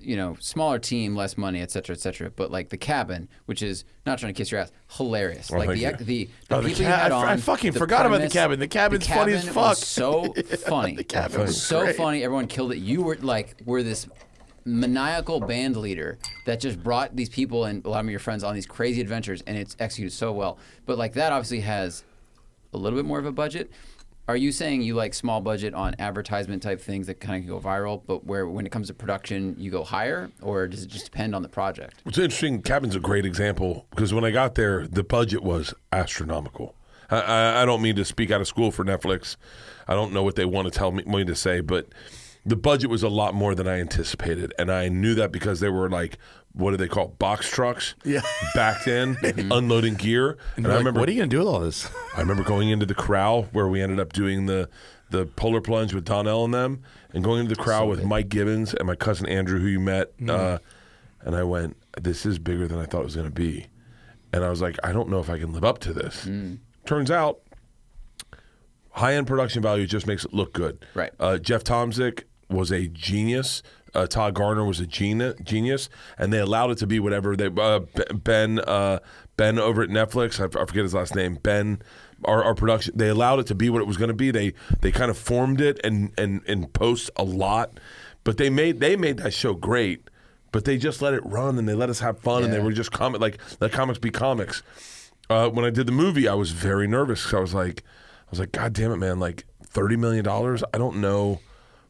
you smaller team, less money, et cetera, but the cabin, which is not trying to kiss your ass, hilarious. Oh, thank you. the Oh, people you had on. I fucking the forgot about the premise- cabin. The cabin's funny as cabin fuck. was so funny. The cabin was so great. funny. Everyone killed it. You were this maniacal band leader that just brought these people and a lot of your friends on these crazy adventures, and it's executed so well. But that obviously has a little bit more of a budget. Are you saying you like small budget on advertisement type things that kind of can go viral, but when it comes to production, you go higher, or does it just depend on the project? It's interesting. Cabin's a great example because when I got there, the budget was astronomical. I don't mean to speak out of school for Netflix. I don't know what they want to tell me to say, but the budget was a lot more than I anticipated, and I knew that because they were what do they call box trucks? Yeah. Backed in, unloading gear. And I remember, what are you gonna do with all this? I remember going into the corral where we ended up doing the polar plunge with Donnell and them, and going into the corral with Mike Gibbons and my cousin Andrew, who you met. And I went, "This is bigger than I thought it was going to be." And I was like, "I don't know if I can live up to this." Turns out, high-end production value just makes it look good. Right. Jeff Tomzik was a genius. Todd Garner was a genius, and they allowed it to be whatever they. Ben over at Netflix, I forget his last name. Ben, our production, they allowed it to be what it was going to be. They kind of formed it and post a lot, but they made that show great. But they just let it run and they let us have fun, and they were just let comics be comics. When I did the movie, I was very nervous because I was like, God damn it, man! Like $30 million. I don't know.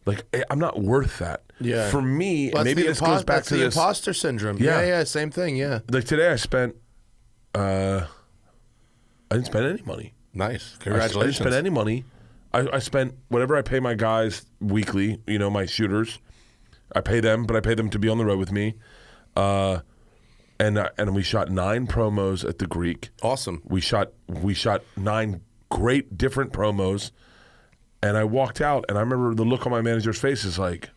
Like, I'm not worth that. Yeah. For me, Well, maybe this goes back to the this imposter syndrome. Yeah. Yeah, same thing. Yeah. Like today, I spent. I didn't spend any money. Nice. I Congratulations. didn't spend any money. I spent whatever I pay my guys weekly. You know, my shooters. I pay them, but I pay them to be on the road with me. And we shot 9 promos at the Greek. Awesome. We shot 9 great different promos, and I walked out, and I remember the look on my manager's face is like,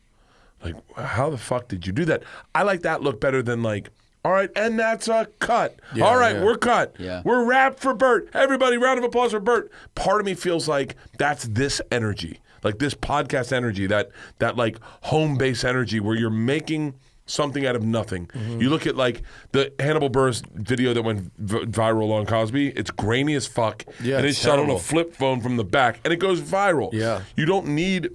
how the fuck did you do that? I like that look better than like, all right, and that's a cut. Yeah, all right, yeah. we're cut. Yeah. We're wrapped for Bert. Everybody, round of applause for Bert. Part of me feels like that's this energy, like this podcast energy, that like home base energy where you're making something out of nothing. You look at like the Hannibal Buress video that went viral on Cosby. It's grainy as fuck, Yeah, and it's it's shot on terrible. a flip phone from the back, and it goes viral. Yeah. You don't need.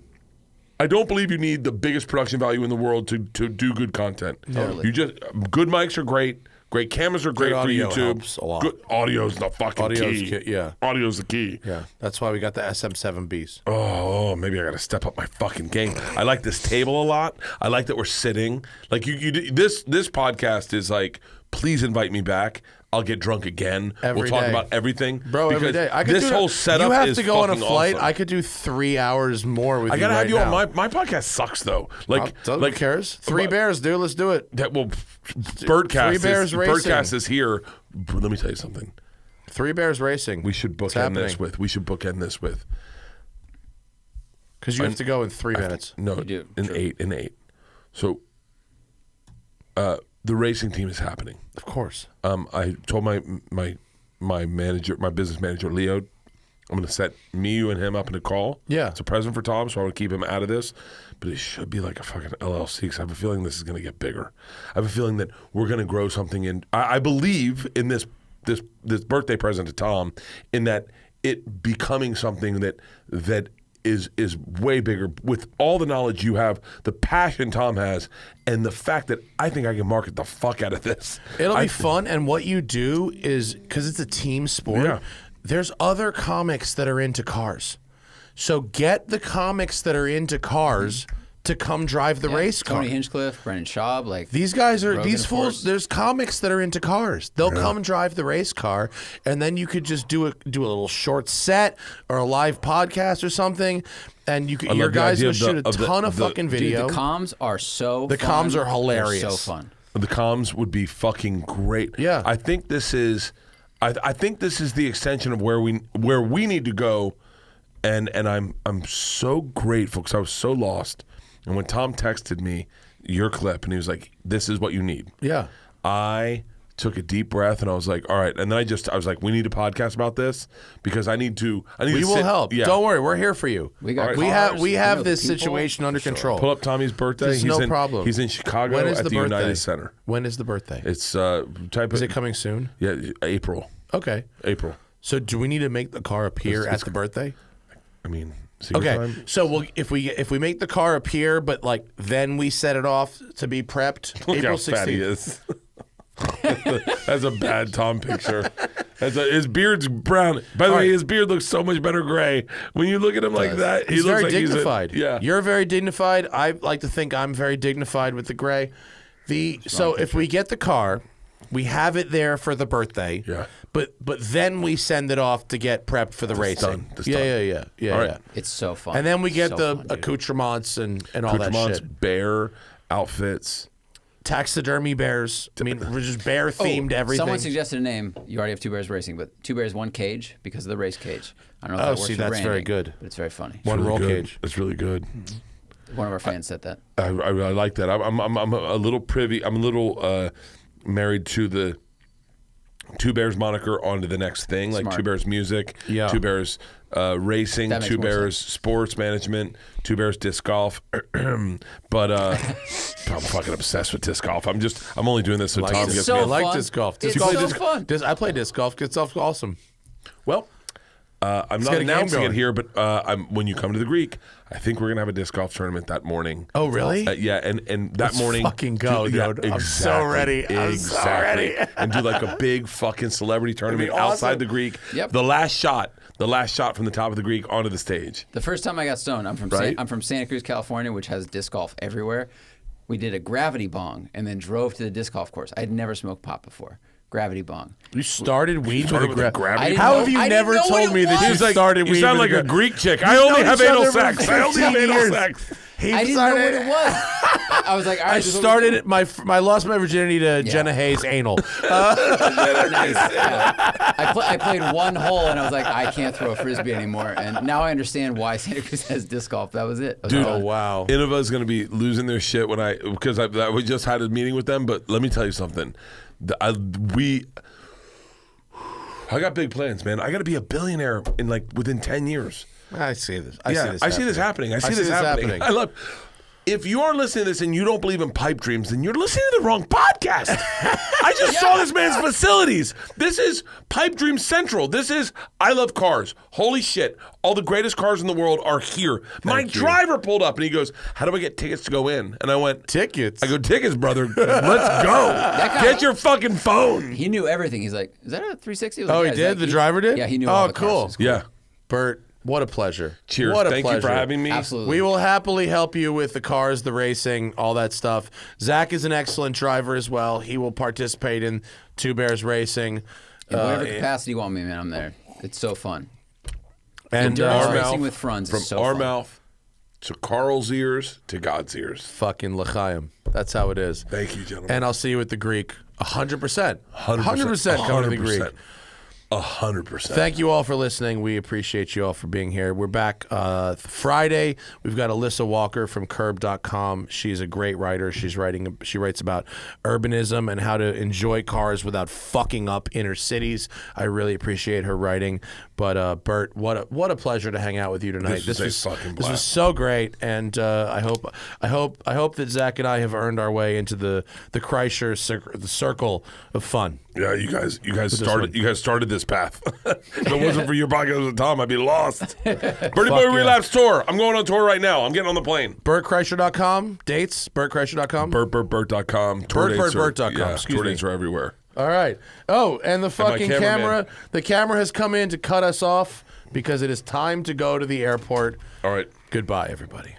I don't believe you need the biggest production value in the world to do good content. Totally. You just good mics are great. Great cameras are great for audio YouTube. helps a lot. Good audio's the fucking Audio's key. yeah. Audio's the key. Yeah. That's why we got the SM7Bs. Oh, maybe I got to step up my fucking game. I like this table a lot. I like that we're sitting. Like this podcast is like, please invite me back. I'll get drunk again. Every we'll talk day. about everything. Bro, every Because day. I could this do whole setup You have is to go on a fucking flight. awesome. I could do 3 hours more with you. I gotta right have you now. on. My podcast sucks though. Like, Who cares? 3 bears, dude. Let's do it. That well, Birdcast. 3 Bears Racing. Birdcast is here. Let me tell you something. 3 bears racing. We should bookend this with. Because you have to go in 3 minutes. No, You do, in true. 8. In 8. So, the racing team is happening. Of course. I told my manager, my business manager, Leo, I'm going to set me, you, and him up in a call. Yeah. It's a present for Tom, so I want to keep him out of this. But it should be like a fucking LLC because I have a feeling this is going to get bigger. I have a feeling that we're going to grow something in. I believe in this birthday present to Tom, in that it becoming something that is way bigger with all the knowledge you have, the passion Tom has, and the fact that I think I can market the fuck out of this. It'll be fun, and what you do is, because it's a team sport, Yeah. there's other comics that are into cars. So get the comics that are into cars to come drive the race car. Tony Hinchcliffe, Brendan Schaub, like These guys are, Rogan, these of fools, course. there's comics that are into cars. They'll come drive the race car, and then you could just do a little short set or a live podcast or something, and you could, your love the guys idea will of shoot the- a ton of fucking Dude, video. the comms are so The fun. comms are hilarious. They're so fun. The comms would be fucking great. Yeah. I think this is the extension of where we need to go, and I'm so grateful because I was so lost. And when Tom texted me your clip and he was like, "This is what you need," Yeah. I took a deep breath and I was like, "All right." And then I was like, "We need a podcast about this because I need to." We will help. Yeah. Don't worry, we're here for you. We got we cars, have we know have the this people. situation under control. Pull up Tommy's birthday. There's no problem. He's in Chicago When is at the the birthday? United Center. When is the birthday? It's type Is of it coming soon? Yeah, April. Okay. April. So do we need to make the car appear at the birthday? I mean, secret Okay. time? So if we make the car appear, but like then we set it off to be prepped. Look April how fat he 16th. is. That's a bad Tom picture. His beard's brown. By the way, right. his beard looks so much better gray. When you look at him like that, he He's looks very like dignified. yeah. You're very dignified. I like to think I'm very dignified with the gray. So if we get the car, we have it there for the birthday. Yeah. But then we send it off to get prepped for the racing. done. That's Yeah, done. yeah. All right. Yeah. It's so fun. And then we get So the fun, dude. accoutrements and all that Accoutrements, shit. bear outfits. Taxidermy bears. I mean, we're just bear themed everything. Someone suggested a name. You already have 2 Bears Racing, but 2 Bears, 1 Cage because of the race cage. I don't know if Oh, that works see, for that's branding, very good. But it's very funny. One Really roll good. cage. It's really good. One of our fans said that. I like that. I'm a little privy. I'm a little married to the 2 Bears moniker onto the next thing, like Smart. 2 Bears music, Yeah. 2 Bears racing, That makes 2 more Bears sports management, 2 Bears disc golf. But I'm fucking obsessed with disc golf. I'm only doing this so Like Tom disc- gets so me. I like fun. disc golf. It's golf so disc- fun. I play disc golf. Disc golf is awesome. Well, I'm not get a game announcing going. it here, but when you come to the Greek, I think we're gonna have a disc golf tournament that morning. Oh, really? Yeah, and that Let's morning, fucking go, yeah, dude. I'm so ready. I'm so ready. And do like a big fucking celebrity tournament awesome. outside the Greek. Yep. The last shot from the top of the Greek onto the stage. The first time I got stoned, I'm from Santa Cruz, California, which has disc golf everywhere. We did a gravity bong and then drove to the disc golf course. I had never smoked pot before. Gravity bong. You started weed started with with a a gravity How bong? have you I never didn't know told what me it that you was. started You weed sound with like a a Greek chick. I only have anal sex. I only have anal sex. I didn't know what it was. I was like, all right, I this is what started we it. I lost my virginity to Jenna Hayes anal. Nice. Yeah. I played one hole and I was like, I can't throw a frisbee anymore. And now I understand why Santa Cruz has disc golf. That was it. Dude, Oh wow. Innova's going to be losing their shit because we just had a meeting with them. But let me tell you something. I got big plans, man. I got to be a billionaire in within 10 years. I see this. I see this happening. I see this happening. I love. If you are listening to this and you don't believe in pipe dreams, then you're listening to the wrong podcast. I just saw this man's facilities. This is Pipe Dream Central. This is I Love Cars. Holy shit. All the greatest cars in the world are here. My driver pulled up and he goes, how do I get tickets to go in? And I went, Tickets. I go, tickets, brother. Let's go. Get your fucking phone. He knew everything. He's like, is that a 360? I was Oh, like, he did? The driver did? Yeah, he knew all Oh, the cool. cars. Yeah. Bert, what a pleasure. Cheers. What a Thank pleasure. you for having me. Absolutely. We will happily help you with the cars, the racing, all that stuff. Zach is an excellent driver as well. He will participate in Two Bears Racing. In whatever capacity you want me, man, I'm there. It's so fun. And Endurance our racing mouth, with Franz from is so our fun. mouth to Carl's ears to God's ears. fucking l'chaim. That's how it is. Thank you, gentlemen. And I'll see you at the Greek. 100%. 100%. 100% coming to the Greek. 100%. Thank you all for listening. We appreciate you all for being here. We're back Friday. We've got Alyssa Walker from curb.com. She's a great writer. She writes about urbanism and how to enjoy cars without fucking up inner cities. I really appreciate her writing. But Bert, what a pleasure to hang out with you tonight. This was a fucking This was blast. so great, and I hope that Zach and I have earned our way into the Kreischer the circle of fun. Yeah, you guys started this path. If it wasn't for your podcast with Tom, I'd be lost. Birdie Boy yeah. Relapse Tour. I'm going on tour right now. I'm getting on the plane. BertKreischer.com. Dates? BertKreischer.com. BertBert.com. Tour dates are- BertBert.com. Yeah, Excuse tour me. dates are everywhere. All right. Oh, and the fucking cameraman. camera. The camera has come in to cut us off because it is time to go to the airport. All right. Goodbye, everybody.